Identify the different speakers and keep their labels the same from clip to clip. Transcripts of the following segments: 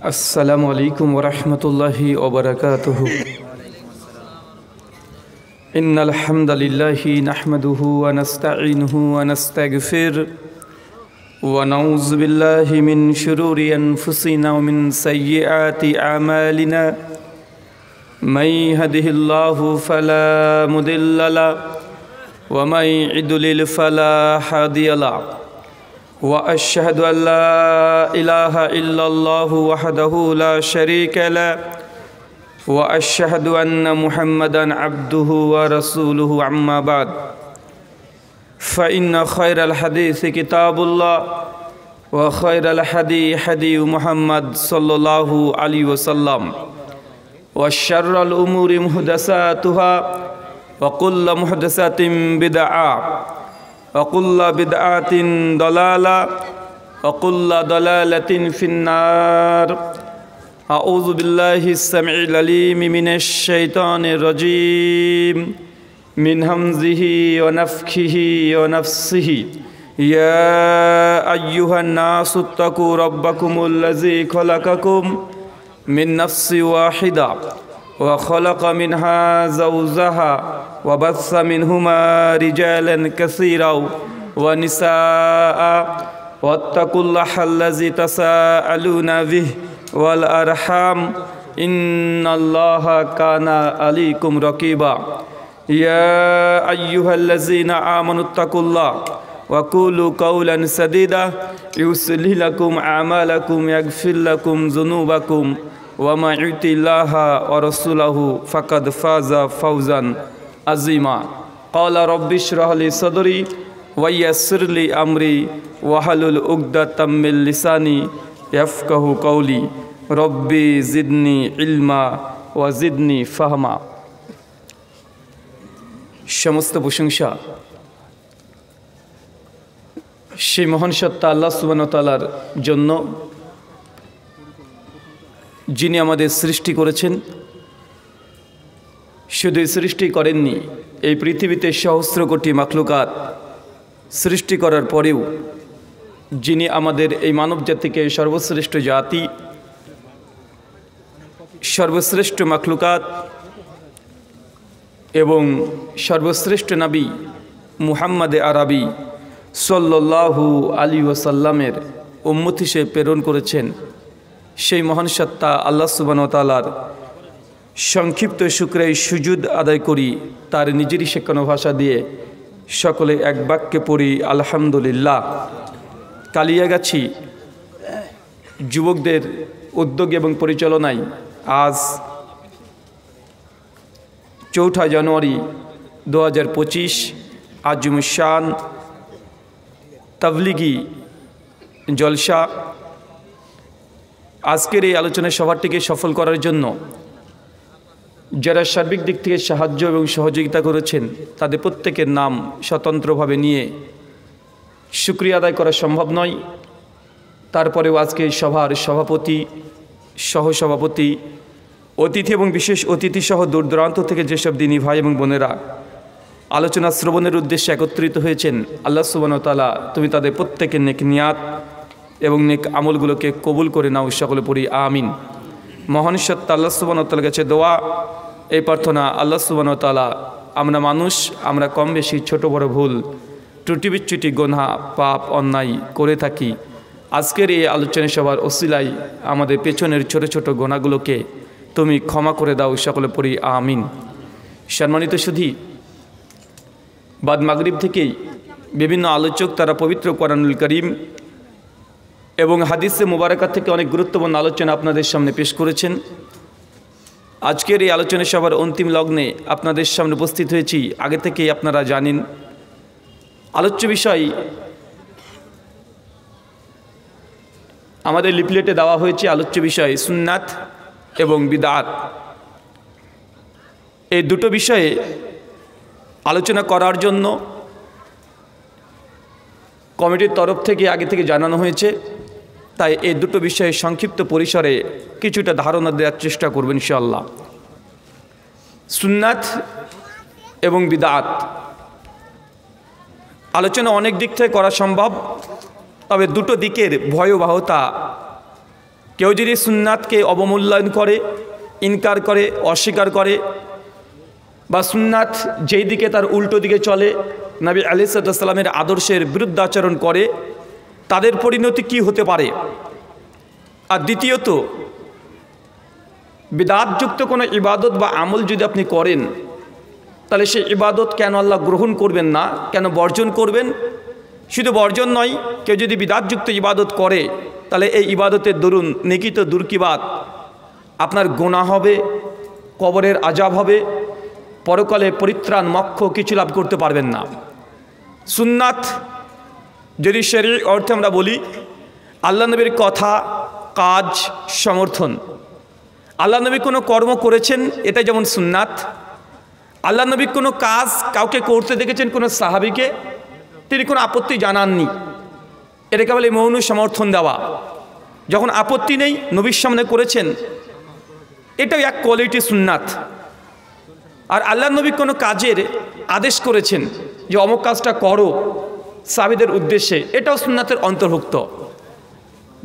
Speaker 1: अस्सलामु अलैकुम वरहमतुल्लाहि वबरकातुहु। इन्नल हम्दलिल्लाहि नहमदुहु व नस्तईनुहु व नस्तगफिरुहु व नऊज़ु बिल्लाहि मिन शुरूरि अनफुसिना व मिन सय्यिआति अमालिना। मन यहदिहिल्लाहु फला मुदिल्ल लहु व मन युद्लिल फला हादिय लहु। व अशहदु अल्ला इलाहा इल्लल्लाहु वहदहु ला शरीका लहु व अशहदु अन्न मुहम्मदन अब्दुहु व रसूलुहु अम्मा बाद। फ़इन्न खैरल हदीस किताबुल्लाह व खैरल हदी हदी मुहम्मद सल्लल्लाहु अलैहि वसल्लम व शर्रल उमूरि मुहदसातुहा व कुल्लु मुहदसातिन बिदअह व कुल्लु बिदअतिन दलाला व कुल्लु दलालतिन फिन्नार। अऊज़ु बिल्लाहि अस्समीइल अलीम मिनश शैतानिर रजीम मिन हमज़िही व नफ़्ख़िही व नफ़्सिही। या अय्युहन नासु इत्तक़ू रब्बकुमुल्लज़ी ख़लक़कुम मिन नफ़्सिन वाहिदा व ख़लक़ मिनहा ज़ौजहा व बस्स मिनहुमा रिजालन कसीरन व निसाअ वत्तक़ुल्लाहल्लज़ी तसाअलूना बिही वल अरहम इन्नल्लाहा काना अलैकुम रक़ीबा। या अय्युहल्लज़ीना आमनुत्तक़ुल्लाह व क़ूलू क़ौलन सदीदा युस्लिह लकुम अअमालकुम यग़फ़िर लकुम ज़ुनूबकुम व मन युतिल्लाहा व रसूलहु फ़क़द फ़ाज़ फ़ौज़न अज़ीमा। क़ाल रब्बि इश्रह ली सदरी व यस्सिर ली अमरी वहलुल उक़दतम मिन लिसानी यफ़क़हू क़ौली। रब्बी ज़िदनी इल्मा व ज़िदनी फ़हमा। समस्त प्रशंसा সেই মহান সত্তা আল্লাহ সুবহানাহু ওয়া তাআলার জন্য, যিনি আমাদের সৃষ্টি করেছেন। শুধু সৃষ্টি করেননি, এই পৃথিবীতে সহস্র কোটি মাখলুকাত সৃষ্টি করার পরেও যিনি আমাদের এই মানব জাতিকে সর্বশ্রেষ্ঠ জাতি, সর্বশ্রেষ্ঠ মাখলুকাত এবং সর্বশ্রেষ্ঠ নবী মুহাম্মদ আরবি সাল্লাল্লাহু আলাইহি ওয়াসাল্লামের উম্মত হিসেবে প্রেরণ করেছেন, সেই মহান সত্তা আল্লাহ সুবহানাহু ওয়া তাআলার সংক্ষিপ্ত শুকরিয়া সুজুদ আদায় করি। তার নিজেরই শেখানো ভাষা দিয়ে সকলে এক বাক্যে পড়ি আলহামদুলিল্লাহ। কালিয়াগাছি যুবকদের উদ্যোগ এবং পরিচালনায় আজ 4 জানুয়ারি 2025 আজমুশান তাবলিগি জলসা। আজকের এই আলোচনা সভাটিকে সফল করার জন্য যারা সার্বিক দিক থেকে সাহায্য এবং সহযোগিতা করেছেন, তাদের প্রত্যেকের নাম স্বতন্ত্রভাবে নিয়ে শুকরিয়া আদায় করা সম্ভব নয়। তারপরেও আজকে সভার সভাপতি, সহসভাপতি, অতিথি এবং বিশেষ অতিথি সহ দূর দূরান্ত থেকে যেসব দিনী ভাই এবং বোনেরা আলোচনা শ্রবণের উদ্দেশ্যে একত্রিত হয়েছেন, আল্লাহ সুবহানাহু ওয়া তাআলা তুমি তাদের প্রত্যেকের নেক নিয়াত এবং নেক আমলগুলোকে কবুল করে নাও। সকলে পড়ি আমিন। মহান সত্তা আল্লাহ সুবহানাহু ওয়া তাআলার কাছে দোয়া, এই প্রার্থনা, আল্লাহ সুবহানাহু ওয়া তাআলা আমরা মানুষ, আমরা কম বেশি ছোট বড় ভুল ত্রুটি বিচ্যুতি গুনাহ পাপ অন্যায় করে থাকি। আজকের এই আলোচনা সভার ওসিলায় আমাদের পেছনের ছোট ছোট গুনাহগুলোকে তুমি ক্ষমা করে দাও। সকলে পড়ি আমিন। সম্মানিত সুধী, বাদ মাগরিব থেকেই বিভিন্ন আলোচক তারা পবিত্র কোরআনুল কারীম এবং হাদিসে মুবারাকা থেকে অনেক গুরুত্বপূর্ণ আলোচনা আপনাদের সামনে পেশ করেছেন। আজকের এই আলোচনা সভার অন্তিম লগ্নে আপনাদের সামনে উপস্থিত হয়েছি। আগে থেকেই আপনারা জানেন আলোচ্য বিষয় আমাদের লিফলেটে দেওয়া হয়েছে। আলোচ্য বিষয় সুন্নাত এবং বিদআত, এই দুটো বিষয়ে আলোচনা করার জন্য কমিটির তরফ থেকে আগে থেকে জানানো হয়েছে। তাই এই দুটো বিষয়ে সংক্ষিপ্ত পরিসরে কিছুটা ধারণা দেওয়ার চেষ্টা করব ইনশাআল্লাহ। সুন্নাত এবং বিদআত আলোচনা অনেক দিক থেকে করা সম্ভব, তবে দুটো দিকের ভয়াবহতা কেউ যদি সুন্নাতকে অবমূল্যায়ন করে, ইনকার করে, অস্বীকার করে, বা সুন্নাত যেই দিকে তার উল্টো দিকে চলে, নবী আলাইহিস সালামের আদর্শের বিরুদ্ধাচরণ করে, তাদের পরিণতি কি হতে পারে। আর দ্বিতীয়ত, বিদআতযুক্ত কোনো ইবাদত বা আমল যদি আপনি করেন, তাহলে সেই ইবাদত কেন আল্লাহ গ্রহণ করবেন না, কেন বর্জন করবেন? শুধু বর্জন নয়, কেউ যদি বিদআতযুক্ত ইবাদত করে, তাহলে এই ইবাদতের দরুন নেকি তো দূর কি বাত, আপনার গুনাহ হবে, কবরের আযাব হবে, পরকালে পরিত্রাণ মোক্ষ কিছু লাভ করতে পারবেন না। সুন্নাত যদি শরীয়ত অর্থে আমরা বলি, আল্লাহ নবীর কথা, কাজ, সমর্থন। আল্লাহ নবী কোনো কর্ম করেছেন, এটা যেমন সুন্নাত। আল্লাহ নবী কোনো কাজ কাউকে করতে দেখেছেন, কোনো সাহাবীকে, তিনি কোনো আপত্তি জানাননি, এটাকে বলে মৌন সমর্থন দেওয়া। যখন আপত্তি নেই, নবীর সামনে করেছেন, এটাও এক কোয়ালিটি সুন্নাত। আর আল্লাহ নবী কোনো কাজের আদেশ করেছেন যে অমুক কাজটা করো সাহাবীদের উদ্দেশ্যে, এটাও সুন্নাতের অন্তর্ভুক্ত।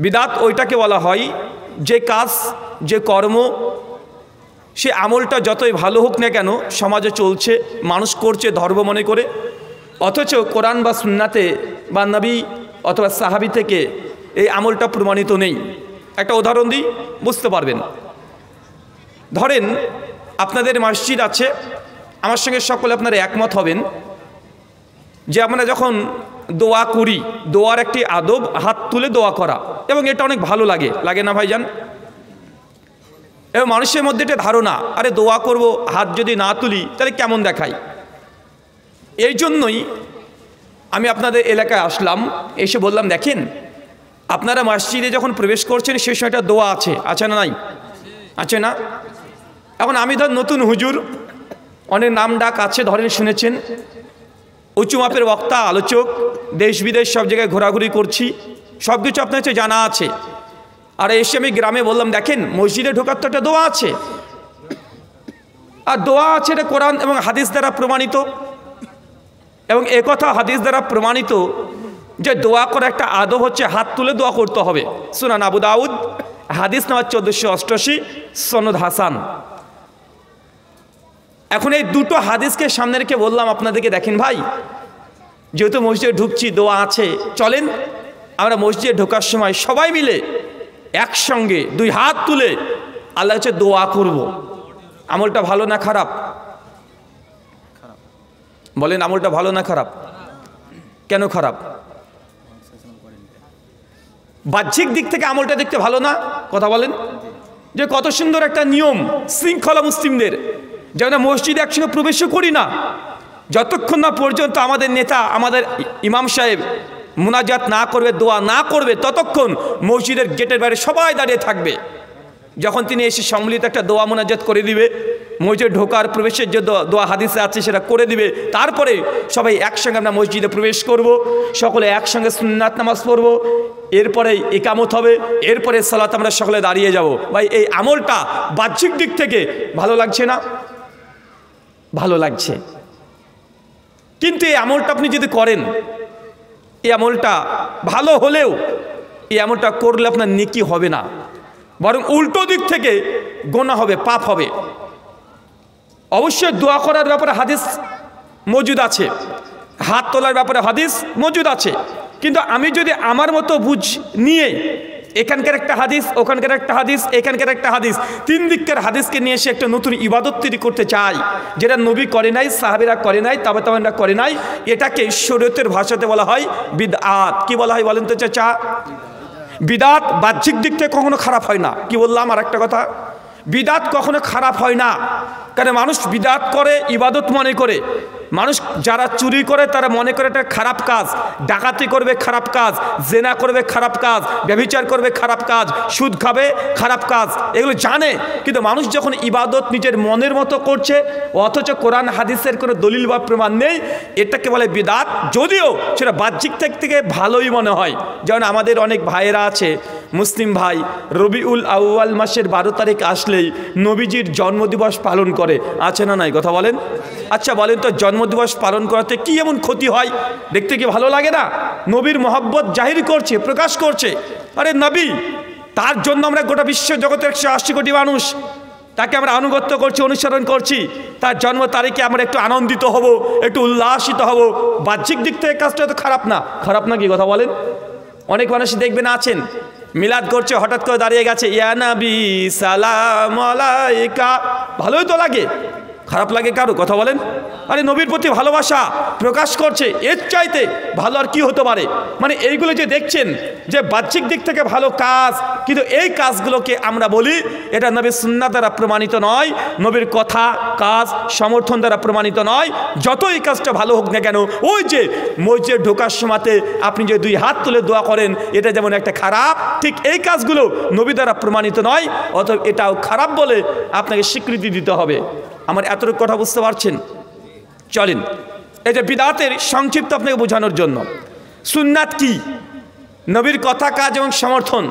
Speaker 1: বিদআত ওইটাকে বলা হয় যে কাজ, যে কর্ম, সে আমলটা যতই ভালো হোক না কেন, সমাজে চলছে, মানুষ করছে ধর্ম মনে করে, অথচ কোরআন বা সুন্নাতে বা নবী অথবা সাহাবী থেকে এই আমলটা প্রমাণিত নেই। একটা উদাহরণ দিই, বুঝতে পারবেন। ধরেন আপনাদের মসজিদ আছে, আমার সঙ্গে সকলে আপনারা একমত হবেন যে আমরা যখন দোয়া করি, দোয়ার একটি আদব হাত তুলে দোয়া করা, এবং এটা অনেক ভালো লাগে, লাগে না ভাইজান? এবং মানুষের মধ্যে একটা ধারণা, আরে দোয়া করব, হাত যদি না তুলি তাহলে কেমন দেখায়। এই জন্যই আমি আপনাদের এলাকায় আসলাম, এসে বললাম, দেখেন আপনারা মসজিদে যখন প্রবেশ করছেন সেই সময়টা দোয়া আছে, আছে না নাই? আছে না? এখন আমি ধর নতুন হুজুর, অনেক নাম ডাক আছে, ধরেন শুনেছেন, উঁচু মাপের বক্তা, আলোচক, দেশ বিদেশ সব জায়গায় ঘোরাঘুরি করছি, সব কিছু আপনার কাছে জানা আছে। আর এসে আমি গ্রামে বললাম, দেখেন মসজিদে ঢোকার তো একটা দোয়া আছে, আর দোয়া আছে এটা কোরআন এবং হাদিস দ্বারা প্রমাণিত। এবং একথা হাদিস দ্বারা প্রমাণিত যে দোয়া করা একটা আদব হচ্ছে হাত তুলে দোয়া করতে হবে। সুনান আবু দাউদ, হাদিস নাম্বার 1488, সনদ হাসান। এখন এই দুটো হাদিসকে সামনে রেখে বললাম আপনাদেরকে, দেখেন ভাই, যেহেতু মসজিদে ঢুকছি, দোয়া আছে, চলেন আমরা মসজিদে ঢোকার সময় সবাই মিলে একসঙ্গে দুই হাত তুলে আল্লাহর কাছে দোয়া করব। আমলটা ভালো না খারাপ? বলেন, আমলটা ভালো না খারাপ? কেন খারাপ? বাহ্যিক দিক থেকে আমলটা দেখতে ভালো না? কথা বলেন, যে কত সুন্দর একটা নিয়ম শৃঙ্খলা মুসলিমদের, যে আমরা মসজিদে একসঙ্গে প্রবেশও করি না যতক্ষণ না পর্যন্ত আমাদের নেতা, আমাদের ইমাম সাহেব মুনাজাত না করবে, দোয়া না করবে, ততক্ষণ মসজিদের গেটের বাইরে সবাই দাঁড়িয়ে থাকবে। যখন তিনি এসে সম্মিলিত একটা দোয়া মুনাজাত করে দিবে, মসজিদে ঢোকার প্রবেশের যে দোয়া হাদিসে আছে সেটা করে দিবে, তারপরে সবাই একসঙ্গে আমরা মসজিদে প্রবেশ করব, সকলে একসঙ্গে সুন্নাত নামাজ পড়ব, এরপরে ইকামত হবে, এরপরে সালাত আমরা সকলে দাঁড়িয়ে যাব। ভাই, এই আমলটা বাহ্যিক দিক থেকে ভালো লাগছে না? ভালো লাগছে, কিন্তু এই আমলটা আপনি যদি করেন, এই আমলটা ভালো হলেও এই আমলটা করলে আপনার নেকি হবে না, বরং উল্টো দিক থেকে গুনাহ হবে, পাপ হবে। অবশ্যই দোয়া করার ব্যাপারে হাদিস মজুদ আছে, হাত তোলার ব্যাপারে হাদিস মজুদ আছে, কিন্তু আমি যদি আমার মতো বুঝ নিয়ে এখানকার একটা হাদিস, ওখানকার একটা হাদিস, এখানকার একটা হাদিস, তিন দিককার হাদিসকে নিয়ে এসে একটা নতুন ইবাদত তৈরি করতে চাই, যেটা নবী করে নাই, সাহাবীরা করে নাই, তাবেঈনরা করে নাই, এটাকে শরীয়তের ভাষাতে বলা হয় বিদআত। কি বলা হয় বলেন তো চাচা? বিদআত বাহ্যিক দিক থেকে কখনো খারাপ হয় না। কি বললাম? আর একটা কথা, বিদআত কখনো খারাপ হয় না, কারণ মানুষ বিদআত করে ইবাদত মনে করে। মানুষ যারা চুরি করে তারা মনে করে এটা খারাপ কাজ, ডাকাতি করবে খারাপ কাজ, জেনা করবে খারাপ কাজ, ব্যভিচার করবে খারাপ কাজ, সুদ খাবে খারাপ কাজ, এগুলো জানে। কিন্তু মানুষ যখন ইবাদত নিজের মনের মতো করছে, অথচ কোরআন হাদিসের কোনো দলিল বা প্রমাণ নেই, এটাকে বলে বিদআত, যদিও সেটা বাহ্যিক দিক থেকে ভালোই মনে হয়। যেমন আমাদের অনেক ভাইয়েরা আছে, মুসলিম ভাই, রবিউল আউয়াল মাসের 12 তারিখ আসলেই নবীজির জন্মদিবস পালন করে, আছে না নাই? কথা বলেন। আচ্ছা বলেন তো, জন্মদিবস পালন করাতে কি এমন ক্ষতি হয়? দেখতে কি ভালো লাগে না? নবীর মহব্বত জাহির করছে, প্রকাশ করছে। আরে নবী তার জন্য আমরা গোটা বিশ্ব জগতের 180 কোটি মানুষ তাকে আমরা আনুগত্য করছি, অনুসরণ করছি। তার জন্ম তারিখে আমরা একটু আনন্দিত হব, একটু উল্লাসিত হব। বাহ্যিক দিক থেকে কাজটা তো খারাপ না, খারাপ না কি কথা বলেন? অনেক মানুষই দেখবেন আছেন মিলাদ করছে, হঠাৎ করে দাঁড়িয়ে গেছে ইয়া নবী সালাম আলাইকা, ভালোই তো লাগে, খারাপ লাগে কারো? কথা বলেন। আরে নবীর প্রতি ভালোবাসা প্রকাশ করছে, এর চাইতে ভালো আর কি হতে পারে? মানে এইগুলো যে দেখছেন যে বাহ্যিক দিক থেকে ভালো কাজ, কিন্তু এই কাজগুলোকে আমরা বলি এটা নবীর সুন্নাহ দ্বারা প্রমাণিত নয়, নবীর কথা কাজ সমর্থন দ্বারা প্রমাণিত নয়। যত এই কাজটা ভালো হোক না কেন, ওই যে মসজিদে ঢোকার সময়তে আপনি যে 2 হাত তুলে দোয়া করেন, এটা যেমন একটা খারাপ, ঠিক এই কাজগুলো নবী দ্বারা প্রমাণিত নয়, অতএব এটাও খারাপ বলে আপনাকে স্বীকৃতি দিতে হবে। আমার এতটুকু কথা বুঝতে পারছেন? চলেন এই যে বিদআতের সংক্ষিপ্ত আপনাকে বোঝানোর জন্য, সুন্নাত কি, নবীর কথা কাজ এবং সমর্থন।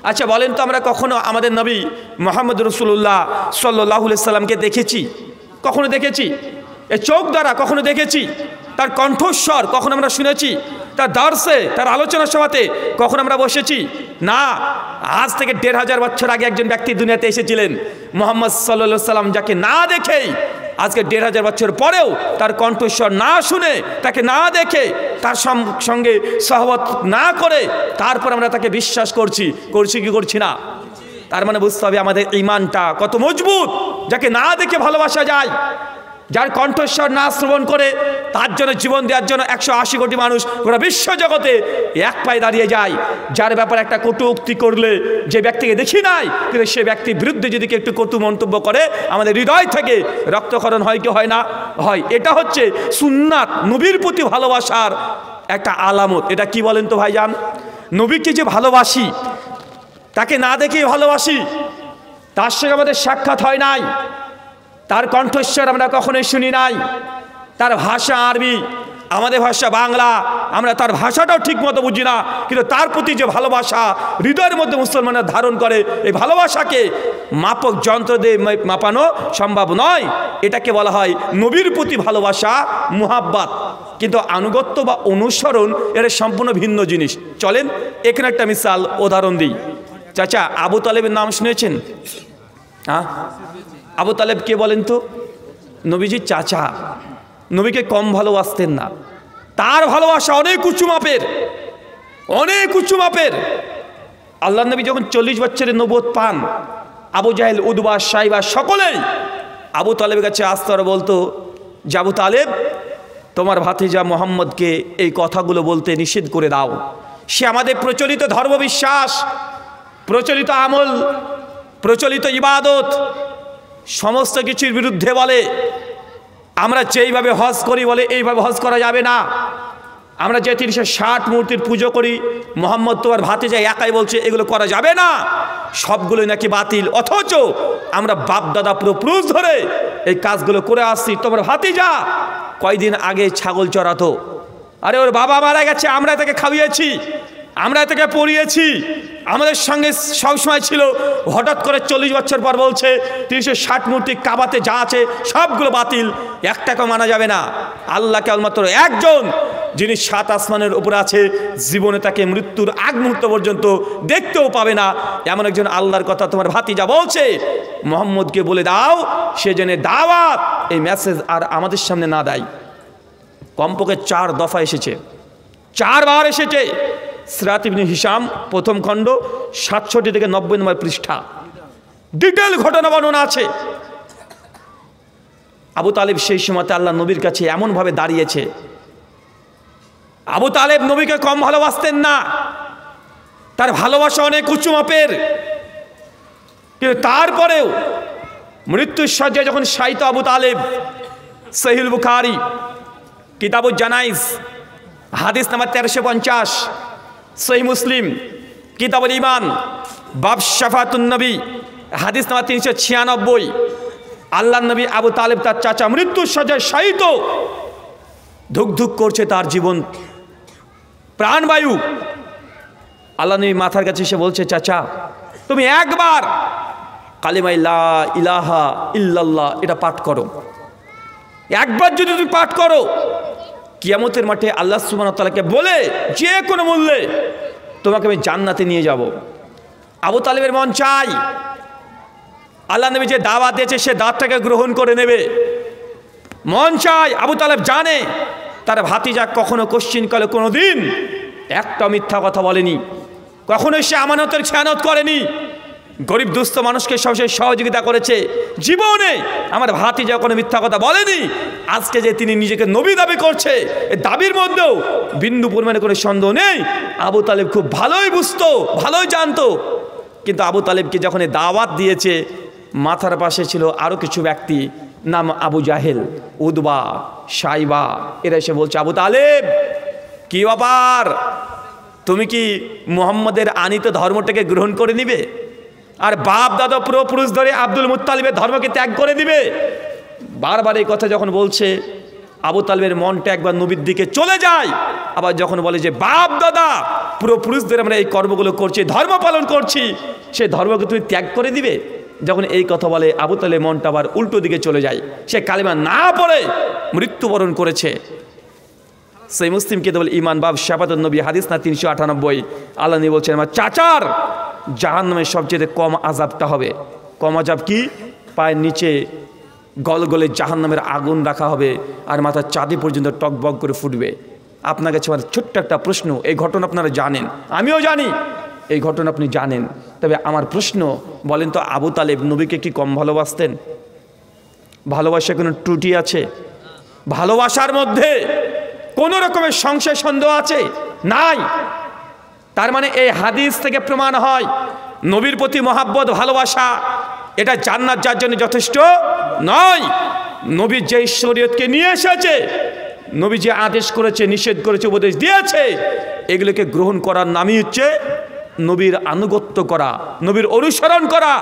Speaker 1: আচ্ছা বলেন তো, আমরা কখনো আমাদের নবী মুহাম্মদ রাসূলুল্লাহ সাল্লাল্লাহু আলাইহি সাল্লামকে দেখেছি? কখনো দেখেছি? এই চোখ দ্বারা কখনো দেখেছি? তার কণ্ঠস্বর কখনো আমরা শুনেছি? তার দর্শে, তার আলোচনা সভাতে কখন আমরা বসেছি? না। আজ থেকে 1500 বছর আগে একজন ব্যক্তি দুনিয়াতে এসেছিলেন, মুহাম্মদ সাল্লাল্লাহু আলাইহি সাল্লাম, যাকে না দেখেই আজকে 1500 বছর পরেও তার কণ্ঠস্বর না শুনে, তাকে না দেখে, তার সঙ্গে সহবত না করে তারপর আমরা তাকে বিশ্বাস করছি কি করছি না? তার মানে বুঝতে হবে আমাদের ঈমানটা কত মজবুত, যাকে না দেখে ভালোবাসা যায়, যার কণ্ঠস্বর না শ্রবণ করে তার জন্য জীবন দেওয়ার জন্য 180 কোটি মানুষ গোটা বিশ্ব জগতে এক পায়ে দাঁড়িয়ে যায়। যার ব্যাপারে একটা কটু উক্তি করলে, যে ব্যক্তিকে দেখি নাই কিন্তু সে ব্যক্তির বিরুদ্ধে যদি কেউ একটু কটু মন্তব্য করে, আমাদের হৃদয় থেকে রক্তক্ষরণ হয় কি হয় না? হয়। এটা হচ্ছে সুন্নাত, নবীর প্রতি ভালোবাসার একটা আলামত। এটা কি বলেন তো ভাইজান? নবীকে যে ভালোবাসি, তাকে না দেখেই ভালোবাসি, তার সঙ্গে আমাদের সাক্ষাৎ হয় নাই, তার কণ্ঠস্বর আমরা কখনোই শুনি নাই, তার ভাষা আরবি, আমাদের ভাষা বাংলা, আমরা তার ভাষাটাও ঠিক মতো বুঝি না, কিন্তু তার প্রতি যে ভালোবাসা হৃদয়ের মধ্যে মুসলমানরা ধারণ করে, এই ভালোবাসাকে মাপক যন্ত্র দিয়ে মাপানো সম্ভব নয়। এটাকে বলা হয় নবীর প্রতি ভালোবাসা, মুহাব্বত। কিন্তু আনুগত্য বা অনুসরণ এর সম্পূর্ণ ভিন্ন জিনিস। চলেন এখানে একটা মিসাল উদাহরণ দিই। চাচা, আবু তালেবের নাম শুনেছেন? হ্যাঁ, আবু তালেব কে বলেন তো? নবীজির চাচা। নবীকে কম ভালোবাসতেন না, তার ভালোবাসা অনেক উঁচু মাপের, অনেক উঁচু মাপের। আল্লাহ নবী যখন 40 বছরের নবুয়ত পান, আবু জাহেল, উদবা, সাইবা সকলেই আবু তালেবের কাছে আসতে আর বলতো যে আবু তালেব, তোমার ভাতিজা মোহাম্মদকে এই কথাগুলো বলতে নিষেধ করে দাও। সে আমাদের প্রচলিত ধর্মবিশ্বাস, প্রচলিত আমল, প্রচলিত ইবাদত সমস্ত কিছুর বিরুদ্ধে বলে। আমরা যেইভাবে হজ করি বলে এইভাবে হজ করা যাবে না। আমরা যে 360 মূর্তির পুজো করি, মোহাম্মদ তোমার ভাতিজা একাই বলছে এগুলো করা যাবে না, সবগুলোই নাকি বাতিল। অথচ আমরা বাপ দাদা পূর্বপুরুষ ধরে এই কাজগুলো করে আসছি। তোমার ভাতিজা কয়দিন আগে ছাগল চড়াতো, আরে ওর বাবা মারা গেছে, আমরা তাকে খাইয়েছি, আমরা তাকে পড়িয়েছি, আমাদের সঙ্গে সবসময় ছিল। হঠাৎ করে 40 বছর পর বলছে 360 মূর্তি কাবাতে যা আছে সবগুলো বাতিল, একটাকেও মানা যাবে না। আল্লাহ কেবলমাত্র একজন, যিনি 7 আসমানের উপরে আছে, জীবনে তাকে মৃত্যুর আগ মুহূর্ত পর্যন্ত দেখতেও পাবে না, এমন একজন আল্লাহর কথা তোমার ভাতিজা বলছে। মোহাম্মদকে বলে দাও সে যেন দাওয়াত, এই মেসেজ আর আমাদের সামনে না দেয়। কমপক্ষে 4 দফা এসেছে, 4 বার এসেছে। সিরাত ইবনে হিশাম প্রথম খণ্ড 67 থেকে 90 নম্বর পৃষ্ঠা ডিটেল ঘটনা বর্ণনা আছে। আবু তালেব সেই সময়তে আল্লাহ নবীর কাছে এমনভাবে দাঁড়িয়েছে। আবু তালেব নবীকে কম ভালোবাসতেন না, তার ভালোবাসা অনেক উঁচু মাপের, কিন্তু তারপরেও মৃত্যুর শয্যায় যখন শায়িত আবু তালেব, সহিহ বুখারী কিতাবুজ জানাইজ হাদিস নাম্বার 1350, সহিহ মুসলিম কিতাবুল ঈমান বাব শাফাতুন নবী হাদিস নাম্বার 396, আল্লাহর নবী আবু তালেব তার চাচা মৃত্যুর শয্যায় শায়িত, ধুক ধুক করছে তার জীবন প্রাণবায়ু। আল্লাহ নবী মাথার কাছে এসে বলছে, চাচা তুমি একবার কালিমা লা ইলাহা ইল্লাল্লাহ এটা পাঠ করো, একবার যদি তুমি পাঠ করো, কিয়ামতের মাঠে আল্লাহ সুবহানাহু ওয়া তাআলাকে বলে যে কোনো মূল্যে তোমাকে আমি জান্নাতে নিয়ে যাব। আবু তালেবের মন চাই আল্লাহ নবী যে দাওয়াত দিয়েছে সে দাওয়াতটাকে গ্রহণ করে নেবে। মন চাই, আবু তালেব জানে তার ভাতিজা কখনো কোশ্চিন কালে কোনো দিন একটা মিথ্যা কথা বলেনি, কখনোই সে আমানতের খেয়ানত করেনি, গরিব দুস্থ মানুষকে সবসময় সহযোগিতা করেছে, জীবনে আমার ভাতিজা কোনো মিথ্যা কথা বলেনি। আজকে যে তিনি নিজেকে নবী দাবি করছে, এই দাবির মধ্যেও বিন্দু পরিমাণে কোনো সন্দেহ নেই। আবু তালেব খুব ভালোই বুঝতো, ভালোই জানতো। কিন্তু আবু তালেবকে যখন দাওয়াত দিয়েছে, মাথার পাশে ছিল আরও কিছু ব্যক্তি, নাম আবু জাহেল, উদবা, সাইবা। এরা এসে বলছে, আবু তালেব কি ব্যাপার, তুমি কি মুহাম্মদের আনিত ধর্মটাকে গ্রহণ করে নিবে আর বাপ দাদা পুরুষ ধরে আব্দুল মুত্তালিবের ধর্মকে ত্যাগ করে দিবে? বারবার এই কথা যখন বলছে, আবু তালেবের মনটা একবার নবীর দিকে চলে যায়। আবার যখন বলে যে বাপ দাদা পুরুষ ধরে আমরা এই কর্মগুলো করছি, ধর্ম পালন করছি, সেই ধর্মকে তুমি ত্যাগ করে দিবে? যখন এই কথা বলে, আবু তালেব মনটা আবার উল্টো দিকে চলে যায়। সে কালিমা না পড়ে মৃত্যুবরণ করেছে। সেই মুসলিমকে বলে ইমান বাব শাফাতুন নবী, হাদিস না 398। আল্লাহ নবী বলছেন, আমার চাচার জাহান্নামের সবচেয়ে কম আযাবটা হবে। কম আযাব কি? পায়ের নিচে গলগলে জাহান্নামের আগুন রাখা হবে আর মাথার চাঁদি পর্যন্ত টকবক করে ফুটবে। আপনার কাছে আমার ছোট্ট একটা প্রশ্ন, এই ঘটনা আপনারা জানেন, আমিও জানি এই ঘটনা আপনি জানেন, তবে আমার প্রশ্ন, বলেন তো আবু তালেব নবীকে কি কম ভালোবাসতেন? ভালোবাসা কোনো ত্রুটি আছে? ভালোবাসার মধ্যে কোনো রকমের সংশয় সন্দেহ আছে? নাই। তার মানে এই হাদিস থেকে প্রমাণ হয় নবীর প্রতি মহাব্বত, ভালোবাসা এটা জান্নাত যার জন্য যথেষ্ট নয়। নবী যে শরীয়তকে নিয়ে এসেছে, নবী যে আদেশ করেছে, নিষেধ করেছে, উপদেশ দিয়েছে, এগুলোকে গ্রহণ করার নামই হচ্ছে নবীর আনুগত্য করা, নবীর অনুসরণ করা,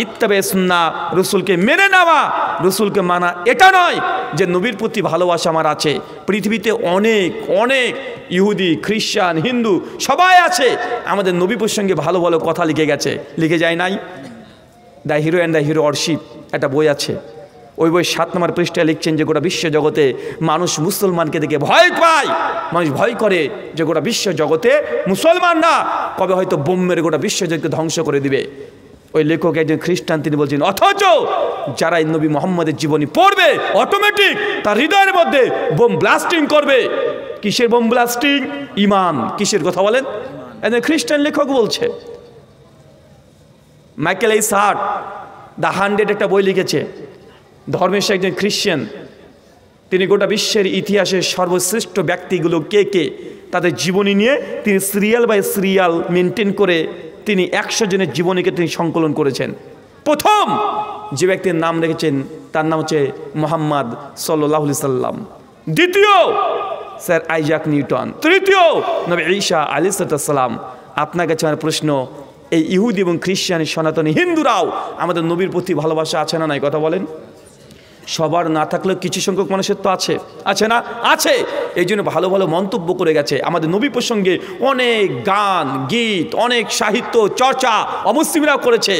Speaker 1: ইত্তাবে সুন্নাহ, রসুলকে মেনে নেওয়া। রসুলকে মানা এটা নয় যে নবীর প্রতি ভালোবাসা আমার আছে। পৃথিবীতে অনেক অনেক ইহুদি, খ্রিস্টান, হিন্দু সবাই আছে, আমাদের নবী প্রসঙ্গে ভালো ভালো কথা লিখে গেছে, লিখে যায় নাই? The hero and the hero অর্শিপ একটা বই আছে, ওই বই 7 নম্বর পৃষ্ঠায় লিখছেন যে গোটা বিশ্ব জগতে মানুষ মুসলমানকে দেখে ভয় পায়, মানুষ ভয় করে যে গোটা বিশ্ব জগতে মুসলমানরা কবে হয়তো বোম মেরে গোটা বিশ্ব জগৎকে ধ্বংস করে দিবে। ওই লেখক একজন খ্রিস্টান, তিনি বলছেন অথচ যারা এই নবী মুহাম্মদের জীবনী পড়বে অটোমেটিক তার হৃদয়ের মধ্যে বোম ব্লাস্টিং করবে। কিসের বোম ব্লাস্টিং? ইমান। কিসের কথা বলেন? একজন খ্রিস্টান লেখক বলছে। মাইকেল এইচ হার্ট দ্য 100 একটা বই লিখেছে, ধর্মের সে একজন খ্রিস্টান। তিনি গোটা বিশ্বের ইতিহাসের সর্বশ্রেষ্ঠ ব্যক্তিগুলো কে কে তাদের জীবনী নিয়ে তিনি সিরিয়াল বাই সিরিয়াল মেনটেন করে তিনি 100 জনের জীবনীকে তিনি সংকলন করেছেন। প্রথম যে ব্যক্তির নাম রেখেছেন তার নাম হচ্ছে মুহাম্মদ সাল্লাল্লাহু আলাইহি সাল্লাম, দ্বিতীয় স্যার আইজাক নিউটন, তৃতীয় নবী ঈসা আলাইহিস সালাম। আপনার কাছে আমার প্রশ্ন, এই ইহুদি এবং খ্রিস্টান, সনাতনী, হিন্দুরাও আমাদের নবীর প্রতি ভালোবাসা আছে না নাই? কথা বলেন। সবার না থাকলেও কিছু সংখ্যক মানুষের তো আছে, আছে না? আছে। এই জন্য ভালো ভালো মন্তব্য করে গেছে আমাদের নবী প্রসঙ্গে, অনেক গান, গীত, অনেক সাহিত্য চর্চা অমুসলিমরাও করেছে।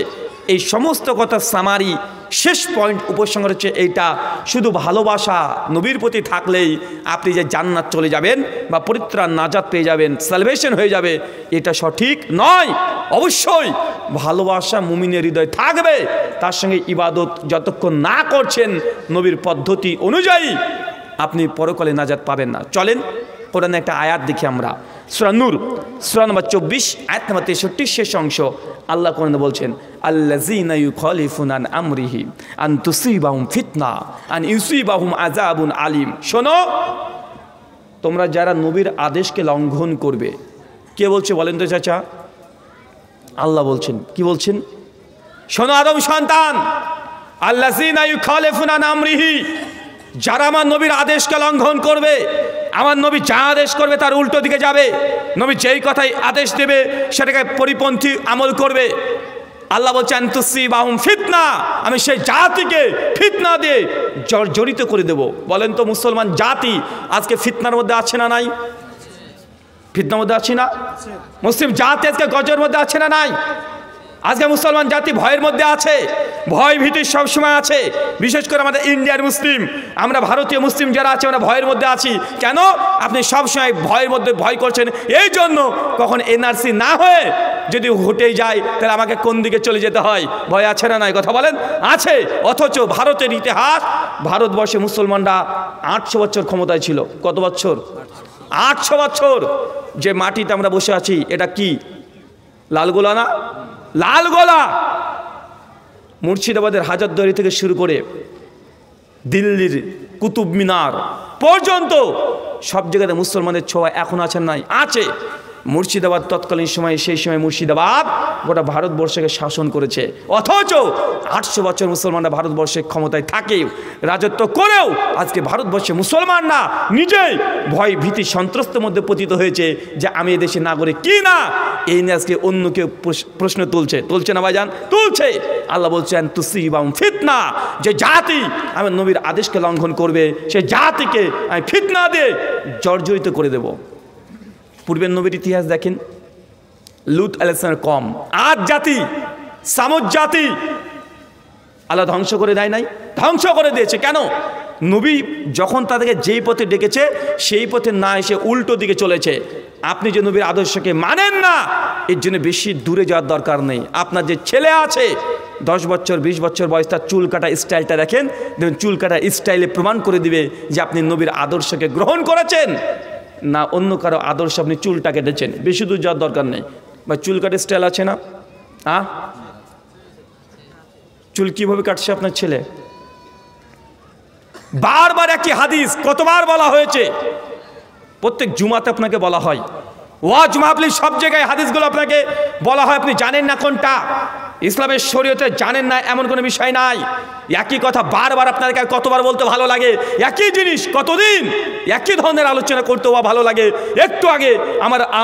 Speaker 1: এই সমস্ত কথা সামারি শেষ পয়েন্ট উপসংহার হচ্ছে এইটা, শুধু ভালোবাসা নবীর প্রতি থাকলেই আপনি যে জান্নাত চলে যাবেন বা পরিত্রাণ নাজাত পেয়ে যাবেন, সালভেশন হয়ে যাবে, এটা সঠিক নয়। অবশ্যই ভালোবাসা মুমিনের হৃদয় থাকবে, তার সঙ্গে ইবাদত যতক্ষণ না করছেন নবীর পদ্ধতি অনুযায়ী আপনি পরকালে নাজাত পাবেন না। চলেন কোরআনে একটা আয়াত দেখি আমরা, সূরা নূর সূরা নম্বর 24 আয়াত নম্বর 63 শেষ অংশ। আল্লাহ কোরআনে বলছেন, আল্লাযীনা ইউখালিফুনা আন আমরিহি আন তুসিবাহুম ফিতনা আন ইউসিবাহুম আযাবুন আলিম। শোনো, তোমরা যারা নবীর আদেশকে লঙ্ঘন করবে, কে বলছে বলেন তো চাচা? আল্লাহ বলছেন। কি বলছেন? শোনো আদম সন্তান, আল্লাযীনা ইউখালিফুনা আন আমরিহি, যারা আমার নবীর আদেশকে লঙ্ঘন করবে, আমার নবী যা আদেশ করবে তার উল্টো দিকে যাবে, নবী যেই কথাই আদেশ দেবে সেটাকে পরিপন্থী আমল করবে। আল্লাহ বলছেন তুসিবাহুম ফিতনা, আমি সেই জাতিকে ফিতনা দিয়ে জড়িত করে দেব। বলেন তো মুসলমান জাতি আজকে ফিতনার মধ্যে আছে না নাই? ফিতনার মধ্যে আছে না? মুসলিম জাতি আজকে গজের মধ্যে আছে না নাই? আজকে মুসলমান জাতি ভয়ের মধ্যে আছে, ভয় ভীতি সবসময় আছে। বিশেষ করে আমাদের ইন্ডিয়ার মুসলিম, আমরা ভারতীয় মুসলিম যারা আছে আমরা ভয়ের মধ্যে আছি। কেন? আপনি সবসময় ভয়ের মধ্যে ভয় করছেন এই জন্য কখন এনআরসি না হয়ে যদি হটেই যায় তাহলে আমাকে কোন দিকে চলে যেতে হয়, ভয় আছে না নাই? কথা বলেন, আছে। অথচ ভারতের ইতিহাস, ভারতবর্ষে মুসলমানরা 800 বছর ক্ষমতায় ছিল। কত বছর? 800 বছর। যে মাটিতে আমরা বসে আছি এটা কি? লালগোলা না? লালগোলা। মুর্শিদাবাদের হাজারদুয়ারি থেকে শুরু করে দিল্লির কুতুব মিনার পর্যন্ত সব জায়গাতে মুসলমানের ছোঁয়া এখন আছে নাই? আছে। মুর্শিদাবাদ তৎকালীন সময়ে, সেই সময় মুর্শিদাবাদ গোটা ভারতবর্ষকে শাসন করেছে। অথচ 800 বছর মুসলমানরা ভারতবর্ষের ক্ষমতায় থাকে, রাজত্ব করেও আজকে ভারতবর্ষে মুসলমানরা নিজেই ভয় ভীতি সন্ত্রস্তের মধ্যে পতিত হয়েছে যে আমি এদেশের নাগরিক কি না। এই নিয়ে আজকে অন্য কেউ প্রশ্ন তুলছে না ভাইজান? তুলছে। আল্লাহ বলছেন তুসিবাহুম ফিতনা, যে জাতি আমার নবীর আদেশকে লঙ্ঘন করবে সে জাতিকে আমি ফিতনা দিয়ে জর্জরিত করে দেব। পূর্বের নবীর ইতিহাস দেখেন, লুত আলাইহিস কম, আদ জাতি, সামুদ জাতি আল্লাহ ধ্বংস করে দেয় নাই? ধ্বংস করে দিয়েছে। কেন? নবী যখন তাদেরকে যেই পথে ডেকেছে সেই পথে না এসে উল্টো দিকে চলেছে। আপনি যে নবীর আদর্শকে মানেন না, এর জন্য বেশি দূরে যাওয়ার দরকার নেই। আপনার যে ছেলে আছে 10 বছর 20 বছর বয়স, তার চুল কাটা স্টাইলটা দেখেন, দেখুন চুল কাটা স্টাইলে প্রমাণ করে দিবে যে আপনি নবীর আদর্শকে গ্রহণ করেছেন না অন্য কারো আদর্শ আপনি চুলটা কেটেছেন। বেশি দূর যাওয়ার দরকার নেই। বা চুল কাটার স্টাইল আছে না? চুল কিভাবে কাটছে আপনার ছেলে? বারবার একই হাদিস কতবার বলা হয়েছে, প্রত্যেক জুমাতে আপনাকে বলা হয়, ওয়াজ মাহফিল সব জায়গায় হাদিসগুলো আপনাকে বলা হয়। আপনি জানেন না কোনটা ইসলামের শরীয়তে, জানেন না এমন কোনো বিষয় নাই। একই কথা বারবার আপনাদেরকে কতবার বলতে ভালো লাগে, একই জিনিস কতদিন একই ধরনের আলোচনা করতেও ভালো লাগে। একটু আগে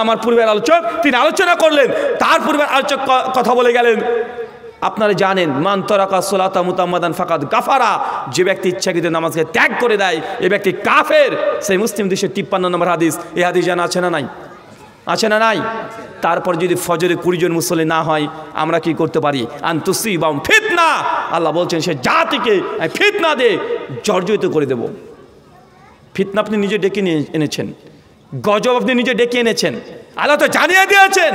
Speaker 1: আমার পূর্বের আলোচক তিনি আলোচনা করলেন, তার পূর্বের আলোচক কথা বলে গেলেন। আপনারা জানেন মান তারাকা সালাতা মুতাম্মাদান ফাকাদ কাফারা, যে ব্যক্তি ইচ্ছাকৃত নামাজকে ত্যাগ করে দেয় এ ব্যক্তি কাফের। সেই মুসলিম 253 নম্বর হাদিস। এই হাদিস জানা আছে না নাই? আছে না নাই? তারপর যদি ফজরে 20 জন মুসল্লি না হয় আমরা কি করতে পারি? আনতুসিবাহুম ফিতনা, আল্লাহ বলছেন সে জাতিকে ফিতনা দিয়ে জর্জরিত করে দেব। ফিতনা আপনি নিজে ডেকে নিয়ে এনেছেন, গজব আপনি নিজে ডেকে এনেছেন। আল্লাহ তো জানিয়ে দিয়েছেন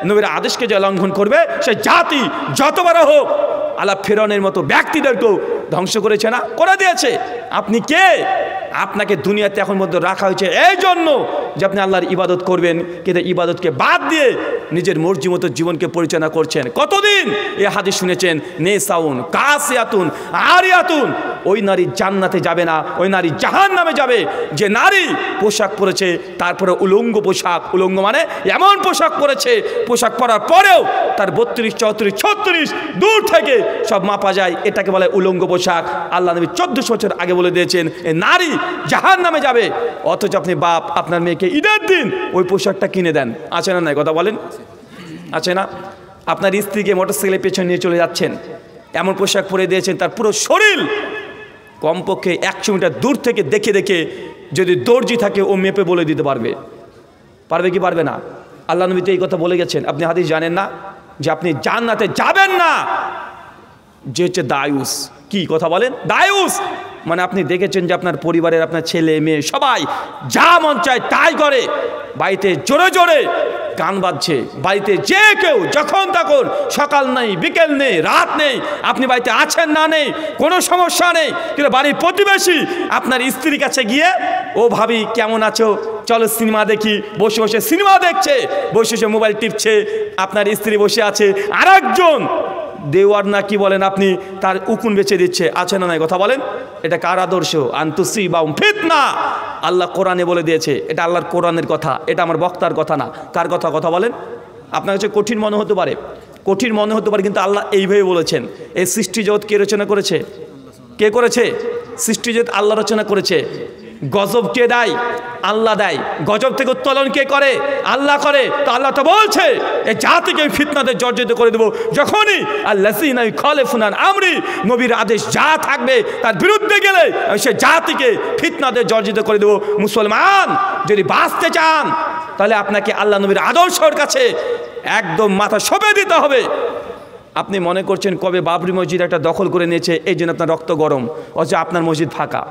Speaker 1: নবীর আদেশকে যে লঙ্ঘন করবে সে জাতি যত বড় হোক, আল্লাহ ফিরআউনের মতো ব্যক্তিদেরকেও ধ্বংস করেছে না? করে দিয়েছে। আপনি কে? আপনাকে দুনিয়াতে এখন মধ্যে রাখা হয়েছে এই জন্য যে আপনি আল্লাহর ইবাদত করবেন, কিন্তু ইবাদতকে বাদ দিয়ে নিজের মর্জি মতো জীবনকে পরিচালনা করছেন। কতদিন এ হাদিস শুনেছেন, নেসাউন কাসিয়াতুন আরিয়াতুন, ওই নারী জান্নাতে যাবে না, ওই নারী জাহান্নামে যাবে যে নারী পোশাক পরেছে তারপরে উলঙ্গ পোশাক। উলঙ্গ মানে এমন পোশাক পরেছে, পোশাক পরার পরেও তার 32 34 36 দূর থেকে সব মাপা যায়, এটাকে বলে উলঙ্গ পোশাক। আল্লাহ নবী 1400 বছর আগে বলে দিয়েছেন এ নারী জাহান্নামে যাবে। অথচ আপনি বাপ আপনার মেয়েকে ঈদের দিন ওই পোশাকটা কিনে দেন। আছে না নাই? কথা বলেন, আছে না? আপনার স্ত্রীকে মোটরসাইকেলের পেছনে নিয়ে চলে যাচ্ছেন, এমন পোশাক পরে দিয়েছেন তার পুরো শরীর কমপক্ষে 100 মিটার দূর থেকে দেখে দেখে যদি দর্জি থাকে ও মেপে বলে দিতে পারবে। পারবে কি পারবে না? আল্লাহ নবী তো এই কথা বলে গেছেন। আপনি হাদিস জানেন না যে আপনি জান্নাতে যাবেন না, যে হচ্ছে দায়ুস। কি কথা বলেন? দায়ুস মানে আপনি দেখেছেন যে আপনার পরিবারের আপনার ছেলে মেয়ে সবাই যা মন চায় তাই করে, বাড়িতে জোরে জোরে গান বাজছে, বাড়িতে যে কেউ যখন তখন, সকাল নেই বিকেল নেই রাত নেই, আপনি বাড়িতে আছেন না নেই কোনো সমস্যা নেই, কিন্তু বাড়ির প্রতিবেশী আপনার স্ত্রীর কাছে গিয়ে ও ভাবি কেমন আছো, চলো সিনেমা দেখি, বসে বসে সিনেমা দেখছে, বসে বসে মোবাইল টিপছে, আপনার স্ত্রী বসে আছে, আরেকজন দেওয়ার না কি বলেন আপনি তার উকুন বেচে দিচ্ছে। আছে না নাই? কথা বলেন। এটা কার আদর্শ? আনতুসিবাহুম ফিতনা। আল্লাহ কোরআনে বলে দিয়েছে, এটা আল্লাহর কোরআনের কথা, এটা আমার বক্তার কথা না। কার কথা? কথা বলেন। আপনার কাছে কঠিন মনে হতে পারে, কঠিন মনে হতে পারে, কিন্তু আল্লাহ এইভাবে বলেছেন। এই সৃষ্টি জগৎ কে রচনা করেছে? কে করেছে? সৃষ্টি জগৎ আল্লাহ রচনা করেছে। গজব কে দেয়? আল্লাহ দেয়। গজব থেকে উত্তোলন কে করে? আল্লাহ করে। তো আল্লাহ তো বলছে এই জাতিকে ফিতনাতে জর্জরিত করে দেবো। যখনই আল্লাযীনা ইখালিফুনা আন আমরি, নবীর আদেশ যা থাকবে তার বিরুদ্ধে গেলে সে জাতিকে ফিতনাতে জর্জরিত করে দেবো। মুসলমান যদি বাঁচতে চান তাহলে আপনাকে আল্লাহ নবীর আদর্শের কাছে একদম মাথা সঁপে দিতে হবে। আপনি মনে করছেন কবে বাবরি মসজিদ একটা দখল করে নিয়েছে, এই জন্য আপনার রক্ত গরম, অথচ আপনার মসজিদ ফাঁকা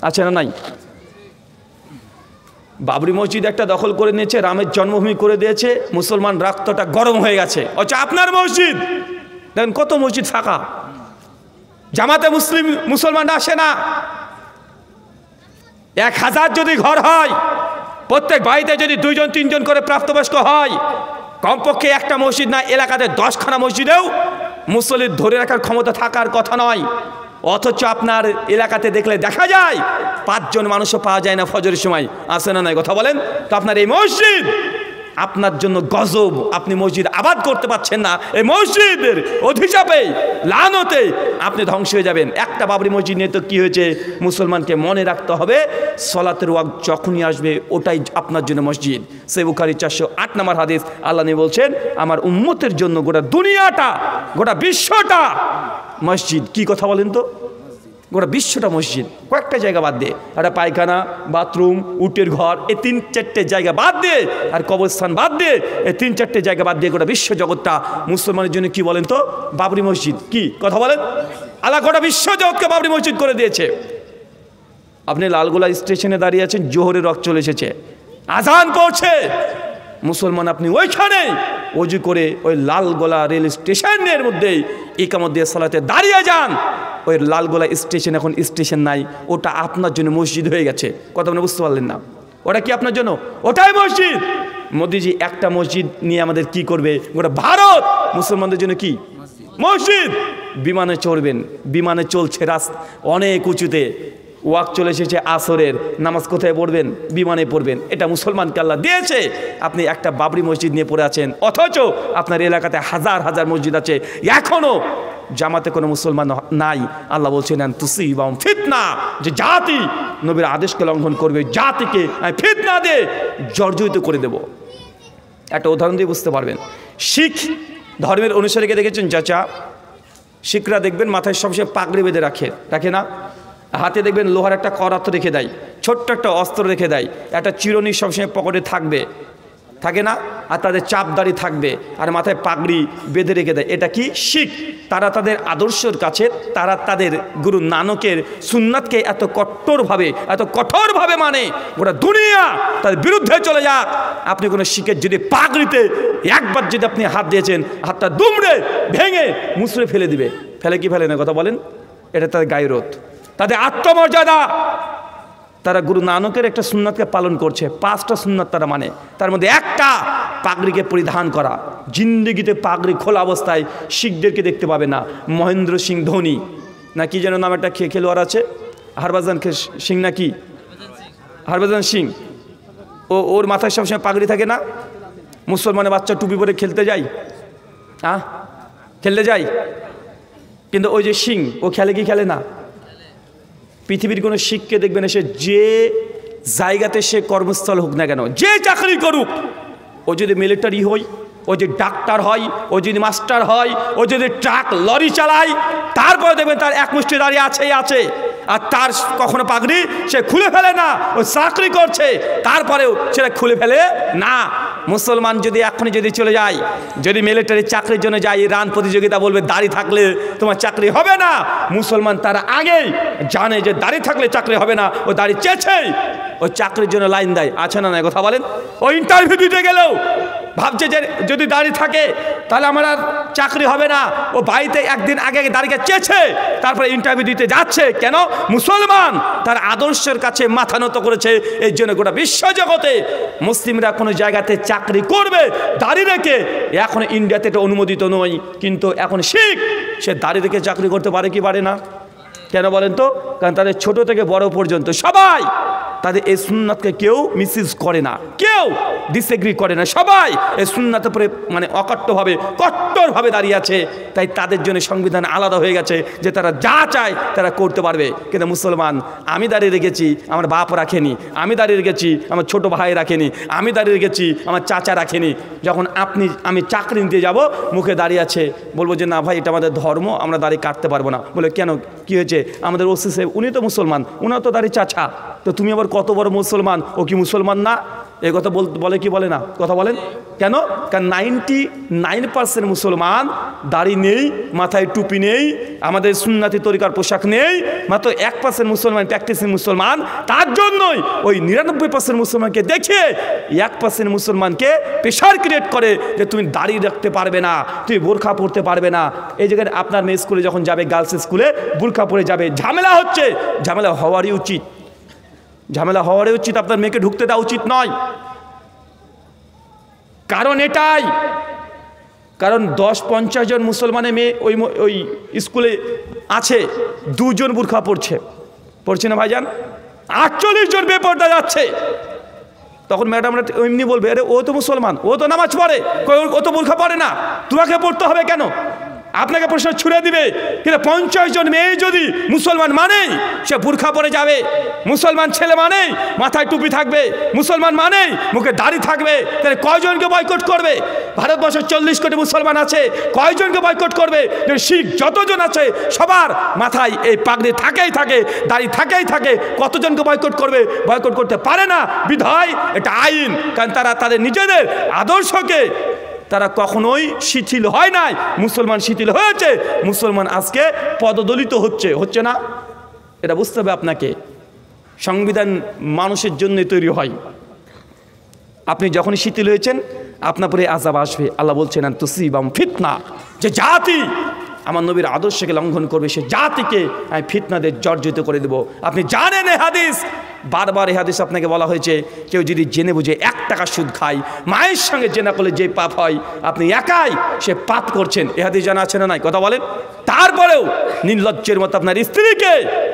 Speaker 1: আছে না নাই? বাবরি মসজিদ একটা দখল করে নিয়েছে, রামের জন্মভূমি করে দিয়েছে, মুসলমান রক্তটা গরম হয়ে গেছে, অথচ আপনার মসজিদ দেখেন কত মসজিদ ফাঁকা। জামাতে মুসলমান আসে না। 1000 যদি ঘর হয়, প্রত্যেক বাড়িতে যদি 2জন 3জন করে প্রাপ্তবয়স্ক হয়, কমপক্ষে একটা মসজিদ না, এলাকাতে 10খানা মসজিদেও মুসল্লি ধরে রাখার ক্ষমতা থাকার কথা নয়। অথচ আপনার এলাকাতে দেখলে দেখা যায় 5 জন মানুষও পাওয়া যায় না ফজরের সময়, আসে না নাই কথা বলেন? তো আপনার এই মসজিদ আপনার জন্য গজব, আপনি মসজিদ আবাদ করতে পারছেন না, এই মসজিদের অভিশাপে লানতে আপনি ধ্বংস হয়ে যাবেন। একটা বাবরি মসজিদ নিয়ে তো কী হয়েছে, মুসলমানকে মনে রাখতে হবে সলাতের ওয়াক্ত যখনই আসবে ওটাই আপনার জন্য মসজিদ। সহিহ বুখারী 408 নম্বর হাদিস, আল্লাহ নবী বলছেন আমার উম্মতের জন্য গোটা দুনিয়াটা, গোটা বিশ্বটা মসজিদ। কি কথা বলেন তো? গোটা বিশ্বটা মসজিদ। কয়েকটা জায়গা বাদ দিয়ে, একটা পায়খানা, বাথরুম, উটের ঘর, এই 3-4টে জায়গা বাদ দিয়ে, আর কবরস্থান বাদ দিয়ে, এই 3-4টে জায়গা বাদ দিয়ে গোটা বিশ্ব জগৎটা মুসলমানের জন্য কি বলেন তো? বাবরি মসজিদ। কি কথা বলেন? আল্লাহ গোটা বিশ্ব জগৎকে বাবরি মসজিদ করে দিয়েছে। আপনি লালগোলা স্টেশনে দাঁড়িয়ে আছেন, জোহরের রক্ত চলে এসেছে, আজান পড়ছে, মুসলমান আপনি ওইখানে ওযু করে ওই লালগোলা রেল স্টেশনের মধ্যেই ইকামত দিয়ে সালাতে দাঁড়িয়ে যান। ওই লালগোলা স্টেশন এখন স্টেশন নাই, ওটা আপনার জন্য মসজিদ হয়ে গেছে। কথা আপনি বুঝতে পারলেন না? ওটা কি আপনার জন্য? ওটাই মসজিদ। মোদিজি একটা মসজিদ নিয়ে আমাদের কি করবে? গোটা ভারত মুসলমানদের জন্য কি মসজিদ। বিমানে চড়বেন, বিমানে চলছে রাস্তা অনেক উঁচুতে, ওয়াক চলে এসেছে আসরের, নামাজ কোথায় পড়বেন? বিমানে পড়বেন। এটা মুসলমানকে আল্লাহ দিয়েছে। আপনি একটা বাবরি মসজিদ নিয়ে পড়ে আছেন, অথচ আপনার এলাকাতে হাজার হাজার মসজিদ আছে, এখনো জামাতে কোনো মুসলমান নাই। আল্লাহ বলছেন তুসিবাহুম ফিতনা, যে জাতি নবীর আদেশকে লঙ্ঘন করবে, জাতিকে ফিতনা দিয়ে জর্জরিত করে দেব। একটা উদাহরণ দিয়ে বুঝতে পারবেন। শিখ ধর্মের অনুসারীকে দেখেছেন চাচা? শিখরা দেখবেন মাথায় সবসময় পাগড়ি বেঁধে রাখে না, হাতে দেখবেন লোহার একটা করাত রেখে দেয়, ছোট্ট একটা অস্ত্র রেখে দেয়, একটা চিরুনি সবসময় পকেটে থাকে না, আর তাদের চাপদাড়ি থাকবে, আর মাথায় পাগড়ি বেঁধে রেখে দেয়। এটা কি? শিখ। তারা তাদের আদর্শের কাছে, তারা তাদের গুরু নানকের সুন্নাতকে এত কঠোরভাবে মানে গোটা দুনিয়া তাদের বিরুদ্ধে চলে যাক। আপনি কোনো শিখের যদি পাগড়িতে একবার যদি আপনি হাত দিয়েছেন, হাতটা দুমড়ে ভেঙে মুচড়ে ফেলে দিবে। ফেলে কি ফেলে না কথা বলেন? এটা তাদের গায়রত, তাদের আত্মমর্যাদা। তারা গুরু নানকের একটা সুন্নাতকে পালন করছে, 5টা সুন্নাত তারা মানে, তার মধ্যে একটা পাগড়িকে পরিধান করা। জিন্দেগিতে পাগড়ি খোলা অবস্থায় শিখদেরকে দেখতে পাবে না। মহেন্দ্র সিং ধোনি না কি যেন নাম একটা খেলোয়াড় আছে, হরভজন সিং না কি, হরভজন সিং, ওর মাথায় সবসময় পাগড়ি থাকে না। মুসলমানের বাচ্চা টুপি পরে খেলতে যায়, খেলতে যায়, কিন্তু ওই যে সিং, ও খেলে কি খেলে না? পৃথিবীর কোনো শিখকে দেখবেন এসে যে জায়গাতে সে কর্মস্থল হোক না কেন, যে চাকরি করুক, ও যদি মিলিটারি হয়, ও যদি ডাক্তার হয়, ও যদি মাস্টার হয়, ও যদি ট্রাক লরি চালায়, তারপরে দেখবেন তার এক মুষ্টি দাঁড়িয়ে আছে, আর তার কখনো পাগড়ি সে খুলে ফেলে না। ও চাকরি করছে, তারপরেও সেটা খুলে ফেলে না। মুসলমান যদি এখনই যদি চলে যায়, যদি মিলিটারি চাকরির জন্য যায়, রান প্রতিযোগিতা বলবে দাড়ি থাকলে তোমার চাকরি হবে না, মুসলমান তারা আগেই জানে যে দাড়ি থাকলে চাকরি হবে না, ও দাড়ি চেয়েছেই ও চাকরির জন্য লাইন দেয়। আছে না না কথা বলেন? ও ইন্টারভিউ দিতে গেলেও ভাবছে যে যদি দাড়ি থাকে তাহলে আমার আর চাকরি হবে না, ও বাড়িতে একদিন আগে দাড়িকে চেয়েছে, তারপরে ইন্টারভিউ দিতে যাচ্ছে। কেন? মুসলমান তার আদর্শের কাছে মাথা নত করেছে। এই জন্য গোটা বিশ্বজগতে মুসলিমরা কোনো জায়গাতে চাকরি করবে দাড়ি রেখে, এখন ইন্ডিয়াতে এটা অনুমোদিত নয়, কিন্তু এখন শিখ সে দাড়ি রেখে চাকরি করতে পারে কি পারে না? কেন বলেন তো? কারণ তাদের ছোট থেকে বড় পর্যন্ত সবাই তাদের এই সুন্নাতকে কেউ মিসইউজ করে না, কেউ ডিসএগ্রি করে না, সবাই এই সুন্নাতের উপরে মানে কট্টরভাবে দাঁড়িয়ে আছে। তাই তাদের জন্য সংবিধান আলাদা হয়ে গেছে যে তারা যা চায় তারা করতে পারবে। কিন্তু মুসলমান, আমি দাঁড়িয়ে রেখেছি, আমার বাপ রাখেনি, আমি দাঁড়িয়ে রেখেছি, আমার ছোট ভাই রাখেনি, আমি দাঁড়িয়ে রেখেছি, আমার চাচা রাখেনি। যখন আমি চাকরি নিতে যাব, মুখে দাঁড়িয়ে আছে, বলবো যে না ভাই এটা আমাদের ধর্ম, আমরা দাড়ি কাটতে পারবো না। বলে কেন, কি হয়েছে? আমাদের ওসি সাহেব উনি তো মুসলমান, উনার তো দাড়ি চাচা, তো তুমি আবার কত বড় মুসলমান, ও কি মুসলমান না? এই কথা বলে কি বলে না? কথা বলেন কেন? কারণ 99% মুসলমান দাড়ি নেই, মাথায় টুপি নেই, আমাদের সুন্নাতি তরিকার পোশাক নেই, মাত্র 1% মুসলমান প্র্যাকটিসিং মুসলমান। তার জন্যই ওই 99% মুসলমানকে দেখে 1% মুসলমানকে প্রেশার ক্রিয়েট করে যে তুমি দাড়ি রাখতে পারবে না, তুমি বোরখা পরতে পারবে না। এই জায়গায় আপনার মেয়ে স্কুলে যখন যাবে, গার্লস স্কুলে বোরখা পরে যাবে, ঝামেলা হচ্ছে। ঝামেলা হওয়ারই উচিত, ঝামেলা হওয়ারই উচিত। আপনার মেয়েকে ঢুকতে দেওয়া উচিত নয়। কারণ এটাই, কারণ 10-50 জন মুসলমানের মেয়ে ওই স্কুলে আছে, 2 জন বোরখা পড়ছে না ভাইজান, 48 জন বেপরদা যাচ্ছে। তখন ম্যাডামরা এমনি বলবে, আরে ও তো মুসলমান, ও তো নামাজ পড়ে, ও তো বোরখা পড়ে না, তোমাকে পড়তে হবে কেন? আপনাকে প্রশ্ন ছুড়ে দিবে। কিন্তু 50 জন মেয়ে যদি মুসলমান মানেই সে বোরখা পরে যাবে, মুসলমান ছেলে মানেই মাথায় টুপি থাকবে, মুসলমান মানেই মুখে দাড়ি থাকবে, তাহলে কয়জনকে বয়কট করবে? ভারতবর্ষে 40 কোটি মুসলমান আছে, কয়জনকে বয়কট করবে? শিখ যতজন আছে সবার মাথায় এই পাগড়ি থাকেই থাকে, দাড়ি থাকেই থাকে, কতজনকে বয়কট করবে? বয়কট করতে পারে না। বিধায় এটা আইন, কারণ তারা তাদের নিজেদের আদর্শকে তারা কখনোই শিথিল হয় নাই। মুসলমান শিথিল হয়েছে, মুসলমান আজকে পদদলিত হচ্ছে না। এটা বুঝতে হবে আপনাকে। সংবিধান মানুষের জন্য তৈরি হয়। আপনি যখনই শিথিল হয়েছেন আপনার পরে আযাব আসবে। আল্লাহ বলছেন তুসিবাম ফিতনা, যে জাতি আমার নবীর আদর্শকে লঙ্ঘন করবে সে জাতিকে আমি ফিতনাদের জর্জরিত করে দেব। আপনি জানেন এই হাদিস, বারবার এই হাদিস আপনাকে বলা হয়েছে, কেউ যদি জেনে বুঝে 1 টাকা সুদ খায়, মায়ের সঙ্গে জেনা করলে যে পাপ হয় আপনি একাই সে পাপ করছেন। এই হাদিস জানা আছে না নাই? কথা বলেন। তারপরেও নির্লজ্জের মতো আপনার স্ত্রীকে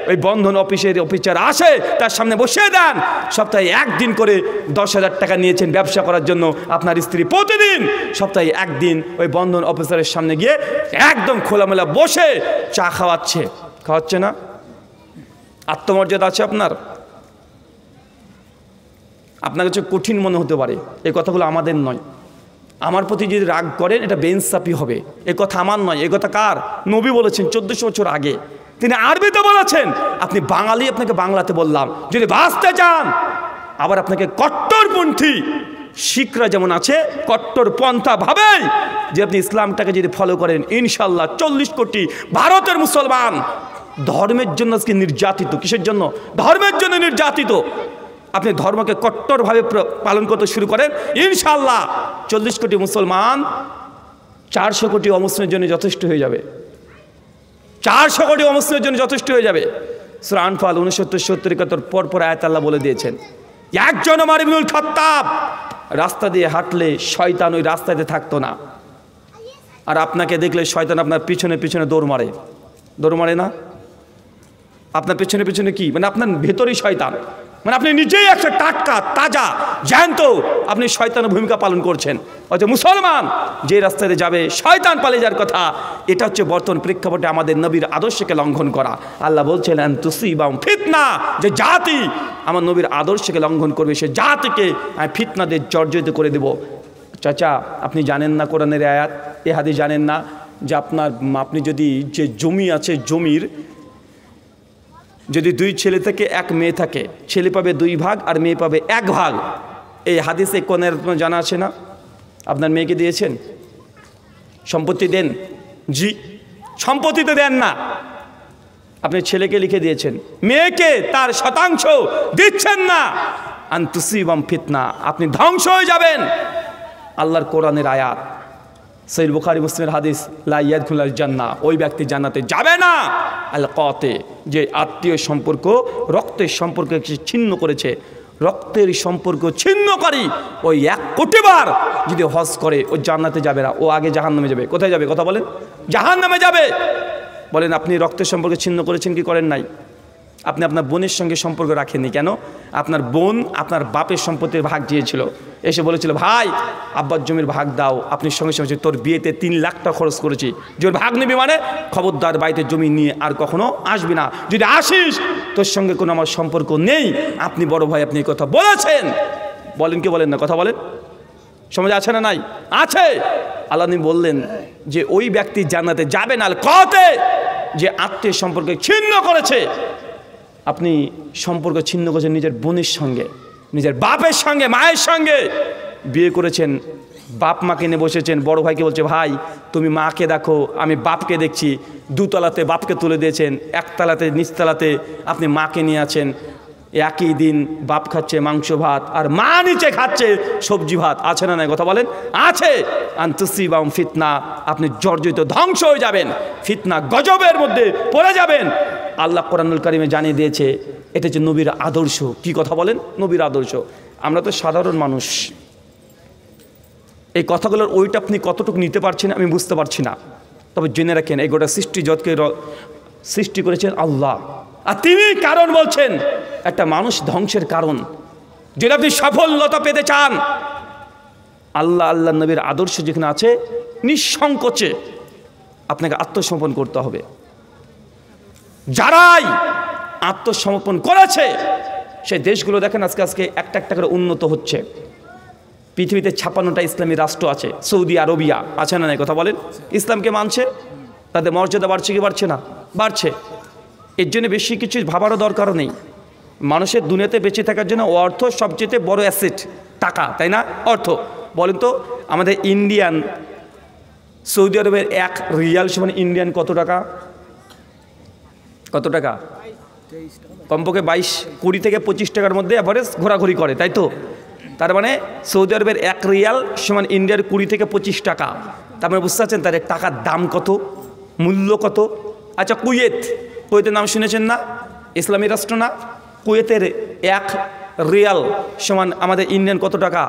Speaker 1: ওই বন্ধন অফিসের অফিসার আসে তার সামনে বসিয়ে দেন, সপ্তাহে 1 দিন করে 10,000 টাকা নিয়েছেন ব্যবসা করার জন্য। আপনার স্ত্রী প্রতিদিন সপ্তাহে 1 দিন ওই বন্ধন অফিসারের সামনে গিয়ে একদম খোলামেলা বসে চা খাওয়াচ্ছে না? আত্মমর্যাদা আছে আপনার? আপনার কাছে কঠিন মনে হতে পারে, এই কথাগুলো আমাদের নয়। আমার প্রতি যদি রাগ করেন এটা বেইনসাফি হবে। এই কথা আমার নয়, এই কথা কার? নবী বলেছেন 1400 বছর আগে, তিনি আরবিতে বলেছেন। আপনি বাঙালি, আপনাকে বাংলাতে বললাম। যদি বাঁচতে চান, আবার আপনাকে কট্টরপন্থী শিখরা যেমন আছে, কট্টরপন্থা ভাবেই যে আপনি ইসলামটাকে যদি ফলো করেন, ইনশাল্লাহ 40 কোটি ভারতের মুসলমান ধর্মের জন্য আজকে নির্যাতিত। কিসের জন্য? ধর্মের জন্য নির্যাতিত। আপনি ধর্মকে কট্টরভাবে পালন করতে শুরু করেন, ইনশাল্লাহ 40 কোটি মুসলমান 400 কোটি অমুসলিমের জন্য যথেষ্ট হয়ে যাবে। 400 কোটি অমুসলিমের জন্য যথেষ্ট হয়ে যাবে। সূরা আনফাল 69, 70, 71 পরপর আয়াত আল্লাহ বলে দিয়েছেন। একজন ওমর ইবনুল খাত্তাব রাস্তা দিয়ে হাঁটলে শয়তান ওই রাস্তাতে থাকতো না। আর আপনাকে দেখলে শয়তান আপনার পিছনে পিছনে দৌড় মারে না? আপনার পেছনে পেছনে কি মানে আপনার ভেতরেই শয়তান, মানে আপনি নিজেই একটা টাটকা তাজা জ্যান্ত আপনি শয়তানের ভূমিকা পালন করছেন। অথচ মুসলমান যে রাস্তাতে যাবে শয়তান পালিয়ে যাওয়ার কথা। এটা হচ্ছে বর্তমান প্রেক্ষাপটে আমাদের নবীর আদর্শকে লঙ্ঘন করা। আল্লাহ বলছেন তুসিবাহুম ফিতনা, যে জাতি আমার নবীর আদর্শকে লঙ্ঘন করবে সে জাতিকে আমি ফিতনাদের জর্জরিত করে দেব। চাচা আপনি জানেন না কোরআনের আয়াত, এ হাদিস জানেন না যে আপনি যদি যে জমি আছে, জমির যদি 2 ছেলে থেকে 1 মেয়ে থাকে, ছেলে পাবে 2 ভাগ আর মেয়ে পাবে 1 ভাগ। এই হাদিসে কোনের জানা আছে না? আপনার মেয়েকে দিয়েছেন? সম্পত্তি দেন? জি, সম্পত্তি তো দেন না, আপনি ছেলেকে লিখে দিয়েছেন, মেয়েকে তার শতাংশ দিচ্ছেন না। আনতুসিবাম ফিতনা, আপনি ধ্বংস হয়ে যাবেন। আল্লাহর কোরআনের আয়াত, সহিহ বুখারী মুসলিমের হাদিস, লা ইয়াদখুলুল জান্নাহ, ওই ব্যক্তি জান্নাতে যাবে না। আল কাতে, যে আত্মীয় সম্পর্ক রক্তের সম্পর্ক ছিন্ন করেছে, রক্তের সম্পর্ক ছিন্নকারী ওই 1 কোটি বার যদি হজ করে ও জান্নাতে যাবে না, ও আগে জাহান্নামে যাবে। কোথায় যাবে? কথা বলেন। জাহান্নামে যাবে। বলেন আপনি রক্তের সম্পর্ক ছিন্ন করেছেন কি করেন নাই? আপনি আপনার বোনের সঙ্গে সম্পর্ক রাখেননি কেন? আপনার বোন আপনার বাপের সম্পত্তির ভাগ দিয়েছিল, এসে বলেছিল ভাই আব্বার জমির ভাগ দাও। আপনি সঙ্গে সঙ্গে তোর বিয়েতে 3 লাখ টাকা খরচ করেছি, যে ভাগ নিবি মানে খবরদার বাড়িতে জমি নিয়ে আর কখনো আসবি না, যদি আসিস তোর সঙ্গে কোনো আমার সম্পর্ক নেই। আপনি বড় ভাই, আপনি এই কথা বলেছেন। বলেন কি বলেন না? কথা বলেন। সমাজে আছে না নাই? আছে। আল্লাহ নবী বললেন যে ওই ব্যক্তি জান্নাতে যাবে না, কতে যে আত্মীয় সম্পর্ক ছিন্ন করেছে। আপনি সম্পর্ক ছিন্ন করেছেন নিজের বোনের সঙ্গে, নিজের বাপের সঙ্গে মায়ের সঙ্গে বিয়ে করেছেন, বাপ মাকে নিয়ে বসেছেন, বড় ভাইকে বলছে ভাই তুমি মাকে দেখো, আমি বাপকে দেখছি। দুতলাতে বাপকে তুলে দিয়েছেন, একতলাতে নিচতলাতে আপনি মাকে নিয়ে আছেন। একই দিন বাপ খাচ্ছে মাংস ভাত আর মা নিচে খাচ্ছে সবজি ভাত। আছে না নাই কথা বলেন? আছে। আনতুসিবাম ফিতনা, আপনি জর্জরিত ধ্বংস হয়ে যাবেন, ফিতনা গজবের মধ্যে পড়ে যাবেন। আল্লাহ কোরআনুল কারিমে জানিয়ে দিয়েছে এটা হচ্ছে নবীর আদর্শ। কি কথা বলেন? নবীর আদর্শ। আমরা তো সাধারণ মানুষ, এই কথাগুলোর ওইটা আপনি কতটুকু নিতে পারছেন আমি বুঝতে পারছি না। তবে জেনে রাখেন এই গোটা সৃষ্টি জগৎকে সৃষ্টি করেছেন আল্লাহ, আর তিনি কারণ বলছেন একটা মানুষ ধ্বংসের কারণ। যদি আপনি সফলতা পেতে চান, আল্লাহ আল্লাহ নবীর আদর্শ যেখানে আছে নিঃসংকোচে আপনাকে আত্মসমর্পণ করতে হবে। যারাই আত্মসমর্পণ করেছে সেই দেশগুলো দেখেন আজকে আজকে একটা একটা করে উন্নত হচ্ছে। পৃথিবীতে 56টা ইসলামী রাষ্ট্র আছে। সৌদি আরবিয়া আছে না নাই কথা বলেন? ইসলামকে মানছে, তাদের মর্যাদা বাড়ছে কি বাড়ছে না? বাড়ছে। এর জন্য বেশি কিছু ভাবারও দরকারও নেই। মানুষের দুনিয়াতে বেঁচে থাকার জন্য অর্থ সবচেয়ে বড় অ্যাসেট, টাকা, তাই না? অর্থ। বলেন তো আমাদের ইন্ডিয়ান, সৌদি আরবের 1 রিয়াল সমান ইন্ডিয়ান কত টাকা? কত টাকা? কমপক্ষে 22-20 থেকে 25 টাকার মধ্যে অ্যাভারেজ ঘোরাঘুরি করে, তাই তো? তার মানে সৌদি আরবের 1 রিয়াল সমান ইন্ডিয়ার 20 থেকে 25 টাকা। তার মানে বুঝতে পারছেন তাদের টাকার দাম কত, মূল্য কত? আচ্ছা কুয়েতের নাম শুনেছেন না? ইসলামী রাষ্ট্র না? কুয়েতের 1 রিয়াল সমান আমাদের ইন্ডিয়ান কত টাকা?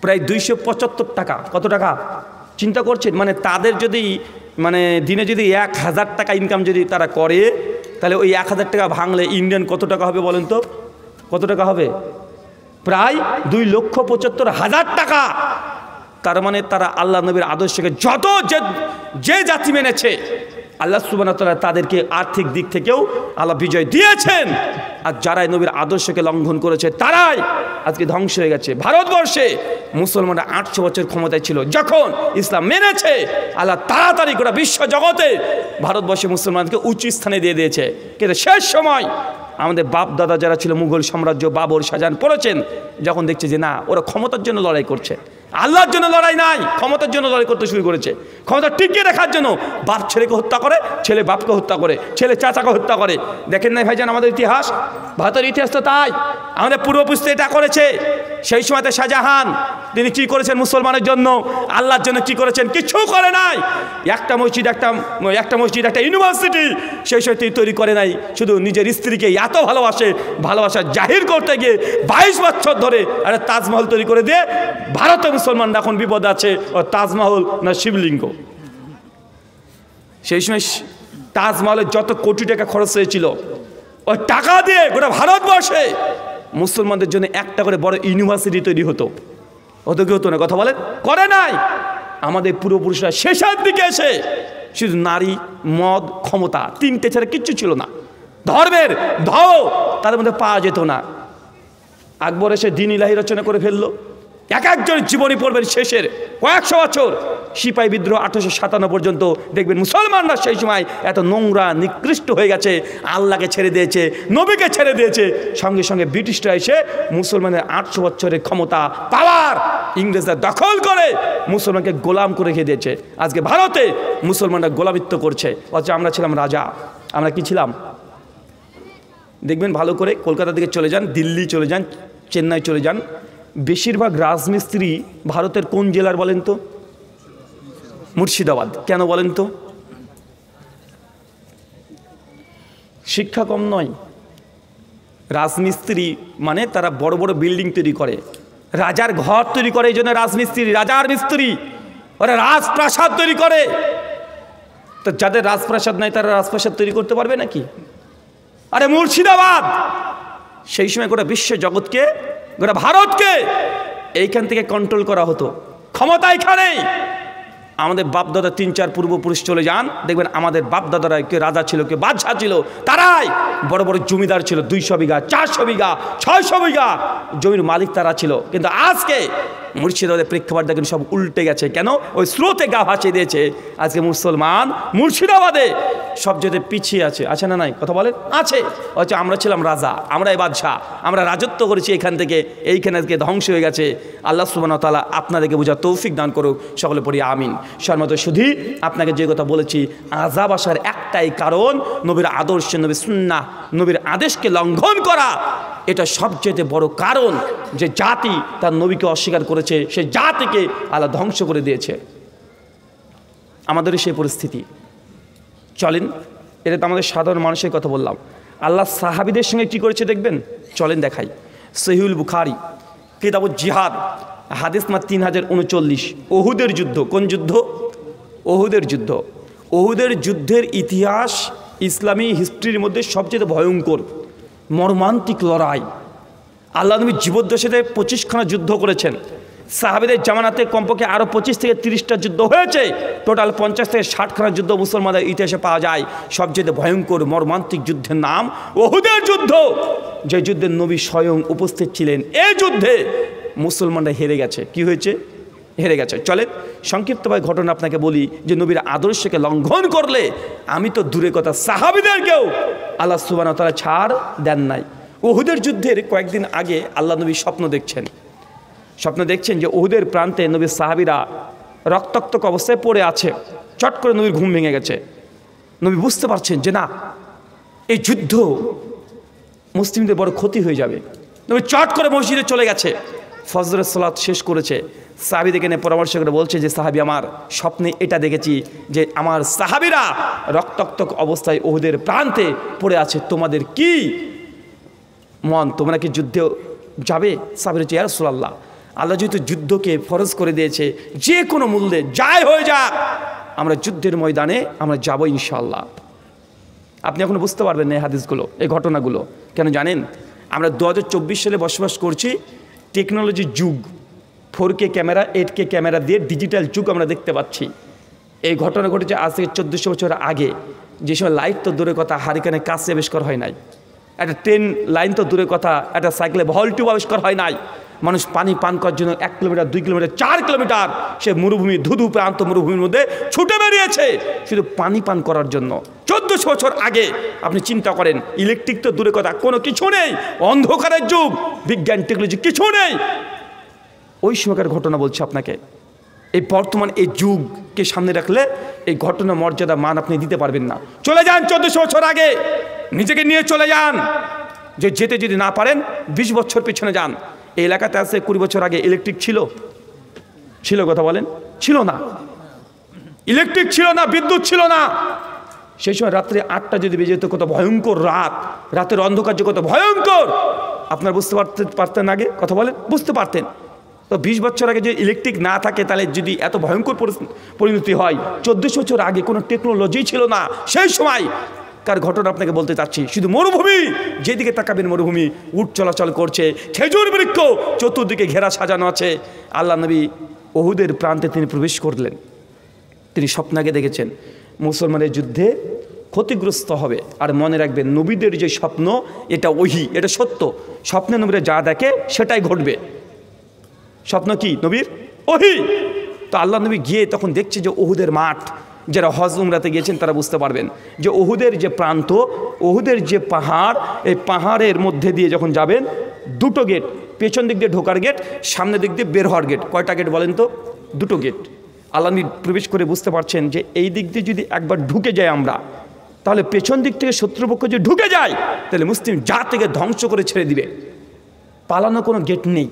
Speaker 1: প্রায় 275 টাকা। কত টাকা চিন্তা করছেন? মানে তাদের যদি মানে দিনে যদি 1000 টাকা ইনকাম যদি তারা করে, তাহলে ওই 1000 টাকা ভাঙলে ইন্ডিয়ান কত টাকা হবে বলেন তো? কত টাকা হবে? প্রায় 2,75,000 টাকা। তার মানে তারা আল্লাহ নবীর আদর্শকে যত যে জাতি মেনেছে আল্লাহ সুবহানাহু ওয়া তাআলা তাদেরকে আর্থিক দিক থেকেও আল্লাহ বিজয় দিয়েছেন। আর যারাই নবীর আদর্শকে লঙ্ঘন করেছে তারাই আজকে ধ্বংস হয়ে গেছে। ভারতবর্ষে মুসলমানরা 800 বছর ক্ষমতায় ছিল, যখন ইসলাম মেনেছে আল্লাহ তাড়াতাড়ি গোটা বিশ্ব জগতে ভারতবর্ষে মুসলমানকে উচ্চ স্থানে দিয়ে দিয়েছে। কিন্তু শেষ সময় আমাদের বাপ দাদা যারা ছিল মুঘল সাম্রাজ্য, বাবর, শাহজাহান পড়েছেন, যখন দেখছে যে না ওরা ক্ষমতার জন্য লড়াই করছে, আল্লাহর জন্য লড়াই নাই, ক্ষমতার জন্য লড়াই করতে শুরু করেছে। ক্ষমতা টিকিয়ে রাখার জন্য বাপ ছেলেকে হত্যা করে, ছেলে বাপকে হত্যা করে, ছেলে চাচাকে হত্যা করে। দেখেন নাই ভাইজান আমাদের ইতিহাস? ভারতের ইতিহাস তো তাই। আমাদের পূর্বপুরুষ এটা করেছে। সেই সময়তে শাহজাহান তিনি কি করেছেন মুসলমানের জন্য, আল্লাহর জন্য কি করেছেন? কিছু করে নাই। একটা মসজিদ একটা ইউনিভার্সিটি সেই সময় তিনি তৈরি করে নাই। শুধু নিজের স্ত্রীকে এত ভালোবাসা জাহির করতে গিয়ে 22 বছর ধরে একটা তাজমহল তৈরি করে দিয়ে ভারতে মুসলমানরা এখন বিপদ আছে। ও তাজমহল না শিবলিঙ্গ? সেই সময় তাজমহলের যত কোটি টাকা খরচ হয়েছিল, ওই টাকা দিয়ে গোটা ভারতবর্ষে মুসলমানদের জন্য একটা করে বড় ইউনিভার্সিটি তৈরি হতো। কি হতো না? কথা বলেন? করে নাই। আমাদের পূর্বপুরুষরা শেষের দিকে এসে শুধু নারী, মদ, ক্ষমতা, 3টে ছাড়া কিচ্ছু ছিল না। ধর্মের ধাও তাদের মধ্যে পাওয়া যেত না। আকবর এসে দ্বীন ইলাহি রচনা করে ফেললো। এক একজন জীবনী পড়বেন শেষের কয়েকশো বছর সিপাহী বিদ্রোহ 1857 পর্যন্ত দেখবেন মুসলমানরা সেই সময় এত নোংরা নিকৃষ্ট হয়ে গেছে, আল্লাহকে ছেড়ে দিয়েছে, নবীকে ছেড়ে দিয়েছে। সঙ্গে সঙ্গে ব্রিটিশরা এসে মুসলমানের 800 বছরের ক্ষমতা, পাওয়ার ইংরেজরা দখল করে মুসলমানকে গোলাম করে রেখে দিয়েছে। আজকে ভারতে মুসলমানরা গোলামিত্ব করছে, অথচ আমরা ছিলাম রাজা। আমরা কি ছিলাম? দেখবেন ভালো করে, কলকাতা দিকে চলে যান, দিল্লি চলে যান, চেন্নাই চলে যান, বেশিরভাগ রাজমিস্ত্রি ভারতের কোন জেলার বলেন তো? মুর্শিদাবাদ। কেন বলেন তো? শিক্ষা কম নয়। রাজমিস্ত্রি মানে তারা বড় বড় বিল্ডিং তৈরি করে, রাজার ঘর তৈরি করে, এই জন্য রাজমিস্ত্রি, রাজার মিস্ত্রি। ওরা রাজপ্রাসাদ তৈরি করে। তো যাদের রাজপ্রাসাদ নাই তারা রাজপ্রাসাদ তৈরি করতে পারবে নাকি? আরে মুর্শিদাবাদ সেই সময় গোটা বিশ্ব জগৎকে, গোটা ভারতকে এইখান থেকে কন্ট্রোল করা হতো। ক্ষমতা এখানেই। আমাদের বাপদাদা 3-4 পূর্বপুরুষ চলে যান, দেখবেন আমাদের বাপদাদারা কেউ রাজা ছিল, কেউ বাদশাহ ছিল, তারাই বড় বড় জমিদার ছিল। 200 বিঘা, 400 বিঘা, 600 বিঘা জমির মালিক তারা ছিল। কিন্তু আজকে মুর্শিদাবাদের প্রেক্ষাপট দেখেন সব উল্টে গেছে। কেন? ওই স্রোতে গা ভাসিয়ে দিয়েছে। আজকে মুসলমান মুর্শিদাবাদে সবচেয়ে পিছিয়ে আছে না নাই? কথা বলেন, আছে। হচ্ছে আমরা ছিলাম রাজা, আমরাই বাদশাহ, আমরা রাজত্ব করেছি এখান থেকে, এইখানে আজকে ধ্বংস হয়ে গেছে। আল্লাহ সুবহানাহু ওয়া তাআলা আপনাদেরকে বোঝার তৌফিক দান করুক, সকলে পড়ি আমিন। শর্মত শুধু আপনাকে যে কথা বলেছি, আযাব আসার একটাই কারণ নবীর আদর্শ, নবীর সুন্নাহ, নবীর আদেশকে লঙ্ঘন করা। এটা সবচেয়ে বড় কারণ যে জাতি তার নবীকে অস্বীকার করেছে, সে জাতিকে আল্লাহ ধ্বংস করে দিয়েছে। আমাদেরও সেই পরিস্থিতি। চলেন, এটা তো আমাদের সাধারণ মানুষের কথা বললাম, আল্লাহ সাহাবীদের সঙ্গে কী করেছে দেখবেন। চলেন দেখাই। সহিহুল বুখারী কিতাবুল জিহাদ হাদিস নাম্বার 3039। ওহুদের যুদ্ধ। কোন যুদ্ধ? ওহুদের যুদ্ধ। ওহুদের যুদ্ধের ইতিহাস ইসলামী হিস্ট্রির মধ্যে সবচেয়ে ভয়ঙ্কর মর্মান্তিক লড়াই। আল্লাহ নবী জীবদ্দশাতে 25খানা যুদ্ধ করেছেন। সাহাবীদের জামানাতে কমপক্ষে আরও 25 থেকে 30টা যুদ্ধ হয়েছে। টোটাল 50 থেকে 60খানা যুদ্ধ মুসলমানদের ইতিহাসে পাওয়া যায়। সবচেয়ে ভয়ঙ্কর মর্মান্তিক যুদ্ধের নাম ওহুদের যুদ্ধ, যে যুদ্ধে নবী স্বয়ং উপস্থিত ছিলেন। এই যুদ্ধে মুসলমানরা হেরে গেছে। কি হয়েছে? হেরে গেছে। চলেন সংক্ষিপ্তভাবে ঘটনা আপনাকে বলি, যে নবীর আদর্শকে লঙ্ঘন করলে আমি তো দূরে কথা সাহাবীদেরকেও আল্লাহ সুবহানাহু ওয়া তাআলা ছাড় দেন নাই। ওহুদের যুদ্ধের কয়েকদিন আগে আল্লাহ নবী স্বপ্ন দেখছেন যে ওহুদের প্রান্তে নবীর সাহাবীরা রক্তাক্ত অবস্থায় পড়ে আছে। চট করে নবীর ঘুম ভেঙে গেছে। নবী বুঝতে পারছেন যে না, এই যুদ্ধ মুসলিমদের বড় ক্ষতি হয়ে যাবে। নবী চট করে মসজিদে চলে গেছে, ফজরের সালাত শেষ করেছে। সাহাবীদেরকে নিয়ে পরামর্শ করে বলছে যে সাহাবী, আমার স্বপ্নে এটা দেখেছি যে আমার সাহাবীরা রক্তাক্ত অবস্থায় ওহুদের প্রান্তে পড়ে আছে, তোমাদের কি মন, তোমরা কি যুদ্ধে যাবে? সাহাবীরা বলছে, ইয়া রাসূলুল্লাহ, আল্লাহ যেহেতু যুদ্ধকে ফরজ করে দিয়েছে, যে কোনো মূল্যে যাই হয়ে যাক আমরা যুদ্ধের ময়দানে আমরা যাবো ইনশাআল্লাহ। আপনি এখন বুঝতে পারবেন না এই হাদিসগুলো, এই ঘটনাগুলো। কেন জানেন? আমরা 2024 সালে বসবাস করছি, টেকনোলজির যুগ। 4K ক্যামেরা, 8K ক্যামেরা দিয়ে ডিজিটাল যুগ আমরা দেখতে পাচ্ছি। এই ঘটনা ঘটেছে আজ থেকে 1400 বছর আগে। যে সময় লাইট তো দূরের কথা, হারিকেনের কাছে আবিষ্কার হয় নাই। একটা ট্রেন লাইন তো দূরের কথা, একটা সাইকেলে ভল টিউব আবিষ্কার হয় নাই। মানুষ পানি পান করার জন্য 1 কিলোমিটার, 2 কিলোমিটার, 4 কিলোমিটার সে মরুভূমি, ধুধু প্রান্ত মরুভূমির মধ্যে ছুটে বেরিয়েছে শুধু পানি পান করার জন্য। 1400 বছর আগে আপনি চিন্তা করেন, ইলেকট্রিক তো দূরের কথা, কোনো কিছু নেই, অন্ধকারের যুগ, বিজ্ঞান টেকনোলজি কিছু নেই। ওই সময়কার ঘটনা বলছি আপনাকে। এই বর্তমান এই যুগকে সামনে রাখলে এই ঘটনা মর্যাদা মান আপনি দিতে পারবেন না। চলে যান 1400 বছর আগে, নিজেকে নিয়ে চলে যান। যে যেতে যদি না পারেন 20 বছর পেছনে যান। এই এলাকাতে আছে 20 বছর আগে ইলেকট্রিক ছিল কথা বলেন? ছিল না, ইলেকট্রিক ছিল না, বিদ্যুৎ ছিল না। সেই সময় রাত্রে 8টা যদি বেজে যেত, কত ভয়ঙ্কর রাতের অন্ধকার যে কত ভয়ঙ্কর আপনারা বুঝতে পারতেন আগে? কথা বলেন, বুঝতে পারতেন? তো 20 বছর আগে যদি ইলেকট্রিক না থাকে, তাহলে যদি এত ভয়ঙ্কর পরিণতি হয়, 1400 বছর আগে কোনো টেকনোলজি ছিল না। সেই সময় কার ঘটনা আপনাকে বলতে চাচ্ছি, শুধু মরুভূমি, যেদিকে তাকাবেন মরুভূমি, উট চলাচল করছে, খেজুর বৃক্ষ চতুর্দিকে ঘেরা সাজানো আছে। আল্লাহ নবী ওহুদের প্রান্তে তিনি প্রবেশ করলেন। তিনি স্বপ্নাকে দেখেছেন মুসলমানের যুদ্ধে ক্ষতিগ্রস্ত হবে। আর মনে রাখবেন, নবীদের যে স্বপ্ন এটা ওহি, এটা সত্য। স্বপ্নে নবীরা যা দেখে সেটাই ঘটবে। স্বপ্ন কি? নবীর ওহি। তো আল্লাহ নবী গিয়ে তখন দেখছে যে ওহুদের মাঠ, যারা হজ উমরাতে গিয়েছেন তারা বুঝতে পারবেন যে ওহুদের যে প্রান্ত, ওহুদের যে পাহাড়, এই পাহাড়ের মধ্যে দিয়ে যখন যাবেন, 2টো গেট, পেছন দিক দিয়ে ঢোকার গেট, সামনের দিক দিয়ে বের হওয়ার গেট। কয়টা গেট বলেন তো? 2টো গেট। আল্লাহ নবী প্রবেশ করে বুঝতে পারছেন যে এই দিক দিয়ে যদি একবার ঢুকে যাই আমরা, তাহলে পেছন দিক থেকে শত্রুপক্ষ যদি ঢুকে যায়, তাহলে মুসলিম জাতিকে ধ্বংস করে ছেড়ে দিবে। পালানো কোনো গেট নেই।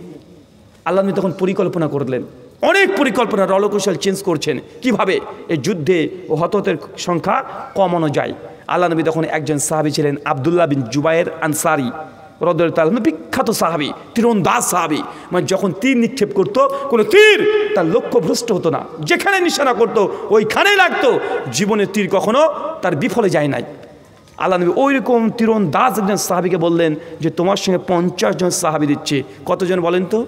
Speaker 1: আল্লাহ নবী তখন পরিকল্পনা করলেন, অনেক পরিকল্পনা, রণকৌশল চেঞ্জ করছেন কিভাবে এই যুদ্ধে ও হতাহতের সংখ্যা কমানো যায়। আল্লাহ নবী তখন একজন সাহাবী ছিলেন আব্দুল্লাহ বিন জুবায়ের আনসারি রাদিয়াল্লাহু তাআলা, বিখ্যাত সাহাবী, তীরন্দাজ সাহাবী। মানে যখন তীর নিক্ষেপ করতো, কোনো তীর তার লক্ষ্য ভ্রষ্ট হতো না, যেখানে নিশানা করতো ওইখানেই লাগতো। জীবনের তীর কখনো তার বিফলে যায় নাই। আল্লাহ নবী ওই রকম তীরন্দাজ একজন সাহাবীকে বললেন যে তোমার সঙ্গে 50 জন সাহাবী দিচ্ছে। কতজন বলেন তো?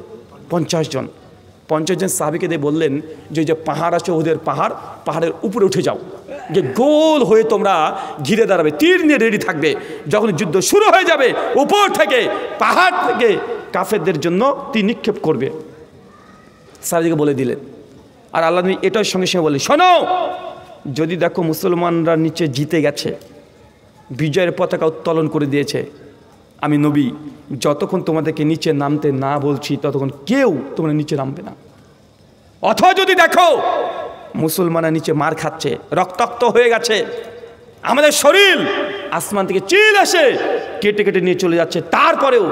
Speaker 1: 50 জন। 50 জন সাহাবীকে দিয়ে বললেন যে পাহাড় আছে, ওদের পাহাড়ের উপরে উঠে যাও, যে গোল হয়ে তোমরা ঘিরে দাঁড়াবে, তীর নিয়ে রেডি থাকবে। যখন যুদ্ধ শুরু হয়ে যাবে, উপর থেকে পাহাড় থেকে কাফেরদের জন্য তীর নিক্ষেপ করবে। সাহাবীকে বলে দিলেন। আর আল্লাহ নবী এটার সঙ্গে সঙ্গে বললেন, শোনো, যদি দেখো মুসলমানরা নিচে জিতে গেছে, বিজয়ের পতাকা উত্তোলন করে দিয়েছে, আমি নবী যতক্ষণ তোমাদেরকে নিচে নামতে না বলছি ততক্ষণ কেউ তোমরা নিচে নামবে না। অথবা যদি দেখো মুসলমানরা নিচে মার খাচ্ছে, রক্তাক্ত হয়ে গেছে, আমাদের শরীর আসমান থেকে চিল এসে কেটে কেটে নিয়ে চলে যাচ্ছে, তারপরেও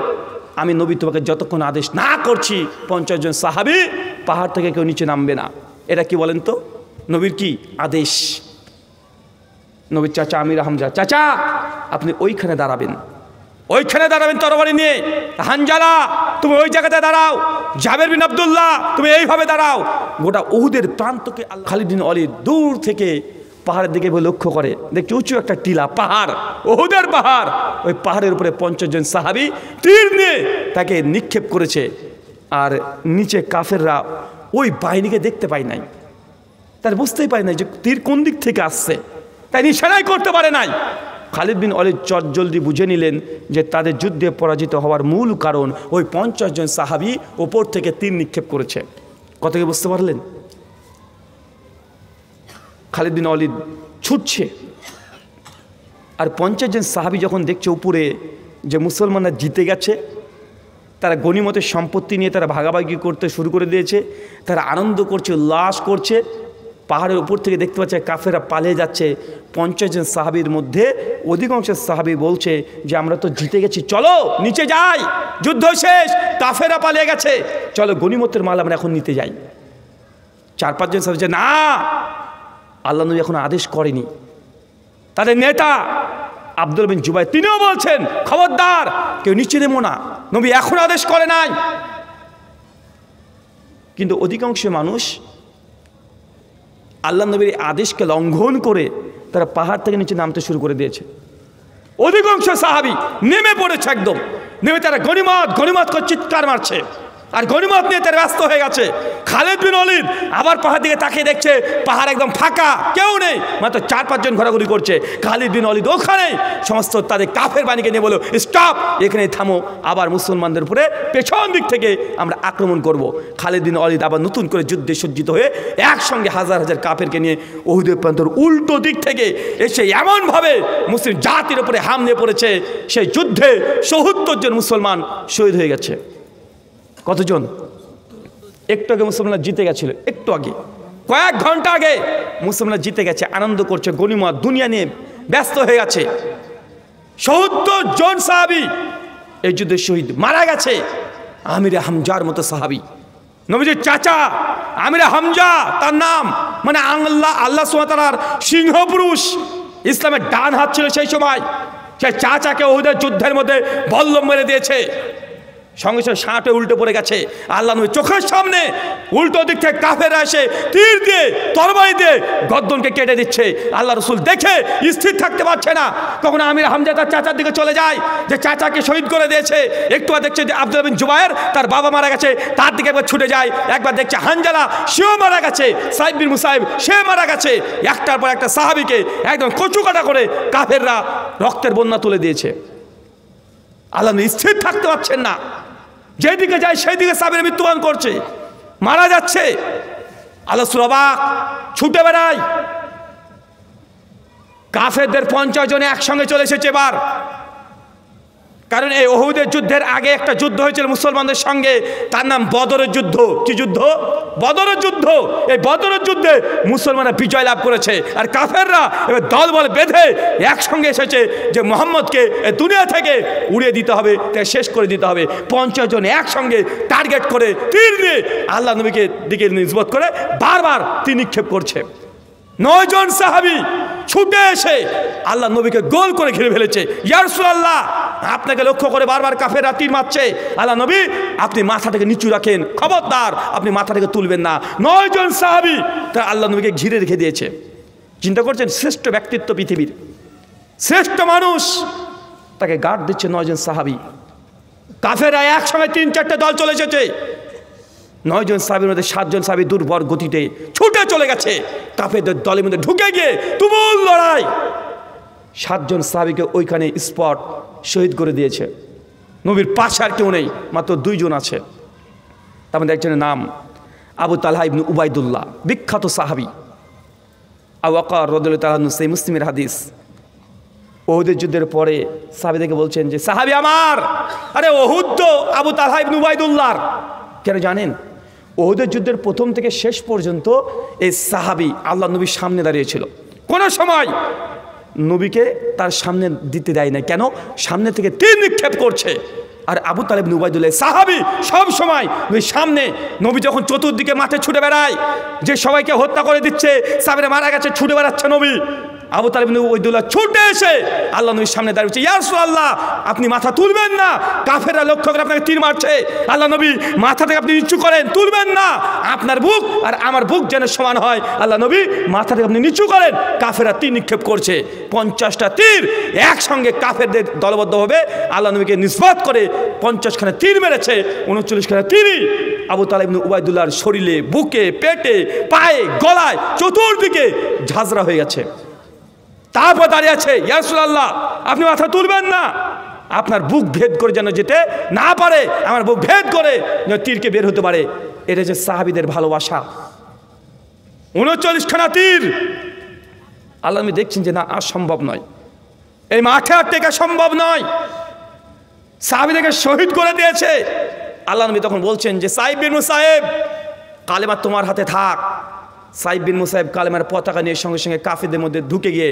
Speaker 1: আমি নবী তোমাকে যতক্ষণ আদেশ না করছি 50 জন সাহাবী পাহাড় থেকে কেউ নিচে নামবে না। এটা কি বলেন তো? নবীর কি আদেশ। নবীর চাচা আমির হামজা, চাচা আপনি ওইখানে দাঁড়াবেন, ওইখানে দাঁড়াবেন তরবারি নিয়ে। হানজালা তুমি ওই জায়গাতে দাঁড়াও, জাবের বিন আব্দুল্লাহ তুমি এইভাবে দাঁড়াও। গোটা উহুদের প্রান্তকে খালিদ বিন ওয়ালিদ দূর থেকে পাহাড়ের দিকে লক্ষ্য করে, দেখছি উঁচু একটা টিলা, পাহাড়, উহুদের পাহাড়। ওই পাহাড়ের উপরে 50 জন সাহাবী তীর নিয়ে তাকে নিক্ষেপ করেছে। আর নিচে কাফেররা ওই বাহিনীকে দেখতে পায় নাই, তার বুঝতেই পারে নাই যে তীর কোন দিক থেকে আসছে, তাই নিশানাই করতে পারে নাই। খালিদ বিন ওয়ালিদ চটজলদি বুঝে নিলেন যে তাদের যুদ্ধে পরাজিত হওয়ার মূল কারণ ওই 50 জন সাহাবী ওপর থেকে তীর নিক্ষেপ করেছে। কত কি বুঝতে পারলেন? খালিদ বিন ওয়ালিদ ছুটছে, আর 50 জন সাহাবী যখন দেখছে উপরে যে মুসলমানরা জিতে গেছে, তারা গনিমতের সম্পত্তি নিয়ে তারা ভাগাভাগি করতে শুরু করে দিয়েছে, তারা আনন্দ করছে, উল্লাস করছে। পাহাড়ের উপর থেকে দেখতে পাচ্ছে কাফেররা পালিয়ে যাচ্ছে। 50 জন সাহাবীর মধ্যে অধিকাংশ সাহাবী বলছে যে আমরা তো জিতে গেছি, চলো নিচে যাই, যুদ্ধ শেষ, কাফেররা পালিয়ে গেছে, চলো গনিমতের মাল আমরা এখন নিতে যাই। 4-5 জন সাহাবী না, আল্লাহ নবী এখন আদেশ করেনি। তাদের নেতা আব্দুল বিন জুবাইর তিনিও বলছেন খবরদার কেউ নিচে নেমো না, নবী এখন আদেশ করে নাই। কিন্তু অধিকাংশ মানুষ আল্লাহ নবীর আদেশকে লঙ্ঘন করে তারা পাহাড় থেকে নিচে নামতে শুরু করে দিয়েছে। অধিকাংশ সাহাবী নেমে পড়েছে, একদম নেমে তারা গনিমত গনিমত করে চিৎকার মারছে, আর গনিমত নিয়ে তারা ব্যস্ত হয়ে গেছে। খালিদ বিন ওয়ালিদ আবার পাহাড় দিকে তাকিয়ে দেখছে পাহাড় একদম ফাঁকা, কেউ নেই, মাত্র 4-5 জন ঘোরাঘুরি করছে। খালিদ বিন ওয়ালিদ ওখানে সমস্ত তাদের কাফের বাহিনীকে নিয়ে বলল, স্টপ, এখানে থামো, আবার মুসলমানদের উপরে পেছন দিক থেকে আমরা আক্রমণ করব। খালিদ বিন ওয়ালিদ আবার নতুন করে যুদ্ধে সজ্জিত হয়ে একসঙ্গে হাজার হাজার কাফেরকে নিয়ে উহুদের প্রান্তর উল্টো দিক থেকে এসে এমনভাবে মুসলিম জাতির উপরে হামলে পড়েছে, সেই যুদ্ধে ৭০ জন মুসলমান শহীদ হয়ে গেছে। কতজন? একটু আগে মুসলমানরা জিতে গেছিল, একটু আগে, কয়েক ঘন্টা আগে মুসলমানরা জিতে গেছে, আনন্দ করছে, গনিমত দুনিয়া নিয়ে ব্যস্ত হয়ে গেছে। ৭০ জন সাহাবী এই যুদ্ধে শহীদ মারা গেছে। আমির হামজার মতো সাহাবী, নবীজির চাচা আমির হামজা তার নাম, মানে আল্লাহ সুবহানাহু ওয়া তাআলার সিংহ পুরুষ, ইসলামের ডান হাত ছিল সেই সময়। সেই চাচাকে উহুদের যুদ্ধের মধ্যে বল্লম মেরে দিয়েছে, সঙ্গে সঙ্গে ষাটে উল্টে পড়ে গেছে। আল্লাহ নবী চোখের সামনে উল্টো দিক থেকে কাফেররা এসে তীর দিয়ে তরবারি দিয়ে গর্দনকে কেটে দিচ্ছে। আল্লাহ রসুল দেখে স্থির থাকতে পারছে না। কখনো আমির হামজা তার চাচার দিকে চলে যায় যে চাচাকে শহীদ করে দিয়েছে, একটু দেখছে যে আব্দুল্লাহ বিন জুবায়ের তার বাবা মারা গেছে, তার দিকে একবার ছুটে যায়, একবার দেখছে হানজালা সেও মারা গেছে, সাইদ বিন মুসাইব সে মারা গেছে। একটার পর একটা সাহাবীকে একদম কচু কাটা করে কাফেররা রক্তের বন্যা তুলে দিয়েছে। আল্লাহ স্থির থাকতে পারছেন না, যেদিকে যায় সেই দিকে সাহাবীরা মৃত্যুবরণ করছে, মারা যাচ্ছে। আল্লাহ অবাক, ছুটে বেড়ায়। কাফেরদের 50 জনে একসঙ্গে চলে এসেছে এবার, কারণ এই উহুদের যুদ্ধের আগে একটা যুদ্ধ হয়েছিল মুসলমানদের সঙ্গে, তার নাম বদরের যুদ্ধ। কি যুদ্ধ? বদরের যুদ্ধ। এই বদরের যুদ্ধে মুসলমানরা বিজয় লাভ করেছে, আর কাফেররা এবার দল বল বেঁধে একসঙ্গে এসেছে যে মুহাম্মদকে দুনিয়া থেকে উড়িয়ে দিতে হবে, তাকে শেষ করে দিতে হবে। 50 জন একসঙ্গে টার্গেট করে তীর নিয়ে আল্লাহ নবীকে দিকে নিসবত করে বারবার তীর নিক্ষেপ করছে। 9 জন সাহাবী ছুটে এসে আল্লাহ নবীকে গোল করে ঘিরে ফেলেছে। ইয়া রাসূলুল্লাহ, আপনাকে লক্ষ্য করে বারবার কাফেররা তীর মারছে, আল্লাহ নবী আপনি মাথাটাকে নিচু রাখেন, খবরদার আপনি মাথাটাকে তুলবেন না। 9 জন সাহাবী তারা আল্লাহ নবীকে ঘিরে রেখে দিয়েছে। চিন্তা করছেন, শ্রেষ্ঠ ব্যক্তিত্ব পৃথিবীর, শ্রেষ্ঠ মানুষ, তাকে গার্ড দিচ্ছে 9 জন সাহাবী। কাফেররা একসঙ্গে 3-4টে দল চলে এসেছে। 9 জন সাহাবীর মধ্যে 7 জন সাহাবী দুর্বর গতিতে ছুটে চলে গেছে, কাফেরদের দলের মধ্যে ঢুকে গিয়ে তুমুল লড়াই। 7 জন সাহাবীকে ওইখানে স্পট শহীদ করে দিয়েছে। নবীর পাশে আর কেউ নেই, মাত্র 2 জন আছে। তার মধ্যে একজনের নাম আবু তালহা ইবনে উবাইদুল্লাহ, বিখ্যাত সাহাবী। আবু বকর রাদিয়াল্লাহু তাআলা আনহু, সেই মুসলিমের হাদিস। ওহুদের যুদ্ধের পরে সাহাবীদেরকে বলছেন যে সাহাবী আমার, আরে ওহুদ তো আবু তালহা ইবনে উবাইদুল্লাহর। কেন জানেন? ওহুদের যুদ্ধের প্রথম থেকে শেষ পর্যন্ত এই সাহাবী আল্লাহ নবীর সামনে দাঁড়িয়েছিল। কোনো সময় নবীকে তার সামনে দিতে দেয় না। কেন? সামনে থেকে তীর নিক্ষেপ করছে। আর আবু তালেব ইবনে উবাইদুল্লাহ সাহাবী সব সময় নবীর সামনে, নবী যখন চতুর্দিকে মাঠে ছুটে বেড়ায়, যে সবাইকে হত্যা করে দিচ্ছে, সাহাবীরা মারা গেছে, ছুটে বেড়াচ্ছে নবী, আবু তালেব ইবনে উবাইদুল্লাহ ছুটে এসে আল্লাহ নবীর সামনে দাঁড়িয়েছে। ইয়া রাসূলুল্লাহ, আপনি মাথা তুলবেন না, কাফেররা লক্ষ্য করে আপনাকে তীর মারছে। আল্লাহ নবী, মাথা থেকে আপনি নিচু করেন, তুলবেন না, আপনার বুক আর আমার বুক যেন সমান হয়। আল্লাহ নবী, মাথা থেকে আপনি নিচু করেন, কাফেররা তীর নিক্ষেপ করছে। 50টা তীর একসঙ্গে কাফেরদের দলবদ্ধভাবে আল্লাহ নবীকে নিসবত করে 50খানা তীর মেরেছে। 39খানা তীরই আবু তালেব ইবনে উবাইদুল্লাহর শরীরে, বুকে, পেটে, পায়ে, গলায়, চতুর্দিকে ঝাঁঝরা হয়ে গেছে। তারপর দাঁড়িয়ে আছে, ইয়া রাসূলুল্লাহ, আপনি মাথা তুলবেন না, আপনার বুক ভেদ করে যেন যেতে না পারে, আমার বুক ভেদ করে যেন তীরকে বের হতে পারে। এটা যে সাহাবীদের ভালোবাসা। 39খানা তীর। আল্লাহ নবী দেখছেন যে না, আর সম্ভব নয়, এই মাঠে আর টেকা সম্ভব নয়, সাহাবীদেরকে শহীদ করে দিয়েছে। আল্লাহ নবী তখন বলছেন যে সাইব বিন মুসাইব, কালেমা তোমার হাতে থাক। সাইব বিন মুসাইব কালেমার পতাকা নিয়ে সঙ্গে সঙ্গে কাফেরদের মধ্যে ঢুকে গিয়ে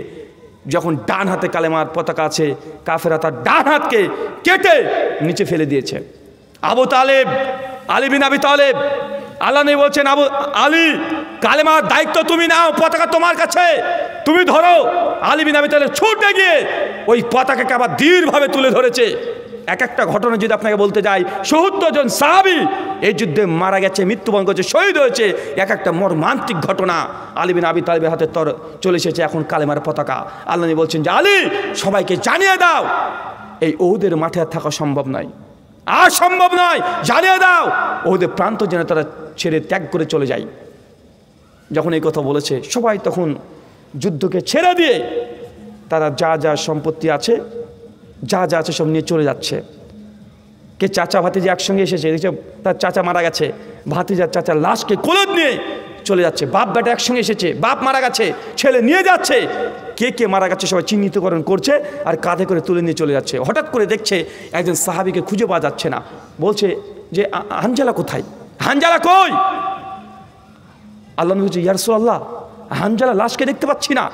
Speaker 1: যখন ডান হাতে কালেমার পতাকা আছে, কাফেররা তার ডান হাতকে কেটে নিচে ফেলে দিয়েছে। আবু তালেব, আলী বিন আবি তালেব, আল্লাহ নবী বলছেন আবু আলী, কালেমার দায়িত্ব তুমি নাও, পতাকা তোমার কাছে, তুমি ধরো। আলী বিন আবি তালেব ছুটে গিয়ে ওই পতাকাকে আবার দৃঢ়ভাবে তুলে ধরেছে। এক একটা ঘটনা যদি আপনাকে বলতে যাই, ৭০ জন সাহাবী এই যুদ্ধে মারা গেছে, মৃত্যুবরণ করেছে, শহীদ হয়েছে। এক একটা মর্মান্তিক ঘটনা। আলী বিন আবি তালেবের হাতে চলে এসেছে এখন কালেমার পতাকা। আল্লাহ নবী বলছেন যে আলী, সবাইকে জানিয়ে দাও, এই ওহুদের মাঠে আর থাকা সম্ভব নয়, আর সম্ভব নয়, জানিয়ে দাও, ওহুদের প্রান্ত যেন তারা ছেড়ে ত্যাগ করে চলে যায়। যখন এই কথা বলেছে, সবাই তখন যুদ্ধকে ছেড়ে দিয়ে তারা যা যা সম্পত্তি আছে, যা যা আছে সব নিয়ে চলে যাচ্ছে। কে চাচা ভাতিজা একসঙ্গে এসেছে, তার চাচা মারা গেছে, ভাতিজার চাচার লাশকে কোলে নিয়ে চলে যাচ্ছে। বাপ বেটা একসঙ্গে এসেছে, বাপ মারা গেছে, ছেলে নিয়ে যাচ্ছে। কে কে মারা গেছে সবাই চিহ্নিতকরণ করছে আর কাঁধে করে তুলে নিয়ে চলে যাচ্ছে। হঠাৎ করে দেখছে একজন সাহাবীকে খুঁজে পাওয়া যাচ্ছে না। বলছে যে হানজালা কোথায়, হানজালা কই? আল্লাহ নবী বলছে, ইয়া রাসূলুল্লাহ, হানজালা লাশকে দেখতে পাচ্ছি না,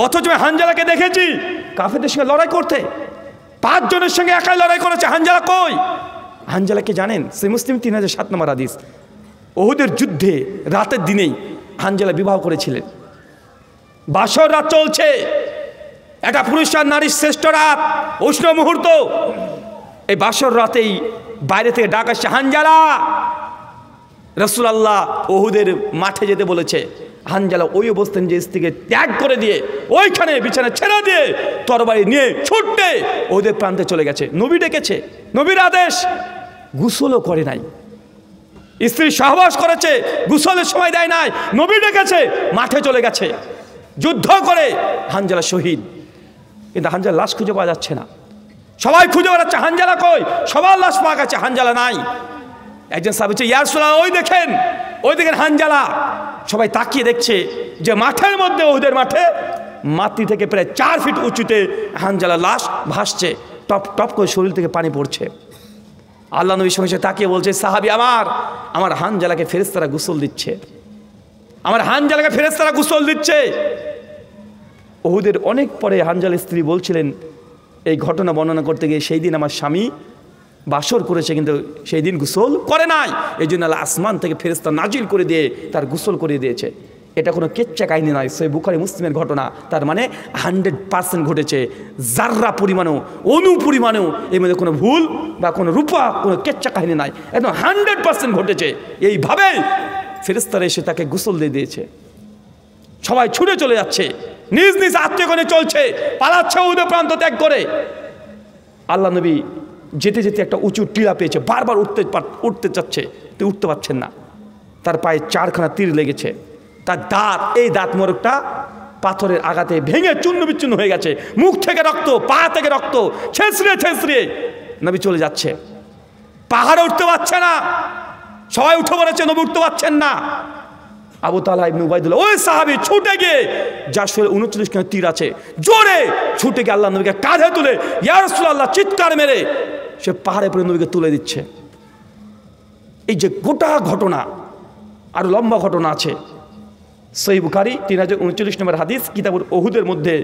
Speaker 1: অথচ আমি হানজালাকে দেখেছি কাফেরদের সঙ্গে লড়াই করতে, 5 জনের সঙ্গে একাই লড়াই করেছে। হানজালা কই? হানজালাকে জানেন? সেই মুসলিম 3007 নম্বর হাদিস। ওহুদের যুদ্ধে রাতের দিনেই হানজালা বিবাহ করেছিলেন। বাসর রাত চলছে, একটা পুরুষ আর নারীর শ্রেষ্ঠ রাত, উষ্ণ মুহূর্ত। এই বাসর রাতেই বাইরে থেকে ডাক আসছে, হানজালা, রাসূলুল্লাহ ওহুদের মাঠে যেতে বলেছে। হানজালা ওই অবস্থান যে স্ত্রীকে ত্যাগ করে দিয়ে ওইখানে বিছানা ছেড়ে দিয়ে তরবারি নিয়ে ছুটতে ওদের প্রান্তে চলে গেছে। নবী ডেকেছে, নবীর আদেশ, গোসলও করে নাই, স্ত্রী সহবাস করেছে, গোসলের সময় দেয় নাই, নবী ডেকেছে, মাঠে চলে গেছে, যুদ্ধ করে হানজালা শহীদ। কিন্তু হানজালা লাশ খুঁজে পাওয়া যাচ্ছে না, সবাই খুঁজে বেড়াচ্ছে হানজালা কই, সবার লাশ পাওয়া গেছে, হানজালা নাই। একজন সাহাবী বলছে, ইয়া রাসূলুল্লাহ, ওই দেখেন হানজালা। সবাই তাকিয়ে দেখছে যে মাঠের মধ্যে, ওদের মাঠে মাটি থেকে প্রায় 4 ফিট উঁচুতে হানজালা লাশ ভাসছে, টপ টপ করে শরীর থেকে পানি পড়ছে। আল্লাহ নবী সঙ্গে সঙ্গে তাকিয়ে বলছে, সাহাবী আমার হানজালাকে ফেরেশতারা গোসল দিচ্ছে, আমার হানজালাকে ফেরেশতারা গোসল দিচ্ছে। ওহুদের অনেক পরে হানজালার স্ত্রী বলছিলেন এই ঘটনা বর্ণনা করতে গিয়ে, সেই দিন আমার স্বামী বাসর করেছে কিন্তু সেই দিন গোসল করে নাই, এই জন্য আল্লাহ আসমান থেকে ফেরেশতা নাজিল করে দিয়ে তার গোসল করে দিয়েছে। এটা কোনো কেচ্চা কাহিনী নয়, সহিহ বুখারী মুসলিমের ঘটনা। তার মানে 100% ঘটেছে, জাররা পরিমাণেও, অণু পরিমাণেও এর মধ্যে কোনো ভুল বা কোনো রূপা, কোনো কেচ্চা কাহিনী নাই, একদম 100% ঘটেছে। এইভাবেই ফেরেশতারা এসে তাকে গোসল দিয়ে দিয়েছে। সবাই ছুটে চলে যাচ্ছে, নিজ নিজ আত্মীয়গণে চলছে, পালাচ্ছে ওহুদের প্রান্ত ত্যাগ করে। আল্লাহ নবী যেতে যেতে একটা উঁচু টিলা পেয়েছে, বারবার উঠতে চাচ্ছে, তো উঠতে পারছেন না। তার পায়ে 4খানা তীর লেগেছে, তার দাঁত, এই দাঁত মোরগটা পাথরের আঘাতে ভেঙে চূর্ণ বিচ্ছিন্ন হয়ে গেছে, মুখ থেকে রক্ত, পা থেকে রক্ত, ছেঁচড়িয়ে ছেঁচড়িয়ে নবী চলে যাচ্ছে। পাহাড়ে উঠতে পারছে না, সবাই উঠে পড়েছে, নবী উঠতে পারছেন না। আবু তালহা ইবনে উবাইদুল্লাহ ওই সাহাবী ছুটে গিয়ে, যার শরীরে 39 খানা তীর আছে, জোরে ছুটে গিয়ে আল্লাহ নবীকে কাঁধে তুলে ইয়া রাসূলুল্লাহ চিৎকার মেরে সে পাহাড়ে পড়ে নবীকে তুলে দিচ্ছে। এই যে গোটা ঘটনা, আর লম্বা ঘটনা আছে। সহিহ বুখারী 3039 নম্বর হাদিস, কিতাবুল উহুদের মধ্যে,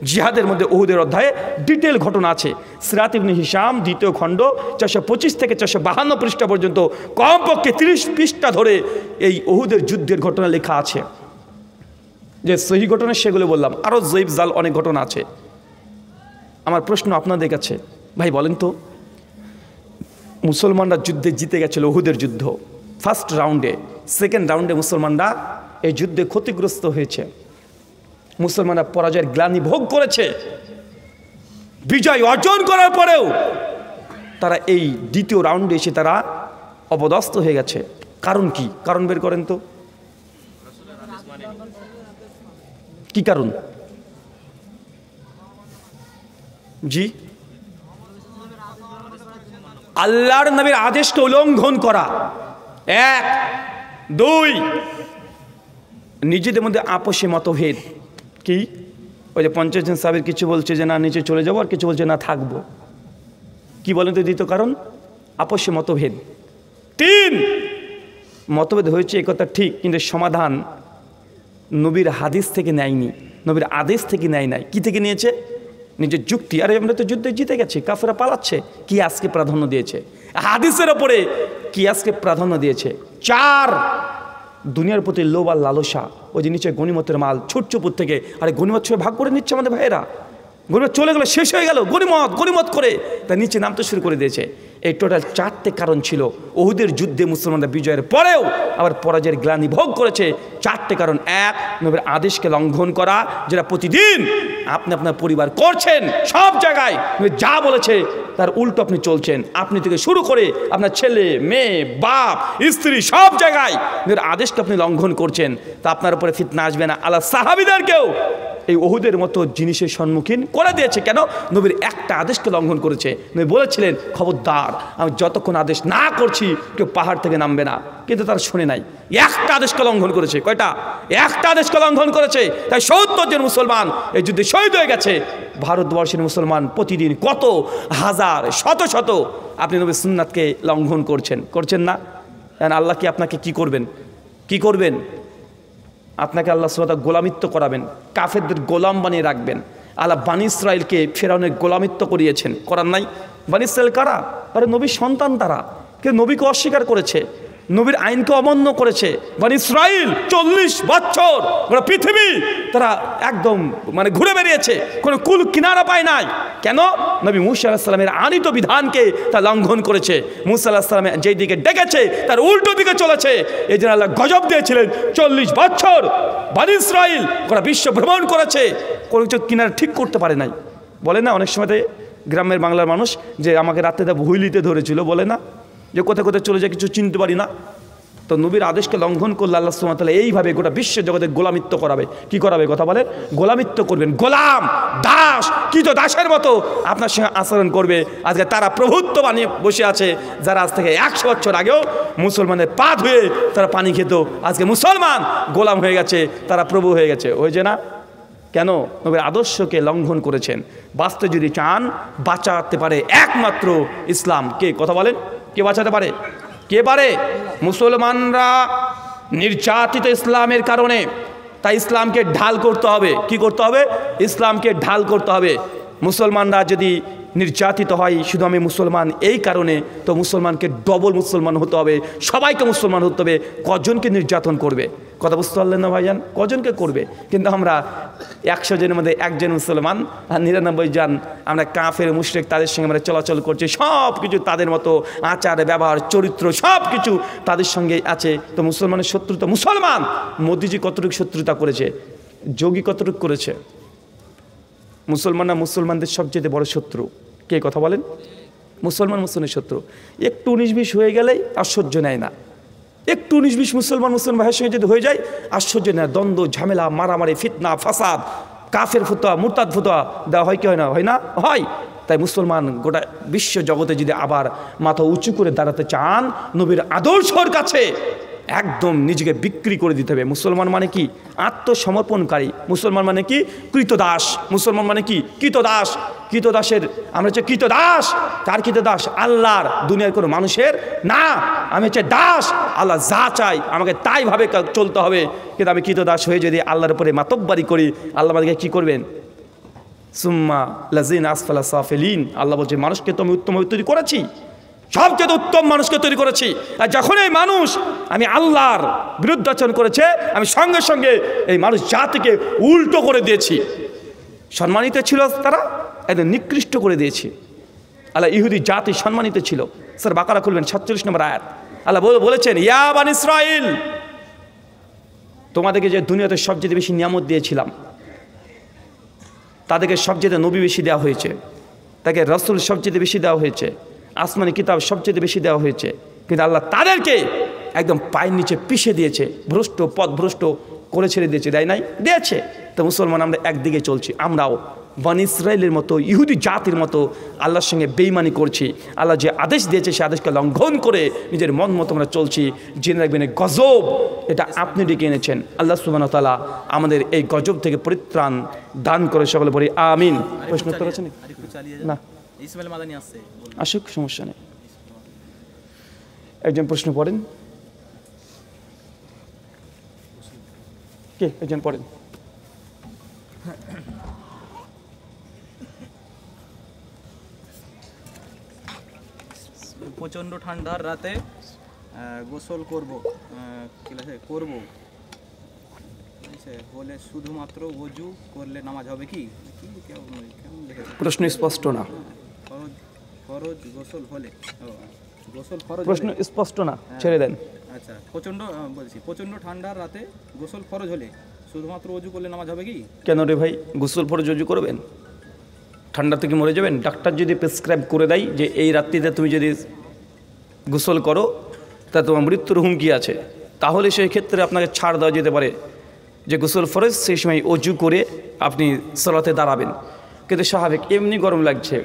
Speaker 1: জিহাদের মধ্যে উহুদের অধ্যায়ে ডিটেল ঘটনা আছে। সিরাত ইবনে হিশাম 2য় খণ্ড 425 থেকে 452 পৃষ্ঠা পর্যন্ত কমপক্ষে 30 পৃষ্ঠা ধরে এই উহুদের যুদ্ধের ঘটনা লেখা আছে। যে সহিহ ঘটনা সেগুলো বললাম, আরও জয়ীফ জাল অনেক ঘটনা আছে। আমার প্রশ্ন আপনাদের কাছে, ভাই বলেন তো, মুসলমানরা যুদ্ধে জিতে গেছিল উহুদের যুদ্ধ ফার্স্ট রাউন্ডে, সেকেন্ড রাউন্ডে মুসলমানরা এই যুদ্ধে ক্ষতিগ্রস্ত হয়েছে, মুসলমানরা পরাজয়ের গ্লানি ভোগ করেছে। বিজয় অর্জন করার পরেও তারা এই দ্বিতীয় রাউন্ডে এসে তারা অপদস্থ হয়ে গেছে। কারণ কি? কারণ বের করেন তো, কি কারণ? জি, আল্লাহর নবীর আদেশকে উল্লঙ্ঘন করা, 1, 2 নিজেদের মধ্যে আপসে মতভেদ। কি? ওই যে 50 জন সাহাবীর কিছু বলছে যে না নিচে চলে যাবো, আর কিছু বলছে না থাকবো। কি বলেন তো দ্বিতীয় কারণ? আপসে মতভেদ। 3 মতভেদ হয়েছে এই কথা ঠিক, কিন্তু সমাধান নবীর হাদিস থেকে নেয়নি, নবীর আদেশ থেকে নেয় নাই। কি থেকে নিয়েছে? নিজের যুক্তি। আরে আমরা তো যুদ্ধে জিতে গেছি, কাফেররা পালাচ্ছে, কি আজকে প্রাধান্য দিয়েছে হাদিসের ওপরে, কি আজকে প্রাধান্য দিয়েছে। 4 দুনিয়ার প্রতি লোভ আর লালসা। ওই যে নিচে গনিমতের মাল ছুটচুপুর থেকে, আরে গনিমত সবাই ভাগ করে নিচ্ছে আমাদের ভাইয়েরা, গনিমত চলে গেলো, শেষ হয়ে গেল, গনিমত করে তা নিচে নামতে শুরু করে দিয়েছে। এই টোটাল 4টে কারণ ছিল উহুদের যুদ্ধে মুসলমানরা বিজয়ের পরেও আবার পরাজয়ের গ্লানি ভোগ করেছে। 4টে কারণ। 1, নবীর আদেশকে লঙ্ঘন করা, যেটা প্রতিদিন আপনি আপনার পরিবার করছেন, সব জায়গায় যা বলেছে তার উল্টো আপনি চলছেন। আপনি থেকে শুরু করে আপনার ছেলে মেয়ে বাপ স্ত্রী সব জায়গায় নবীর আদেশকে আপনি লঙ্ঘন করছেন, তা আপনার উপরে ফিতনা আসবে না? আল্লাহ সাহাবীদেরকেও এই উহুদের মতো জিনিসের সম্মুখীন করে দিয়েছে। কেন? নবীর একটা আদেশকে লঙ্ঘন করেছে। নবী বলেছিলেন খবরদার, আমি যতক্ষণ আদেশ না করছি কেউ পাহাড় থেকে নামবে না, কিন্তু তারা শুনে নাই। একটা আদেশকে লঙ্ঘন করেছে। কয়টা? একটা আদেশকে লঙ্ঘন করেছে। তাই 70 জন মুসলমান এই যুদ্ধে শহীদ হয়ে গেছে। ভারতবর্ষের মুসলমান প্রতিদিন কত হাজার শত শত আপনি নবীর সুন্নাতকে লঙ্ঘন করছেন না? আল্লাহ কি আপনাকে কি করবেন? আপনাকে আল্লাহ সুবহানাহু ওয়া তাআলা গোলামিত্ব করাবেন, কাফেরদের গোলাম বানিয়ে রাখবেন। আল্লাহ বনী ইসরাইলকে ফেরাউনের গোলামিত্ব করান নাই? বনী ইসরাইল কারা? আরে নবীর সন্তান তারা, কিন্তু নবীকে অস্বীকার করেছে, নবীর আইনকে অমান্য করেছে। বনী ইসরাইল 40 বছর গোটা পৃথিবী তারা একদম ঘুরে বেরিয়েছে, কোনো কুল কিনারা পায় নাই। কেন? নবী মূসা আলাইহিস সালামের আনিত বিধানকে তা লঙ্ঘন করেছে। মূসা আলাইহিস সালাম যেই দিকে ডেকেছে তার উল্টো দিকে চলেছে। এই জন্য আল্লাহ গজব দিয়েছিলেন। 40 বছর বনী ইসরাইল গোটা বিশ্ব ভ্রমণ করেছে, কোনো কিছু কিনারা ঠিক করতে পারে নাই। বলে না অনেক সময় গ্রামের বাংলার মানুষ যে আমাকে রাতে হুইলিতে ধরেছিল, বলে না যে কোথায় কোথায় চলে যায় কিছু চিনতে পারি না। তো নবীর আদেশকে লঙ্ঘন করলে আল্লাহ সুবহানাহু ওয়া তাআলা এইভাবে গোটা বিশ্ব জগতে গোলামিত্ব করাবে। কি করাবে? কথা বলে গোলামিত্ব করবেন। গোলাম দাস কি তো দাসের মতো আপনার সঙ্গে আচরণ করবে। আজকে তারা প্রভুত্ব বানিয়ে বসে আছে, যারা আজ থেকে 100 বছর আগেও মুসলমানের পা ধুয়ে তারা পানি খেত, আজকে মুসলমান গোলাম হয়ে গেছে, তারা প্রভু হয়ে গেছে। হয়েছে না? কেন? নবীর আদর্শকে লঙ্ঘন করেছেন। বাঁচতে যদি চান, বাঁচাতে পারে একমাত্র ইসলাম। কে? কথা বলেন, কে বাঁচাতে পারে? কে পারে? মুসলমানরা নির্যাতিত ইসলামের কারণে, তাই ইসলামকে ঢাল করতে হবে। কি করতে হবে? ইসলামকে ঢাল করতে হবে। মুসলমানরা যদি নির্যাতিত হয় শুধু আমি মুসলমান এই কারণে, তো মুসলমানকে ডবল মুসলমান হতে হবে, সবাইকে মুসলমান হতে হবে। কজনকে নির্যাতন করবে? কথা বুঝতে পারলেন না ভাইজান? কজনকে করবে? কিন্তু আমরা 100 জনের মধ্যে 1 জন মুসলমান আর 99 জন আমরা কাফের মুশরিক, তাদের সঙ্গে আমরা চলাচল করছি, সব কিছু তাদের মতো আচার ব্যবহার চরিত্র সব কিছু তাদের সঙ্গে আছে। তো মুসলমানের শত্রুতা, মুসলমান মোদিজি কতটুকু শত্রুতা করেছে, যোগী কতটুকু করেছে? মুসলমানরা মুসলমানদের সবচেয়ে বড় শত্রু। কে? কথা বলেন। মুসলমানের শত্রু। একটু 19-20 হয়ে গেলেই আশ্চর্য নেয় না। একটু 19-20 মুসলমান ভাইয়ের সঙ্গে যদি হয়ে যায় আশ্চর্য নেয়। দ্বন্দ্ব, ঝামেলা, মারামারি, ফিতনা, ফাসাদ, কাফের ফতোয়া, মুরতাদ ফতোয়া দেওয়া হয় কি হয় না? হয়। তাই মুসলমান গোটা বিশ্ব জগতে যদি আবার মাথা উঁচু করে দাঁড়াতে চান, নবীর আদর্শর কাছে একদম নিজেকে বিক্রি করে দিতে হবে। মুসলমান মানে কি? আত্মসমর্পণকারী। মুসলমান মানে কি? কৃতদাস। মুসলমান মানে কি? কৃতদাস। কৃতদাসের আমরা হচ্ছে কৃতদাস। কার কৃতদাস? আল্লাহর, দুনিয়ার কোনো মানুষের না। আমি হচ্ছে দাস, আল্লাহ যা চাই আমাকে তাই ভাবে চলতে হবে। কিন্তু আমি কৃতদাস হয়ে যদি আল্লাহর উপরে মাতব্বারি করি, আল্লাহ আমাদেরকে কী করবেন? সুম্মা লাজিন আসফালা সাফিলিন। আল্লাহ বলছে মানুষকে তো আমি উত্তমভাবে তৈরি করেছি, সবচেয়ে উত্তম মানুষকে তৈরি করেছি। আর যখন এই মানুষ আমি আল্লাহর বিরুদ্ধাচরণ করেছে, আমি সঙ্গে সঙ্গে এই মানুষ জাতিকে উল্টো করে দিয়েছি। সম্মানিত ছিল তারা, একদম নিকৃষ্ট করে দিয়েছি। আল্লাহ ইহুদি জাতি সম্মানিত ছিল। স্যার বাকারা খুলবেন 47 নম্বর আয়াত। আল্লাহ বলেছেন, ইয়া বানি ইসরাইল, তোমাদেরকে যে দুনিয়াতে সবচেয়ে বেশি নিয়ামত দিয়েছিলাম, তাদেরকে সবচেয়ে নবী বেশি দেওয়া হয়েছে, তাকে রাসূল সবচেয়ে বেশি দেওয়া হয়েছে, আসমানি কিতাব সবচেয়ে বেশি দেওয়া হয়েছে, কিন্তু আল্লাহ তাদেরকে একদম পায়ের নিচে পিষে দিয়েছে, ভ্রষ্ট পথভ্রষ্ট করে ছেড়ে দিয়েছে। দেয় নাই? দিয়েছে। তো মুসলমান আমরা একদিকে চলছি, আমরাও বনী ইসরাইলের মতো ইহুদি জাতির মতো আল্লাহর সঙ্গে বেঈমানি করছি। আল্লাহ যে আদেশ দিয়েছে সে আদেশকে লঙ্ঘন করে নিজের মন মতো আমরা চলছি। জেনে রাখবেন গজব এটা আপনি ডেকে এনেছেন। আল্লাহ সুবহানাহু ওয়া তাআলা আমাদের এই গজব থেকে পরিত্রাণ দান করে সকলে বলি আমিন। প্রশ্ন উত্তর আছে না?
Speaker 2: ইসমাইল মাদানী আছে,
Speaker 1: আসুক, সমস্যা নেই। একজন প্রশ্ন পড়েন। কে একজন পড়েন?
Speaker 2: প্রচণ্ড ঠান্ডার রাতে গোসল করব হলে শুধুমাত্র ওযু করলে নামাজ হবে কি?
Speaker 1: প্রশ্ন স্পষ্ট না।
Speaker 2: ফরজ গোসল হলে
Speaker 1: প্রশ্ন স্পষ্ট না, ছেড়ে দেন।
Speaker 2: আচ্ছা, প্রচণ্ড ঠান্ডার রাতে গোসল ফরজ হলে শুধুমাত্র ওযু করলে নামাজ হবে কি?
Speaker 1: কেন রে ভাই, গোসল ফরজ ওযু করবেন? ঠান্ডা থেকে মরে যাবেন? ডাক্তার যদি প্রেসক্রাইব করে দেয় যে এই রাত্রিতে তুমি যদি গোসল করো তা তোমার মৃত্যুর হুমকি আছে, তাহলে সেই ক্ষেত্রে আপনাকে ছাড় দেওয়া যেতে পারে যে গোসল ফরজ, সেই সময় অজু করে আপনি সালাতে দাঁড়াবেন। কিন্তু স্বাভাবিক এমনি গরম লাগছে,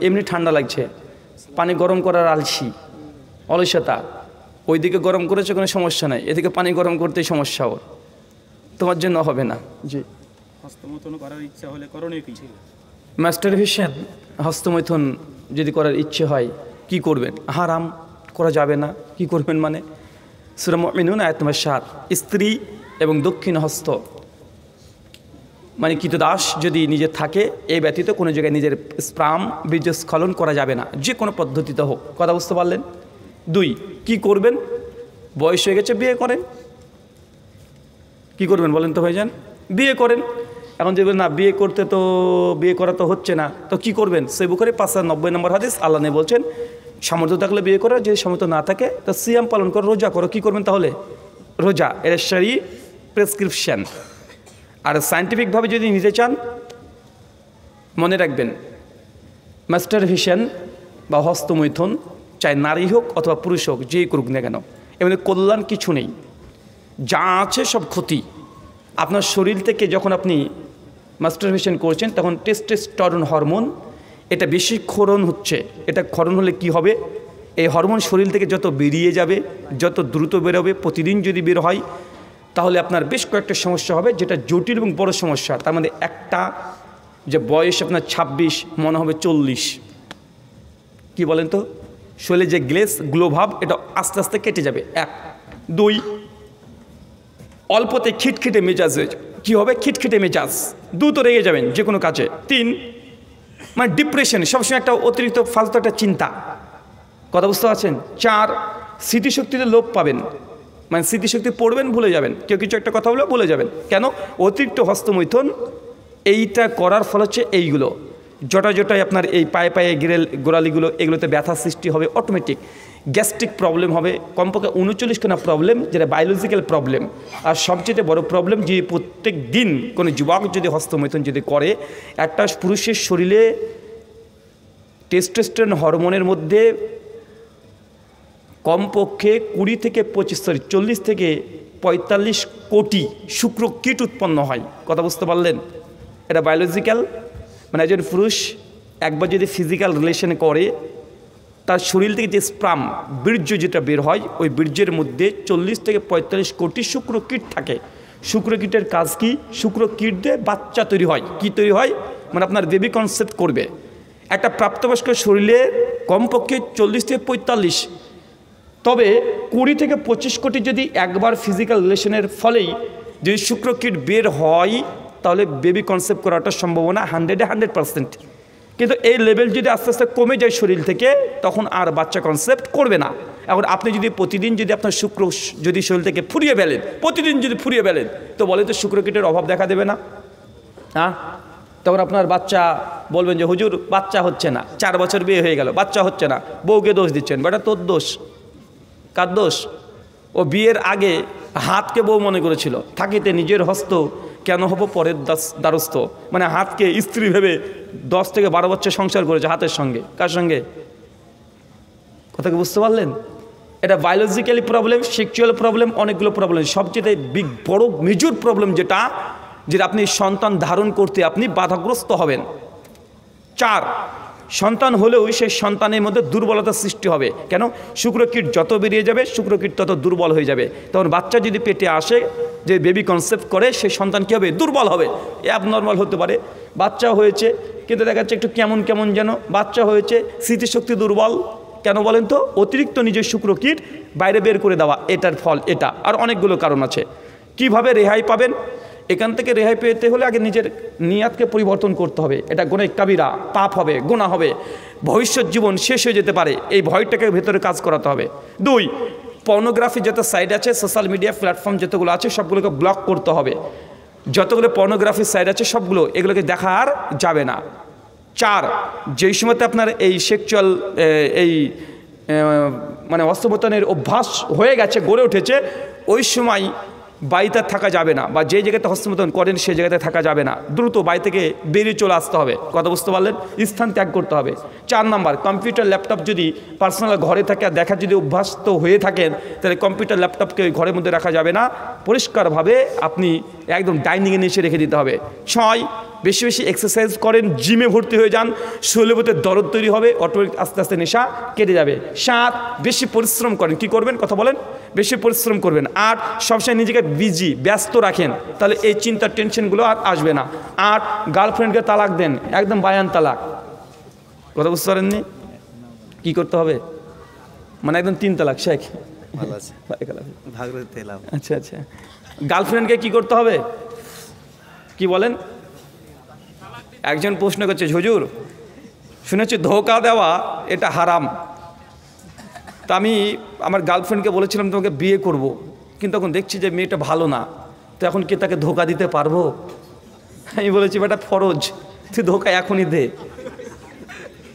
Speaker 1: এমনি ঠান্ডা লাগছে, পানি গরম করার আলসি অলসতা, ওইদিকে গরম করেছে কোনো সমস্যা নাই, এদিকে পানি গরম করতেই সমস্যা, ওর তোমার জন্য হবে না। জি,
Speaker 2: হস্তমৈথুন করার ইচ্ছা হলে করণীয় কি?
Speaker 1: মাস্টারভিশন, হস্তমৈথুন যদি করার ইচ্ছে হয় কি করবেন? হারাম, করা যাবে না। কি করবেন মানে? সূরা মুমিনুন আয়াত নম্বর 7, স্ত্রী এবং দক্ষিণ হস্ত মানে কৃতদাস যদি নিজে থাকে, এই ব্যতীত কোনো জায়গায় নিজের স্পার্ম বীর্যস্খলন করা যাবে না, যে কোনো পদ্ধতিতে হোক। কথা বুঝতে পারলেন? 2, কি করবেন? বয়স হয়ে গেছে, বিয়ে করেন। কি করবেন বলেন তো ভাইজান? বিয়ে করেন। এখন যদি না বিয়ে করতে, তো বিয়ে করা তো হচ্ছে না, তো কি করবেন? সহিহ বুখারী 590 নম্বর হাদিস, আল্লাহ নবী বলছেন সামর্থ্য থাকলে বিয়ে করো, যদি সামর্থ্য না থাকে তো সিয়াম পালন করো, রোজা করো। কি করবেন তাহলে? রোজা। এটা শরঈ প্রেসক্রিপশন। আর সায়েন্টিফিকভাবে যদি নিতে চান, মনে রাখবেন মাস্টারভিশন বা হস্তমৈথুন চাই নারী হোক অথবা পুরুষ হোক, যেই করুক না কেন, এমনি কল্যাণ কিছু নেই, যা আছে সব ক্ষতি। আপনার শরীর থেকে যখন আপনি মাস্টারভিশন করছেন তখন টেস্টোস্টেরন হরমোন এটা বেশি ক্ষরণ হচ্ছে। এটা ক্ষরণ হলে কি হবে? এই হরমোন শরীর থেকে যত বেরিয়ে যাবে, যত দ্রুত বেরোবে, প্রতিদিন যদি বের হয়, তাহলে আপনার বেশ কয়েকটা সমস্যা হবে, যেটা জটিল এবং বড় সমস্যা। তার মধ্যে একটা, যে বয়স আপনার 26 মনে হবে 40। কি বলেন তো? শরীরে যে গ্লো ভাব এটা আস্তে আস্তে কেটে যাবে। 1, 2, অল্পতে খিটখিটে মেজাজ কি হবে? খিটখিটে মেজাজ, দ্রুত রেগে যাবেন যে কোনো কাজে। 3, মানে ডিপ্রেশন, সবসময় একটা অতিরিক্ত ফালতু একটা চিন্তা। কথা বুঝতে পারছেন? 4, স্মৃতিশক্তিতে লোপ পাবেন, মানে স্মৃতিশক্তি পড়বেন ভুলে যাবেন, কেউ কিছু একটা কথা বলে ভুলে যাবেন। কেন? অতিরিক্ত হস্তমৈথুন এইটা করার ফল হচ্ছে এইগুলো জটায় আপনার এই পায়ে পায়ে গোড়ালিগুলো, এগুলোতে ব্যথা সৃষ্টি হবে অটোমেটিক। গ্যাস্ট্রিক প্রবলেম হবে, কমপক্ষে 39খানা প্রবলেম, যেটা বায়োলজিক্যাল প্রবলেম। আর সবচেয়ে বড় প্রবলেম, যে প্রত্যেক দিন কোনো যুবক যদি হস্তমৈথুন যদি করে, একটা পুরুষের শরীরে টেস্টোস্টেরন হরমোনের মধ্যে কমপক্ষে 40 থেকে 40 থেকে 45 কোটি শুক্রকীট উৎপন্ন হয়। কথা বুঝতে পারলেন? এটা বায়োলজিক্যাল, মানে একজন পুরুষ একবার যদি ফিজিক্যাল রিলেশন করে, তার শরীর থেকে যে স্পার্ম বীর্য যেটা বের হয়, ওই বীর্যের মধ্যে 40 থেকে 45 কোটি শুক্রকীট থাকে। শুক্রকীটের কাজ কি? শুক্রকীট দিয়ে বাচ্চা তৈরি হয়। কি তৈরি হয়? মানে আপনার বেবি কনসেপ্ট করবে। একটা প্রাপ্তবয়স্ক শরীরে কমপক্ষে 40 থেকে 45, তবে 20 থেকে 25 কোটি যদি একবার ফিজিক্যাল রিলেশনের ফলেই যদি শুক্রকীট বের হয়, তাহলে বেবি কনসেপ্ট করাটার সম্ভাবনা 100% কিন্তু এই লেভেল যদি আস্তে আস্তে কমে যায় শরীর থেকে, তখন আর বাচ্চা কনসেপ্ট করবে না। এখন আপনি যদি প্রতিদিন যদি আপনার শুক্র যদি শরীর থেকে ফুরিয়ে ফেলেন, প্রতিদিন যদি ফুরিয়ে ফেলেন, তো বলে তো শুক্রকীটের অভাব দেখা দেবে না? হ্যাঁ, তখন আপনার বাচ্চা বলবেন যে হুজুর বাচ্চা হচ্ছে না, 4 বছর বিয়ে হয়ে গেল, বাচ্চা হচ্ছে না, বউকে দোষ দিচ্ছেন। বেটা তোর দোষ। কার দোষ? ও বিয়ের আগে হাতকে বউ মনে করেছিল, থাকিতে নিজের হস্ত কেন হবো পরের দ্বারস্থ। মানে হাতকে স্ত্রী ভেবে 10 থেকে 12 বছর সংসার করেছে হাতের সঙ্গে। কার সঙ্গে? কথা কি বুঝতে পারলেন? এটা বায়োলজিক্যালি প্রবলেম, সেক্সুয়াল প্রবলেম, অনেকগুলো প্রবলেম। সবচেয়ে বড় মেজর প্রবলেম যেটা আপনি সন্তান ধারণ করতে আপনি বাধাগ্রস্ত হবেন। 4, সন্তান হলেও সেই সন্তানের মধ্যে দুর্বলতা সৃষ্টি হবে। কেন? শুক্রকীট যত বেরিয়ে যাবে, শুক্রকীট তত দুর্বল হয়ে যাবে। তখন বাচ্চা যদি পেটে আসে, যে বেবি কনসেপ্ট করে, সেই সন্তান কী হবে? দুর্বল হবে। অ্যাবনর্মাল হতে পারে। বাচ্চা হয়েছে কিন্তু দেখা যাচ্ছে একটু কেমন কেমন যেন, বাচ্চা হয়েছে, স্মৃতিশক্তি দুর্বল। কেন বলেন তো? অতিরিক্ত নিজের শুক্রকীট বাইরে বের করে দেওয়া, এটার ফল এটা। আর অনেকগুলো কারণ আছে। কিভাবে রেহাই পাবেন? এখান থেকে রেহাই পেতে হলে আগে নিজের নিয়াতকে পরিবর্তন করতে হবে। এটা গুনাহ কাবিরা, পাপ হবে, গুনাহ হবে, ভবিষ্যৎ জীবন শেষ হয়ে যেতে পারে। এই ভয়টাকে ভেতরে কাজ করাতে হবে। 2, পর্নোগ্রাফি যত সাইট আছে, সোশ্যাল মিডিয়া প্ল্যাটফর্ম যতগুলো আছে, সবগুলোকে ব্লক করতে হবে। যতগুলো পর্নোগ্রাফি সাইট আছে সবগুলো, এগুলোকে দেখা আর যাবে না। 4, যেই সময়তে আপনার এই সেক্সুয়াল মানে অস্তপতনের অভ্যাস হয়ে গেছে, গড়ে উঠেছে, ওই সময় বাড়িতে থাকা যাবে না, বা যে জায়গাতে হস্তমৈথুন করেন সেই জায়গাতে থাকা যাবে না। দ্রুত বাড়ি থেকে বেরিয়ে চলে আসতে হবে। কথা বুঝতে পারলেন? স্থান ত্যাগ করতে হবে। 4 নাম্বার, কম্পিউটার ল্যাপটপ যদি পার্সোনাল ঘরে থাকে আর দেখা যদি অভ্যস্ত হয়ে থাকেন, তাহলে কম্পিউটার ল্যাপটপকে ঘরের মধ্যে রাখা যাবে না। পরিষ্কারভাবে আপনি একদম ডাইনিংয়ে নিচে রেখে দিতে হবে। 6, বেশি বেশি এক্সারসাইজ করেন, জিমে ভর্তি হয়ে যান, শরীরের মধ্যে দরদ তৈরি হবে, অটোমেটিক আস্তে আস্তে নেশা কেটে যাবে। 7, বেশি পরিশ্রম করেন। কি করবেন? কথা বলেন। বেশি পরিশ্রম করবেন। 8, সবসময় নিজেকে বিজি, ব্যস্ত রাখেন, তাহলে এই চিন্তার টেনশনগুলো আর আসবে না। 8, গার্লফ্রেন্ডকে তালাক দেন, একদম বায়ান তালাক। কথা বুঝতে পারেননি? কী করতে হবে? মানে একদম 3 তালাক। শেখ আচ্ছা আচ্ছা, গার্লফ্রেন্ডকে কি করতে হবে? কি বলেন? একজন প্রশ্ন করছে, হুজুর শুনেছি ধোঁকা দেওয়া এটা হারাম। তা আমি আমার গার্লফ্রেন্ডকে বলেছিলাম তোমাকে বিয়ে করব, কিন্তু এখন দেখছি যে মেয়েটা ভালো না, তো এখন কি তাকে ধোঁকা দিতে পারবো? আমি বলেছি বেটা ফরজ, তুই ধোঁকা এখনই দে।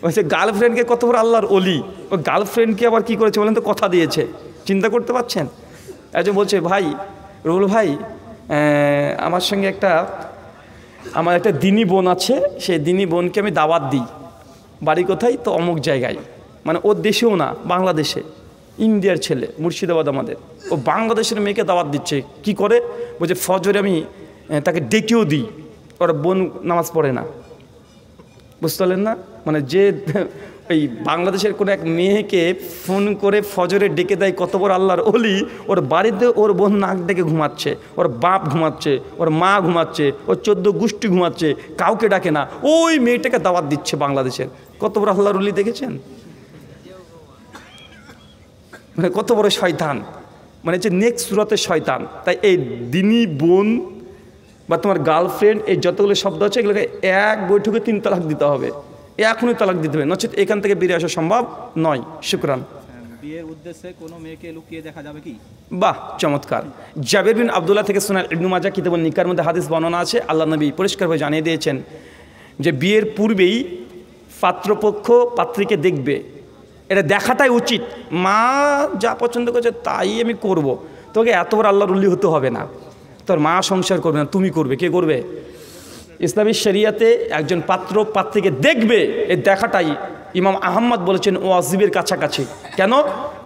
Speaker 1: বলছে গার্লফ্রেন্ডকে কত বড় আল্লাহর ওলি, ও গার্লফ্রেন্ডকে আবার কি করেছে বলেন তো? কথা দিয়েছে। চিন্তা করতে পারছেন? একজন বলছে, ভাই রুল ভাই, আমার সঙ্গে আমার একটা দিনী বোন আছে, সেই দিনী বোনকে আমি দাওয়াত দিই। বাড়ি কোথায়? তো অমুক জায়গায়, মানে ওর দেশেও না, বাংলাদেশে, ইন্ডিয়ার ছেলে, মুর্শিদাবাদ আমাদের। ও বাংলাদেশের মেয়েকে দাওয়াত দিচ্ছে। কি করে? বলছে ফজরে আমি তাকে ডেকেও দিই, ওরা বোন নামাজ পড়ে না। বুঝতে পারলেন না? মানে যে ওই বাংলাদেশের কোনো এক মেয়েকে ফোন করে ফজরে ডেকে দেয়, কত বড় আল্লাহর ওলি। ওর বাড়িতে ওর বোন নাক ডেকে ঘুমাচ্ছে, ওর বাপ ঘুমাচ্ছে, ওর মা ঘুমাচ্ছে, ওর 14 গোষ্ঠী ঘুমাচ্ছে, কাউকে ডাকে না, ওই মেয়েটাকে দাওয়াত দিচ্ছে বাংলাদেশের। কত বড় আল্লাহর ওলি দেখেছেন? মানে কত বড় শয়তান, মানে যে নেক্সট সুরাতের শয়তান। তাই এই দিনী বোন বা তোমার গার্লফ্রেন্ড, এই যতগুলো শব্দ আছে, এগুলোকে এক বৈঠকে 3 তালাক দিতে হবে। এখনই তালাক দিতে হবে, নচেত এখান থেকে বেরিয়ে আসা সম্ভব নয়। শুকরান।
Speaker 2: বিয়ের উদ্দেশ্যে কোনো মেয়েকে লুকিয়ে দেখা যাবে কি?
Speaker 1: বাহ, চমৎকার। জাবের বিন আব্দুল্লাহ থেকে শোনা, ইবনে মাজাহ কিতাবুন নিকার মধ্যে হাদিস বর্ণনা আছে। আল্লাহ নবী পরিষ্কারভাবে জানিয়ে দিয়েছেন যে বিয়ের পূর্বেই পাত্রপক্ষ পাত্রীকে দেখবে। এটা দেখাটাই উচিত। মা যা পছন্দ করছে তাই আমি করব, তোকে এত বড় আল্লাহর ওলি হতে হবে না। তোর মা সংসার করবে না, তুমি করবে। কে করবে? ইসলামী শরিয়াতে একজন পাত্র পাত্রীকে দেখবে, এই দেখাটাই ইমাম আহমদ বলেছেন ওয়াজিবের কাছাকাছি। কেন?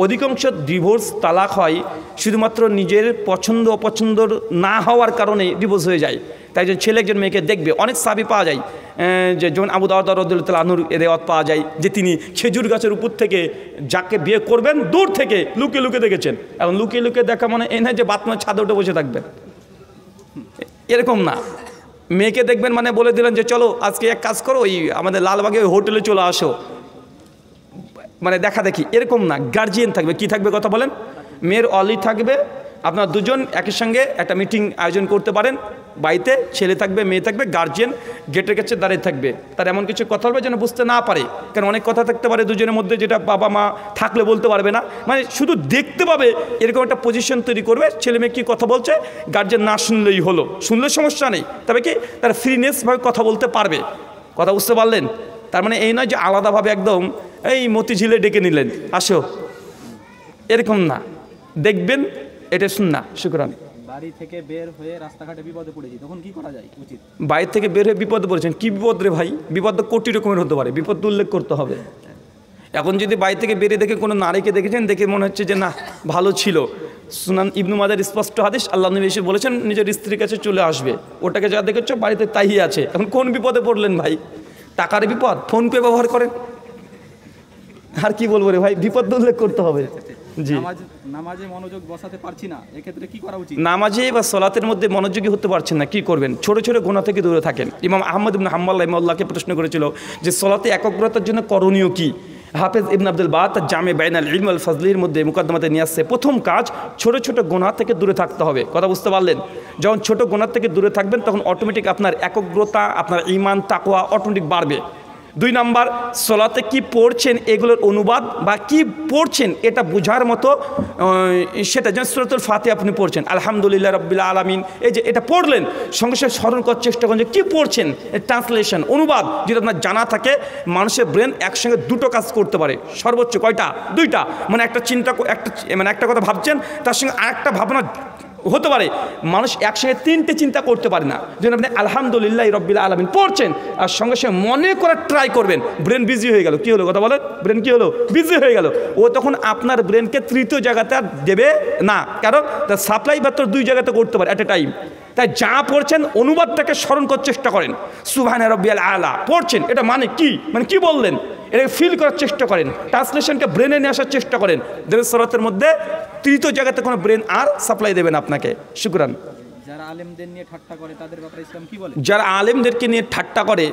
Speaker 1: অধিকাংশ ডিভোর্স, তালাক হয় শুধুমাত্র নিজের পছন্দ অপছন্দ না হওয়ার কারণে ডিভোর্স হয়ে যায়। তাই একজন ছেলে একজন মেয়েকে দেখবে। অনেক সাহাবী পাওয়া যায়, যে যেমন আবু দাউদ রাদিয়াল্লাহু তাআলা আনহুর রেওয়াত পাওয়া যায় যে তিনি খেজুর গাছের উপর থেকে যাকে বিয়ে করবেন দূর থেকে লুকিয়ে লুকিয়ে দেখেছেন। এখন লুকিয়ে লুকিয়ে দেখা মানে এই নয় যে বাথরুমের ছাদে উঠে বসে থাকবেন, এরকম না। মেয়েকে দেখবেন মানে বলে দিলেন যে চলো আজকে এক কাজ করো, ওই আমাদের লালবাগে ওই হোটেলে চলে আসো, মানে দেখা দেখি, এরকম না। গার্জিয়ান থাকবে, কি থাকবে কথা বলেন, মেয়ের অলি থাকবে, আপনার দুজন একই সঙ্গে একটা মিটিং আয়োজন করতে পারেন বাড়িতে, ছেলে থাকবে মেয়ে থাকবে, গার্জিয়ান গেটের কাছে দাঁড়িয়ে থাকবে, তার এমন কিছু কথা বলবে যেন বুঝতে না পারে, কারণ অনেক কথা থাকতে পারে দুজনের মধ্যে যেটা বাবা মা থাকলে বলতে পারবে না, মানে শুধু দেখতে পাবে, এরকম একটা পজিশন তৈরি করবে। ছেলে মেয়ে কী কথা বলছে গার্জিয়ান না শুনলেই হলো, শুনলে সমস্যা নেই, তবে কি তারা ফ্রিনেসভাবে কথা বলতে পারবে। কথা বুঝতে পারলেন? তার মানে এই নয় যে আলাদাভাবে একদম এই মতিঝিলে ডেকে নিলেন আসো, এরকম না। দেখবেন এটা সুন্নাহ। শুকরান।
Speaker 2: বাড়ি থেকে বের হয়ে রাস্তাঘাটে বিপদে পড়েছি, তখন কি করা যায় উচিত?
Speaker 1: বাইরে থেকে বের হয়ে বিপদে পড়েছেন, কি বিপদ রে ভাই? বিপদ তো কোটি রকমের হতে পারে, বিপদ তো উল্লেখ করতে হবে। এখন যদি বাইরে থেকে বেরিয়ে দেখে কোনো নারীকে দেখেছেন, দেখে মনে হচ্ছে যে না ভালো ছিল, সুনান ইবনু মাজার স্পষ্ট হাদিস, আল্লাহ নবী এসে বলেছেন নিজের স্ত্রীর কাছে চলে আসবে, ওটাকে যা দেখেছ বাড়িতে তাই আছে। এখন কোন বিপদে পড়লেন ভাই? টাকার বিপদ, ফোনপে ব্যবহার করেন, আর কি বলবো রে ভাই, বিপদ তো উল্লেখ করতে হবে। জি,
Speaker 2: নামাজে মনোযোগ বসাতে পারছি না, এক্ষেত্রে কি করা উচিত?
Speaker 1: নামাজে বা সলাতের মধ্যে মনোযোগী হতে পারছেন না, কি করবেন? ছোট ছোট গুনাহ থেকে দূরে থাকেন। ইমাম আহমদ ইবনে হাম্বল রাহিমাহুল্লাহকে প্রশ্ন করেছিল যে সলাতে একাগ্রতার জন্য করণীয় কি? হাফেজ ইবনে আব্দুল বাত তার জামে বাইনাল ইলম ওয়াল ফাজলির মধ্যে মুকদ্দমাতে নিয়ে আসছে, প্রথম কাজ ছোট ছোট গুনাহ থেকে দূরে থাকতে হবে। কথা বুঝতে পারলেন? যখন ছোট গুনাহ থেকে দূরে থাকবেন তখন অটোমেটিক আপনার একাগ্রতা, আপনার ঈমান তাকওয়া অটোমেটিক বাড়বে। 2 নাম্বার, সলাতে কি পড়ছেন এগুলোর অনুবাদ বা কি পড়ছেন এটা বোঝার মতো, সেটা যেন সূরাতুল ফাতিহা আপনি পড়ছেন আলহামদুলিল্লাহ রাব্বিল আলামিন, এই যে এটা পড়লেন, সঙ্গে সঙ্গে স্মরণ করার চেষ্টা করেন যে কী পড়ছেন, ট্রান্সলেশন অনুবাদ যদি আপনার জানা থাকে। মানুষের ব্রেন একসঙ্গে 2টো কাজ করতে পারে, সর্বোচ্চ কয়টা? 2টা। মানে একটা কথা ভাবছেন, তার সঙ্গে আরেকটা ভাবনা হতে পারে। মানুষ একসঙ্গে 3টে চিন্তা করতে পারে না। যেন আপনি আলহামদুলিল্লাহ রাব্বিল আলামিন পড়ছেন আর সঙ্গে সঙ্গে মনে করার ট্রাই করবেন, ব্রেন বিজি হয়ে গেল। কি হলো কথা বলেন? ব্রেন কি হলো? বিজি হয়ে গেল। ও তখন আপনার ব্রেনকে তৃতীয় জায়গাতে আর দেবে না, কারণ তার সাপ্লাই মাত্র 2 জায়গাতে করতে পারে অ্যাট এ টাইম। তাই যা পড়ছেন অনুবাদটাকে স্মরণ করার চেষ্টা করেন। সুবহানা রাব্বিয়াল আলা পড়ছেন, এটা মানে কি, মানে কি বললেন, এটাকে ফিল করার চেষ্টা করেন, ট্রান্সলেশনকে ব্রেনে নিয়ে আসার চেষ্টা করেন। দেখবেন সলাতের মধ্যে তৃতীয় জায়গাতে কোনো ব্রেন আর সাপ্লাই দেবেন আপনাকে। শুকরান।
Speaker 2: যারা আলেমদের নিয়ে ঠাট্টা করে তাদের ব্যাপারে ইসলাম কি বলে?
Speaker 1: যারা আলেমদেরকে নিয়ে ঠাট্টা করে,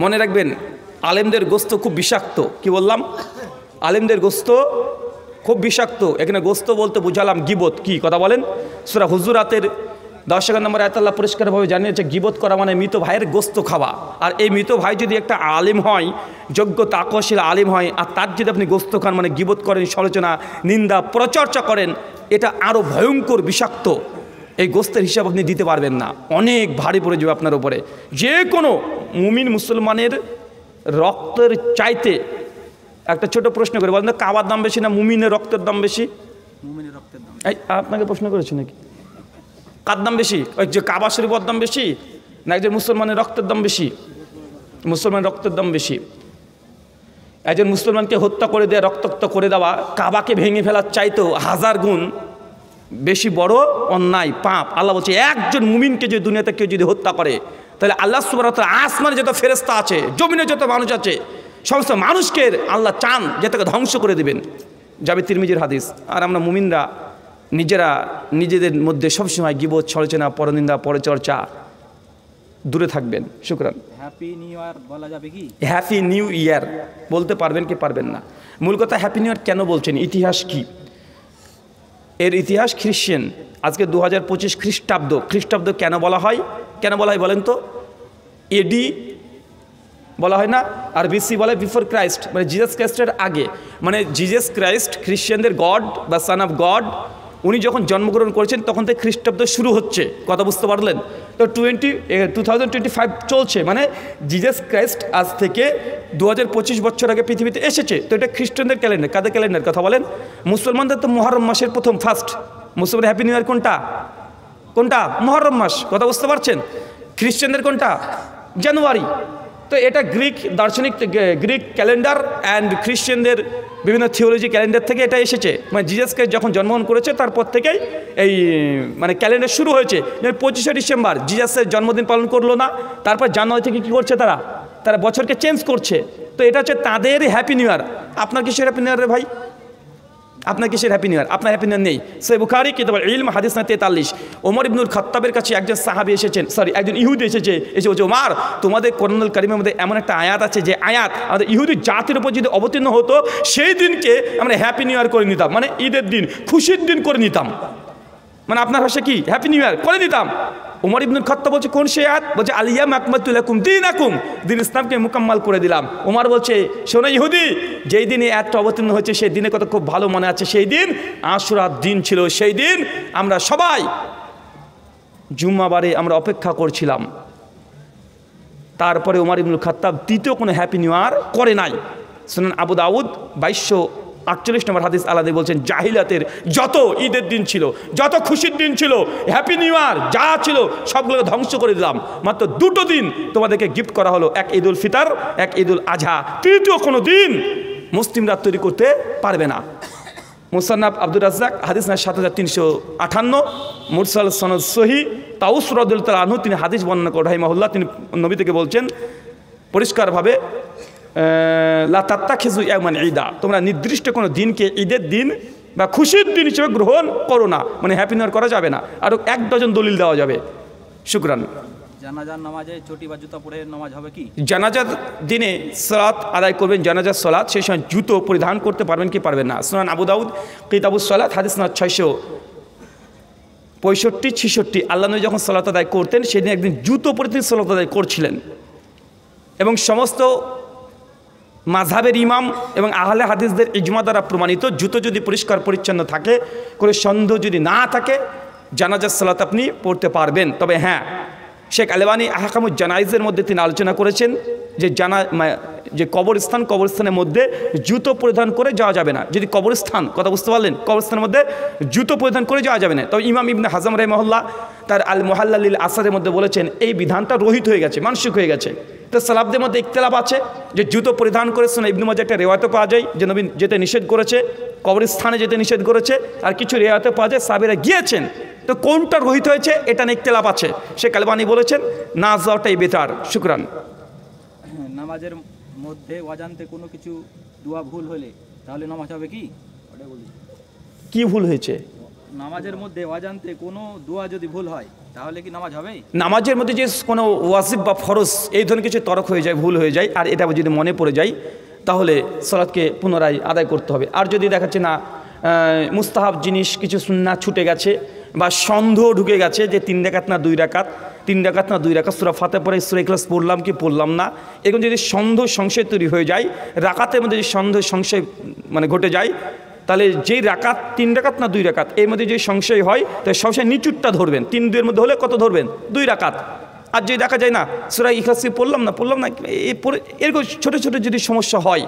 Speaker 1: মনে রাখবেন আলেমদের গোস্ত খুব বিষাক্ত। কি বললাম? আলেমদের গোস্ত খুব বিষাক্ত। এখানে গোস্ত বলতে বুঝালাম গিবত। কি কথা বলেন? সূরা হুজুরাতের 10 নম্বর আয়াত আল্লাহ পরিষ্কারভাবে জানিয়েছে গিবত করা মানে মৃত ভাইয়ের গোস্ত খাওয়া। আর এই মৃত ভাই যদি একটা আলেম হয়, যোগ্য তাকওয়াশীল আলেম হয়, আর তার যদি আপনি গোস্ত খান মানে গিবত করেন, সমালোচনা, নিন্দা, প্রচর্চা করেন, এটা আরও ভয়ঙ্কর বিষাক্ত। এই গোস্তের হিসাব আপনি দিতে পারবেন না, অনেক ভারী পড়ে যাবে আপনার উপরে। যে কোনো মুমিন মুসলমানের রক্তের চাইতে, একটা ছোট প্রশ্ন করে বলেন, কাবার দাম বেশি না মুমিনের রক্তের দাম বেশি?
Speaker 2: মুমিনের রক্তের দাম।
Speaker 1: এই আপনাকে প্রশ্ন করেছি নাকি? কার দাম বেশি? ওই যে কাবা শরীফের দাম বেশি না একজন মুসলমানের রক্তের দাম বেশি? মুসলমানের রক্তের দাম বেশি। একজন মুসলমানকে হত্যা করে দেওয়া, রক্তাক্ত করে দেওয়া, কাবাকে ভেঙে ফেলার চাইতেও 1000 গুণ বেশি বড় অন্যায়, পাপ। আল্লাহ বলছে একজন মুমিনকে যদি দুনিয়াতে কেউ যদি হত্যা করে, তাহলে আল্লাহ সুবহানাহু ওয়া তাআলা আসমানে যত ফেরেশতা আছে, জমিনে যত মানুষ আছে, সমস্ত মানুষকে আল্লাহ চান যে তাকে ধ্বংস করে দেবেন। যাবে তিরমিজির হাদিস। আর আমরা মুমিনরা নিজেদের মধ্যে সবসময় গীবত, সমালোচনা, পরনিন্দা, পরচর্চা দূরে থাকবেন। শুকরান।
Speaker 2: হ্যাপি নিউ ইয়ার বলা যাবে কি?
Speaker 1: হ্যাপি নিউ ইয়ার বলতে পারবেন কি পারবেন না? মূল কথা হ্যাপি নিউ ইয়ার কেন বলছেন, ইতিহাস কি এর? ইতিহাস খ্রিশ্চান। আজকে 2025 খ্রিস্টাব্দ কেন বলা হয়? বলেন তো? এডি বলা হয় না, আর বিসি বলে বিফোর ক্রাইস্ট, মানে জিজাস ক্রাইস্টের আগে। মানে জিজাস ক্রাইস্ট খ্রিশ্চানদের গড বা সান অফ গড, উনি যখন জন্মগ্রহণ করেছেন তখন থেকে খ্রিস্টাব্দ শুরু হচ্ছে। কথা বুঝতে পারলেন তো? 2025 চলছে, মানে জিজাস ক্রাইস্ট আজ থেকে 2025 বছর আগে পৃথিবীতে এসেছে। তো এটা খ্রিস্টানদের ক্যালেন্ডার। কাদের ক্যালেন্ডার কথা বলেন? মুসলমানদের তো মুহররম মাসের প্রথম ফার্স্ট। মুসলমানের হ্যাপি নিউ ইয়ার কোনটা? মুহররম মাস। কথা বুঝতে পারছেন? খ্রিস্টানদের কোনটা? জানুয়ারি। তো এটা গ্রিক দার্শনিক, গ্রিক ক্যালেন্ডার অ্যান্ড খ্রিশ্চানদের বিভিন্ন থিওলজি ক্যালেন্ডার থেকে এটা এসেছে। মানে জিজাসকে যখন জন্মগ্রহণ করেছে তারপর থেকেই এই মানে ক্যালেন্ডার শুরু হয়েছে। 25শে ডিসেম্বর জিজাসের জন্মদিন পালন করলো না, তারপর জানুয়ারি থেকে কী করছে তারা বছরকে চেঞ্জ করছে। তো এটা হচ্ছে তাদের হ্যাপি নিউ ইয়ার। আপনার কিসের হ্যাপি নিউ ইয়ার রে ভাই? আপনার কিসের হ্যাপি নিউ ইয়ার? আপনার হ্যাপি নিউ ইয়ার নেই। সহিহ বুখারী কিতাব ইলম হাদিস না 43, ওমর ইবনুল খাত্তাবের কাছে একজন সাহাবী এসেছেন, একজন ইহুদি এসে বলছে, ওমর তোমাদের কোরআনুল কারীমের মধ্যে এমন একটা আয়াত আছে যে আয়াত আমাদের ইহুদি জাতির উপর যদি অবতীর্ণ হতো সেই দিনকে আমরা হ্যাপি নিউ ইয়ার করে নিতাম, মানে ঈদের দিন, খুশির দিন করে নিতাম। মানে আপনার ভাষা কি? হ্যাপি নিউ ইয়ার করে নিতাম। ওমর ইবনুল খাত্তাব বলছে কোন সে আয়াত? বলছে আল-ইয়াওমা আকমালতু লাকুম দীনাকুম, দিন ইসলামকে মুকাম্মাল করে দিলাম। ওমর বলছে শোনো ইহুদি, যেই দিনে আয়াতটা অবতীর্ণ হয়েছে সেই দিনে কথা খুব ভালো মনে আছে, সেই দিন আশুরার দিন ছিল, সেই দিন আমরা সবাই জুম্মাবারে আমরা অপেক্ষা করছিলাম। তারপরে ওমর ইবনুল খাত্তাব দ্বিতীয় কোনো হ্যাপি নিউ ইয়ার করে নাই। সুনান আবু দাউদ 2248 নম্বর হাদিস আলাদা বলছেন, জাহিলাতের যত ঈদের দিন ছিল, যত খুশির দিন ছিল, হ্যাপি নিউ ইয়ার যা ছিল সবগুলোকে ধ্বংস করে দিলাম। মাত্র দুটো দিন তোমাদেরকে গিফট করা হলো, এক ঈদুল ফিতর, এক ঈদুল আজহা। তৃতীয় কোনো দিন মুসলিমরা তৈরি করতে পারবে না। মুসান্নাফ আব্দুর রাজ্জাক হাদিস না 7358, মুরসাল সনদ সহিহ। তাউস রাদিয়াল্লাহু তাআলা আনহু তিনি হাদিস বর্ণনা করেন রাহিমাহুল্লাহ, তিনি নবী থেকে বলছেন পরিষ্কারভাবে, লা তাত্তাখিযু ইয়াওমান ঈদা, তোমরা নির্দিষ্ট কোনো দিনকে ঈদের দিন বা খুশির দিন হিসেবে গ্রহণ করো না, মানে হ্যাপি নিউ ইয়ার করা যাবে না। আরও 1 ডজন দলিল দেওয়া যাবে। শুকরান।
Speaker 2: জানাজার নামাজে চটি বা জুতা পরে নামাজ হবে কি? জানাজার
Speaker 1: দিনে সালাত আদায় করবেন, জানাজার সালাত, সেই সময় জুতো পরিধান করতে পারবেন কি পারবেন না। সুনান আবু দাউদ কিতাবুস সালাত হাদিস না 665-66, আল্লাহ নবী যখন সালাত আদায় করতেন সেদিন একদিন জুতো পরে তিনি সালাত আদায় করছিলেন। এবং সমস্ত মাযহাবের ইমাম এবং আহলে হাদিসদের ইজমা দ্বারা প্রমাণিত, জুতো যদি পরিষ্কার পরিচ্ছন্ন থাকে, কোনো সন্দেহ যদি না থাকে, জানাজার সালাত আপনি পড়তে পারবেন। তবে হ্যাঁ, শেখ আলবানী আহকামুজ জানাইজের মধ্যে তিনি আলোচনা করেছেন যে কবরস্থানের মধ্যে জুতো পরিধান করে যাওয়া যাবে না। যদি কবরস্থান, কথা বুঝতে পারলেন, কবরস্থানের মধ্যে জুতো পরিধান করে যাওয়া যাবে না। তবে ইমাম ইবনে হাজম রাহিমাহুল্লাহ তার আল মুহাল্লালিল আসারের মধ্যে বলেছেন এই বিধানটা রহিত হয়ে গেছে, মানসুখ হয়ে গেছে। তো সালাফদের মধ্যে ইখতিলাফ আছে যে জুতো পরিধান করে সুনান ইবনে মাজাহ একটা রিওয়ায়াতও পাওয়া যায় যে নবী যেতে নিষেধ করেছে, কবরস্থানে যেতে নিষেধ করেছে, আর কিছু রিওয়ায়াতও পাওয়া যায় সাহাবীরা গিয়েছেন। তো কোনটা রহিত হয়েছে এটা নিয়ে ইখতিলাফ আছে। শেখ আলবানী বলেছেন না যাওয়াটাই বেটার। শুকরান।
Speaker 2: নামাজের মধ্যে অজান্তে কোনো কিছু দোয়া ভুল হলে তাহলে নামাজ হবে কি?
Speaker 1: কি ভুল হয়েছে?
Speaker 2: নামাজের মধ্যে অজান্তে কোনো দোয়া যদি ভুল হয় তাহলে কি নামাজ হবে?
Speaker 1: নামাজের মধ্যে যে কোনো ওয়াজিব বা ফরজ এই ধরনের কিছু তরক হয়ে যায়, ভুল হয়ে যায়, আর এটা যদি মনে পড়ে যায় তাহলে সালাতকে পুনরায় আদায় করতে হবে। আর যদি দেখাচ্ছে না মুস্তাহাব জিনিস কিছু সুন্নাহ ছুটে গেছে বা সন্দেহ ঢুকে গেছে যে 3 রাকাত না 2 রাকাত, 3 রাকাত না 2 রাকাত, সূরা ফাতিহা পড়ে সূরা ইখলাস পড়লাম কি পড়লাম না, এরকম যদি সন্দেহ সংশয় তৈরি হয়ে যায়, রাকাতের মধ্যে যদি সন্দেহ সংশয় মানে ঘটে যায়, তাহলে যেই রাকাত 3 রাকাত না 2 রাকাত এর মধ্যে যদি সংশয় হয় তাহলে সবসময় নিচুরটা ধরবেন। 3-2 মধ্যে হলে কত ধরবেন? 2 রাকাত। আর যদি দেখা যায় না সূরা ইখলাস পড়লাম না এরকম ছোটো ছোটো যদি সমস্যা হয়,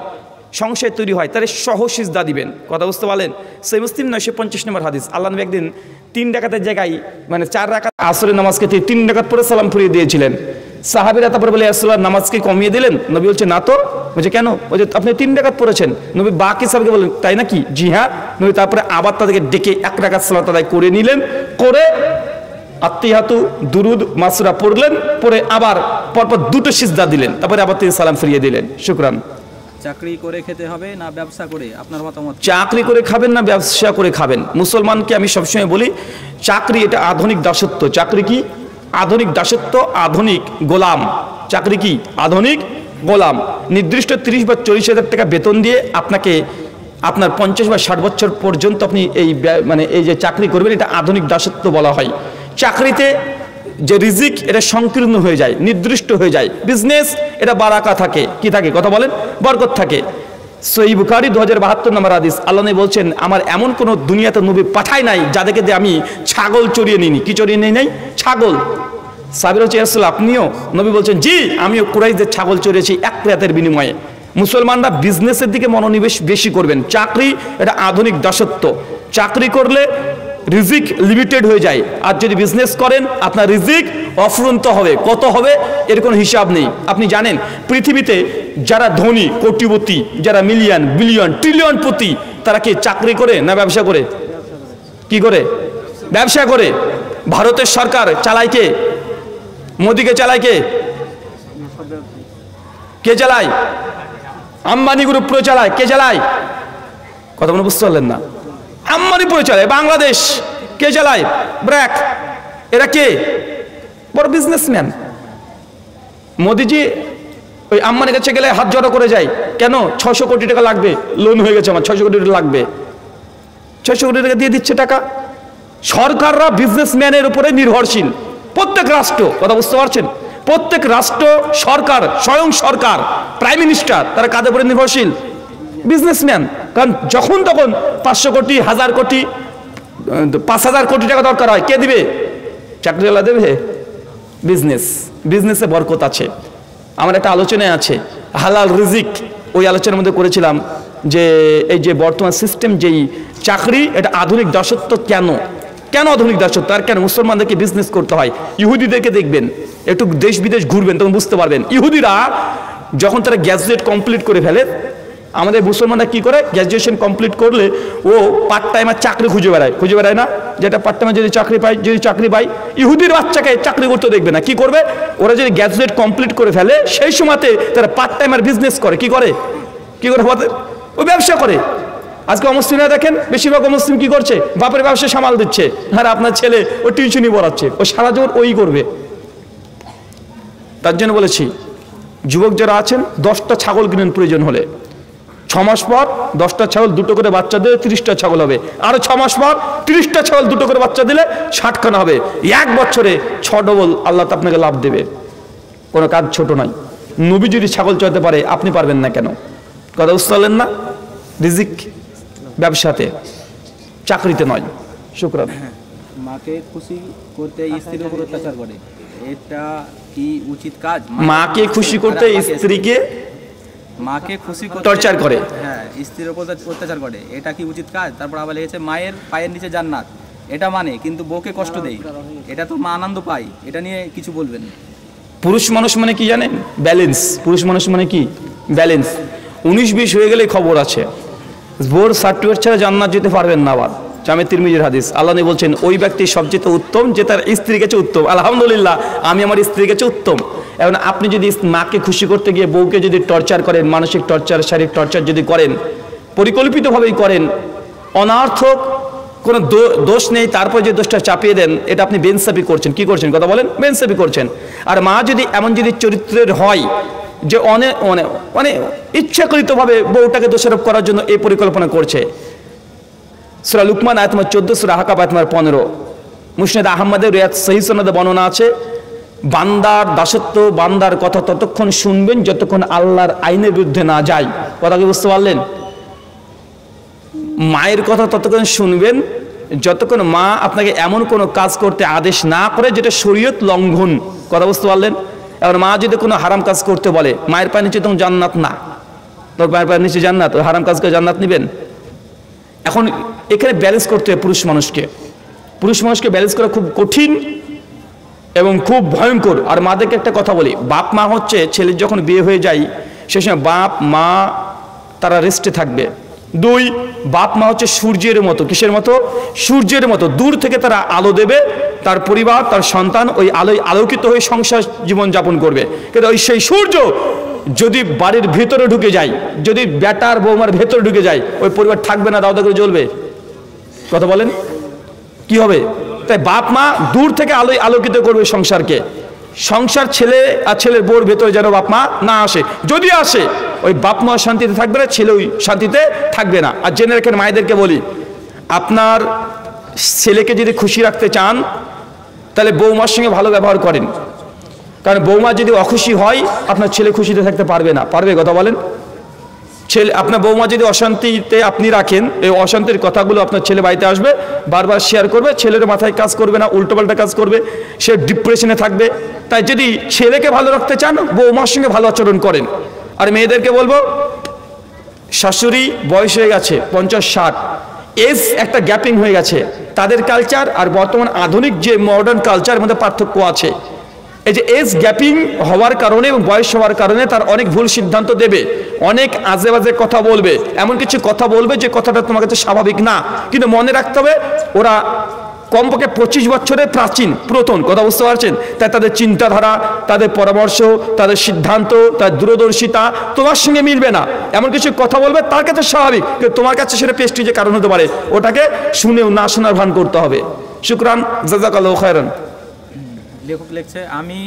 Speaker 1: সংশয় তৈরি হয়, তাহলে সহ সিজদা দিবেন। কথা বুঝতে পারলেন? সহিহ মুসলিম 950 নম্বর হাদিস, আল্লাহ নবী একদিন 3 রাকাতের জায়গায় মানে 4 রাকাত আসরের নামাজকে 3 রাকাত পরে সালাম ফিরিয়ে দিয়েছিলেন। সাহাবীরা তারপরে বলে রাসূলুল্লাহ নামাজকে কমিয়ে দিলেন? নবী বলছে না তো। বলছে কেন? বলছে আপনি 3 রাকাত পড়েছেন। নবী বাকি সাহাবীকে বলেন তাই নাকি? জি হ্যাঁ। নবী তারপরে আবার তাদেরকে ডেকে 1 রাকাত সালাত আদায় করে নিলেন, করে আত্তিহাতু দুরুদ মাসুরা পড়লেন, পরে আবার পরপর 2টো সিজদা দিলেন, তারপরে আবার তিনি সালাম ফিরিয়ে দিলেন। শুকরান।
Speaker 2: চাকরি করে খেতে হবে না ব্যবসা করে, আপনার মতামত?
Speaker 1: চাকরি করে খাবেন না ব্যবসা করে খাবেন? মুসলমানকে আমি সবসময় বলি চাকরি এটা আধুনিক দাসত্ব। চাকরি কি? আধুনিক দাসত্ব, আধুনিক গোলাম। চাকরি কি? আধুনিক গোলাম। নির্দিষ্ট 30 বা 40 হাজার টাকা বেতন দিয়ে আপনাকে আপনার 50 বা 60 বছর পর্যন্ত আপনি এই যে চাকরি করবেন, এটা আধুনিক দাসত্ব বলা হয়। চাকরিতে যে রিজিক এটা সংকীর্ণ হয়ে যায়, নির্দিষ্ট হয়ে যায়। বিজনেস এটা বারাকা থাকে, কি থাকে কথা বলেন? বরকত থাকে। সহিহ বুখারী 2072 নম্বর হাদিস, আল্লাহ নবী বলছেন আমার এমন কোন দুনিয়াতে নবী পাঠায় নাই যাদেরকে দিয়ে আমি ছাগল চড়িয়ে নিইনি। কি চড়িয়ে নেই নাই? ছাগল। সাহাবীরা বলছে ইয়া রাসূলুল্লাহ আপনিও? নবী বলছেন জি, আমিও কুরাইশদের ছাগল চড়িয়েছি 1 রাতের বিনিময়ে। মুসলমানরা বিজনেসের দিকে মনোনিবেশ বেশি করবেন। চাকরি এটা আধুনিক দাসত্ব। চাকরি করলে রিজিক লিমিটেড হয়ে যায়। আর যদি বিজনেস করেন আপনার রিজিক অফুরন্ত হবে। কত হবে এর কোনো হিসাব নেই। আপনি জানেন পৃথিবীতে যারা ধনী, কোটিপতি, যারা মিলিয়ন, বিলিয়ন, ট্রিলিয়ন পতি, তারা কি চাকরি করে না ব্যবসা করে? কি করে? ব্যবসা করে। ভারতের সরকার চালায় কে? মোদিকে চালায় কে? কে চালায়? আম্বানি গ্রুপ পুরো চালায়। কে চালায়? কথা বলে বুঝতে পারলেন না? আম্বানি পুরো চালায়। বাংলাদেশ কে চালায়? ব্র্যাক। এরা কে? বড় বিজনেসম্যান। মোদিজি ওই আম্বানির কাছে গেলে হাত জড়ো করে যায়। কেন? 600 কোটি টাকা লাগবে, লোন হয়ে গেছে আমার, 600 কোটি টাকা লাগবে। 600 কোটি টাকা দিয়ে দিচ্ছে টাকা। সরকাররা বিজনেসম্যানের উপরে নির্ভরশীল। প্রত্যেক রাষ্ট্র, কথা বুঝতে পারছেন? প্রত্যেক রাষ্ট্র সরকার, স্বয়ং সরকার, প্রাইম মিনিস্টার, তারা কাদের উপরে নির্ভরশীল? বিজনেসম্যান। কারণ যখন তখন 500 কোটি, 1000 কোটি, 5000 কোটি টাকা দরকার হয়, কে দিবে? চাকরিওয়ালা দেবে? বিজনেস। বিজনেসে বরকত আছে। আমার একটা আলোচনায় আছে হালাল রিজিক, ওই আলোচনার মধ্যে করেছিলাম যে এই যে বর্তমান সিস্টেম, যেই চাকরি, এটা আধুনিক দাসত্ব। কেন কেন আধুনিক দাসত্ব? আর কেন মুসলমানদেরকে বিজনেস করতে হয়? ইহুদিদেরকে দেখবেন, একটু দেশ বিদেশ ঘুরবেন, তখন বুঝতে পারবেন। ইহুদিরা যখন তারা গ্র্যাজুয়েট কমপ্লিট করে ফেলে, আমাদের মুসলমানরা কি করে? গ্র্যাজুয়েশন কমপ্লিট করলে ও পার্ট টাইমার চাকরি খুঁজে বেড়ায় না? যেটা পার্ট টাইমে যদি চাকরি পায়, ইহুদির বাচ্চাকে চাকরি করতে দেখবে না। কি করবে? ওরা যদি গ্র্যাজুয়েট কমপ্লিট করে ফেলে, সেই সময়তে তারা পার্ট টাইমার বিজনেস করে। কি করে? ও ব্যবসা করে। আজকে অমুসলিমরা দেখেন, বেশিরভাগ অমুসলিম কি করছে? বাপের ব্যবসা সামাল দিচ্ছে। আর আপনার ছেলে ও টিউশনি পড়াচ্ছে, ও সারা জীবন ওই করবে। তার জন্য বলেছি, যুবক যারা আছেন 10টা ছাগল কিনেন প্রয়োজন হলে। 6 মাস পর 10টা ছাগল 2টো করে বাচ্চা দিলে 30টা ছাগল হবে। আরো 6 মাস পর 30টা ছাগল 2টো করে বাচ্চা দিলে 60 খানা হবে। 1 বছরে 6 ডবল আল্লাহ আপনাকে লাভ দেবে। কোনো কাজ ছোট নয়। নবী যদি ছাগল চড়াতে পারে, আপনি পারবেন না কেন? কথা বুঝতে পারলেন না? রিজিক ব্যবসাতে, চাকরিতে নয়। শুকরান।
Speaker 2: মাকে খুশি করতে স্ত্রীর উপর অত্যাচার করে, এটা কি উচিত কাজ?
Speaker 1: মাকে খুশি করতে স্ত্রীকে
Speaker 2: মাকে খুশি করতে
Speaker 1: টর্চার করে,
Speaker 2: হ্যাঁ, স্ত্রীর উপর অত্যাচার করে, এটা কি উচিত কাজ? তারপর আবার লিখেছে মায়ের পায়ের নিচে জান্নাত, এটা মানে কিন্তু বউকে কষ্ট দেয়, এটা তো মা আনন্দ পায়, এটা নিয়ে কিছু বলবেন?
Speaker 1: পুরুষ মানুষ মানে কি জানেন? ব্যালেন্স। পুরুষ মানুষ মানে কি? ব্যালেন্স। 19-20 হয়ে গেলে খবর আছে। বোর সার্টিফিকেট ছাড়া জান্নাত যেতে পারবেন না। আবার জামে তিরমিজির হাদিস, আল্লাহ নবী বলছেন, ওই ব্যক্তি সবচেয়ে উত্তম যে তার স্ত্রীর কাছে উত্তম। আলহামদুলিল্লাহ, আমি আমার স্ত্রীর কাছে উত্তম। এখন আপনি যদি মাকে খুশি করতে গিয়ে বউকে যদি টর্চার করেন, মানসিক টর্চার, শারীরিক টর্চার যদি করেন, পরিকল্পিতভাবেই করেন, অনার্থক কোনো দোষ নেই, তারপর যে দোষটা চাপিয়ে দেন, এটা আপনি বেইনসাফি করছেন। কি করছেন? কথা বলেন। বেইনসাফি করছেন। আর মা যদি এমন যদি চরিত্রের হয় যে অনেক ইচ্ছাকৃতভাবে বউটাকে দোষারোপ করার জন্য এই পরিকল্পনা করছে, সূরা লুকমান আয়াত নম্বর 14, সূরা আহকাফ আয়াত নম্বর 15, মুসনাদ আহমদের রিয়াদ সহিহ সনদে বর্ণনা আছে, বান্দার দাসত্ব, বান্দার কথা ততক্ষণ শুনবেন যতক্ষণ আল্লাহর আইনের বিরুদ্ধে না যায়। কথা কি বুঝতে পারলেন? মায়ের কথা ততক্ষণ শুনবেন যতক্ষণ মা আপনাকে এমন কোনো কাজ করতে আদেশ না করে যেটা শরীয়ত লঙ্ঘন। কথা বুঝতে পারলেন? এবার মা যদি কোনো হারাম কাজ করতে বলে, মায়ের পায়ের নিচে তখন জান্নাত না, তোর মায়ের পায়ের নিচে জান্নাত, ওই হারাম কাজ করে জান্নাত নেবেন? এখন এখানে ব্যালেন্স করতে হয় পুরুষ মানুষকে ব্যালেন্স করা খুব কঠিন এবং খুব ভয়ঙ্কর। আর মাদেরকে একটা কথা বলি, বাপ মা হচ্ছে ছেলের যখন বিয়ে হয়ে যায়, সে সময় বাপ মা তারা রেস্টে থাকবে। 2, বাপ মা হচ্ছে সূর্যের মতো। কিসের মতো? সূর্যের মতো। দূর থেকে তারা আলো দেবে, তার পরিবার, তার সন্তান ওই আলোয় আলোকিত হয়ে সংসার জীবন যাপন করবে। কিন্তু ওই সেই সূর্য যদি বাড়ির ভিতরে ঢুকে যায়, যদি বেটার বৌমার ভেতরে ঢুকে যায়, ওই পরিবার থাকবে না, দাও দাও করে জ্বলবে। কথা বলেন, কি হবে? তাই বাপ মা দূর থেকে আলোয় আলোকিত করবে সংসারকে। সংসার ছেলে আর ছেলের বউর ভেতরে যেন বাপ মা না আসে। যদি আসে, ওই বাপ মা শান্তিতে থাকবে না, ছেলে ওই শান্তিতে থাকবে না। আর জেনে রাখেন, মায়েদেরকে বলি, আপনার ছেলেকে যদি খুশি রাখতে চান, তাহলে বৌমার সঙ্গে ভালো ব্যবহার করেন। কারণ বৌমা যদি অখুশি হয়, আপনার ছেলে খুশিতে থাকতে পারবে না। পারবে? কথা বলেন। ছেলে, আপনার বৌমা যদি অশান্তিতে আপনি রাখেন, এই অশান্তির কথাগুলো আপনার ছেলে বাড়িতে আসবে, বারবার শেয়ার করবে, ছেলের মাথায় কাজ করবে না, উল্টোপাল্টা কাজ করবে, সে ডিপ্রেশনে থাকবে। তাই যদি ছেলেকে ভালো রাখতে চান, বৌমার সঙ্গে ভালো আচরণ করেন। আর মেয়েদেরকে বলবো, শাশুড়ি বয়স হয়ে গেছে 50-60, এজ একটা গ্যাপিং হয়ে গেছে, তাদের কালচার আর বর্তমান আধুনিক যে মডার্ন কালচারের মধ্যে পার্থক্য আছে। এই যে এজ গ্যাপিং হওয়ার কারণে এবং বয়স হওয়ার কারণে তার অনেক ভুল সিদ্ধান্ত দেবে, অনেক আজে বাজে কথা বলবে, এমন কিছু কথা বলবে যে কথাটা তোমার কাছে স্বাভাবিক না, কিন্তু মনে রাখতে হবে ওরা কমপক্ষে 25 বছরের প্রাচীন পুরাতন, কথা বুঝতে পারছেন? তাই তাদের চিন্তাধারা, তাদের পরামর্শ, তাদের সিদ্ধান্ত, তার দূরদর্শিতা তোমার সঙ্গে মিলবে না। এমন কিছু কথা বলবে তার কাছে স্বাভাবিক, কিন্তু তোমার কাছে সেটা প্রেস্টিজের কারণ হতে পারে, ওটাকে শুনেও না শোনার ভান করতে হবে। শুকরান, জাযাকাল্লাহু খায়রান।
Speaker 2: লেখক লিখছে, আমি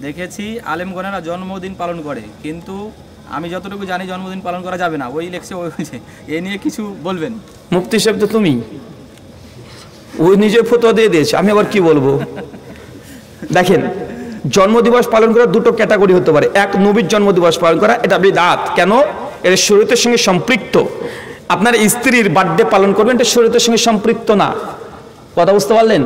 Speaker 2: দেখেছি আলেমগণেরা জন্মদিন পালন করে, কিন্তু আমি যতটুকু জানি জন্মদিন পালন করা যাবে না। ওই লেখছে, ওই এ নিয়ে কিছু বলবেন?
Speaker 1: মুফতি সাহেব তো তুমি, ওই নিজে ফতোয়া দিয়ে দিয়েছে, আমি আবার কি বলবো? দেখেন, জন্মদিবস পালন করার দুটো ক্যাটাগরি হতে পারে। এক, নবীর জন্মদিবস পালন করা, এটা বিদআত। কেন? এটা শরীয়তের সঙ্গে সম্পৃক্ত। আপনার স্ত্রীর বার্থডে পালন করবেন, এটা শরীয়তের সঙ্গে সম্পৃক্ত না, কথা বুঝতে পারলেন?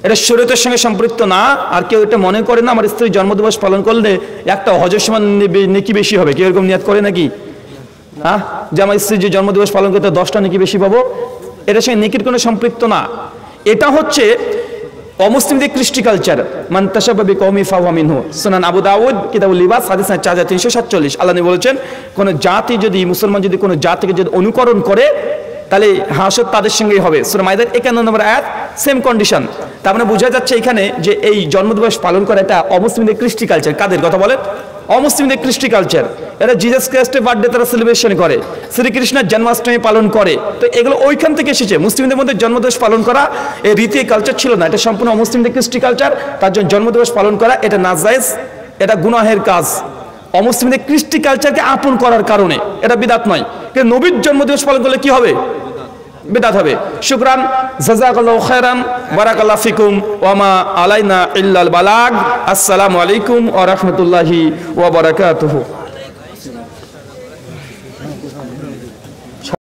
Speaker 1: এটা শরীয়তের সঙ্গে সম্পৃক্ত না। আর কেউ এটা মনে করে না আমার স্ত্রীর জন্মদিবস পালন করলে একটা হজের সমান নেকি বেশি হবে, কেউ এরকম নিয়াত করে নাকি? হ্যাঁ, যে আমার স্ত্রীর যে জন্মদিবস পালন করতে 10টা নেকি বেশি পাবো, এটার সঙ্গে নেকির কোনো সম্পৃক্ত না। এটা হচ্ছে অমুসলিমদের কৃষ্টি কালচার। মান তাশাব্বাহা বিকওমি ফাহুয়া মিনহু। সুনান আবু দাউদ কিতাবুল লিবাস হাদিস 4347। আল্লাহ নবী বলেছেন, কোন জাতি যদি, মুসলমান যদি কোনো জাতিকে যদি অনুকরণ করে তাহলে হাসর তাদের সঙ্গেই হবে। সূরা মাইদার 51 নম্বর আয়াত, সেম কন্ডিশন। তার মানে বোঝা যাচ্ছে এখানে যে এই জন্মদিবস পালন করা এটা অমুসলিমদের কৃষ্টি কালচার। কাদের কথা বলেন? অমুসলিমদের কৃষ্টি কালচার। এরা জিসাস ক্রাইস্টের বার্থডে তারা সেলিব্রেশন করে, শ্রীকৃষ্ণের জন্মাষ্টমী পালন করে। তো এগুলো ওইখান থেকে এসেছে। মুসলিমদের মধ্যে জন্মদিবস পালন করা এই রীতি কালচার ছিল না, এটা সম্পূর্ণ অমুসলিমদের কৃষ্টি কালচার। তার জন্য জন্মদিবস পালন করা এটা নাজায়েজ, এটা গুনাহের কাজ। অমুসলিমদের কৃষ্টি কালচারকে আপন করার কারণে এটা বিদআত নয়। কিন্তু নবীর জন্মদিবস পালন করলে কি হবে? বিদআত হবে। শুকরান, জাযাকাল্লাহু খায়রান, বারাকাল্লাহু ফিকুম, ওয়া মা আলাইনা ইল্লাল বালাগ। আসসালামু আলাইকুম ওয়া রাহমাতুল্লাহি ওয়া বারাকাতুহু।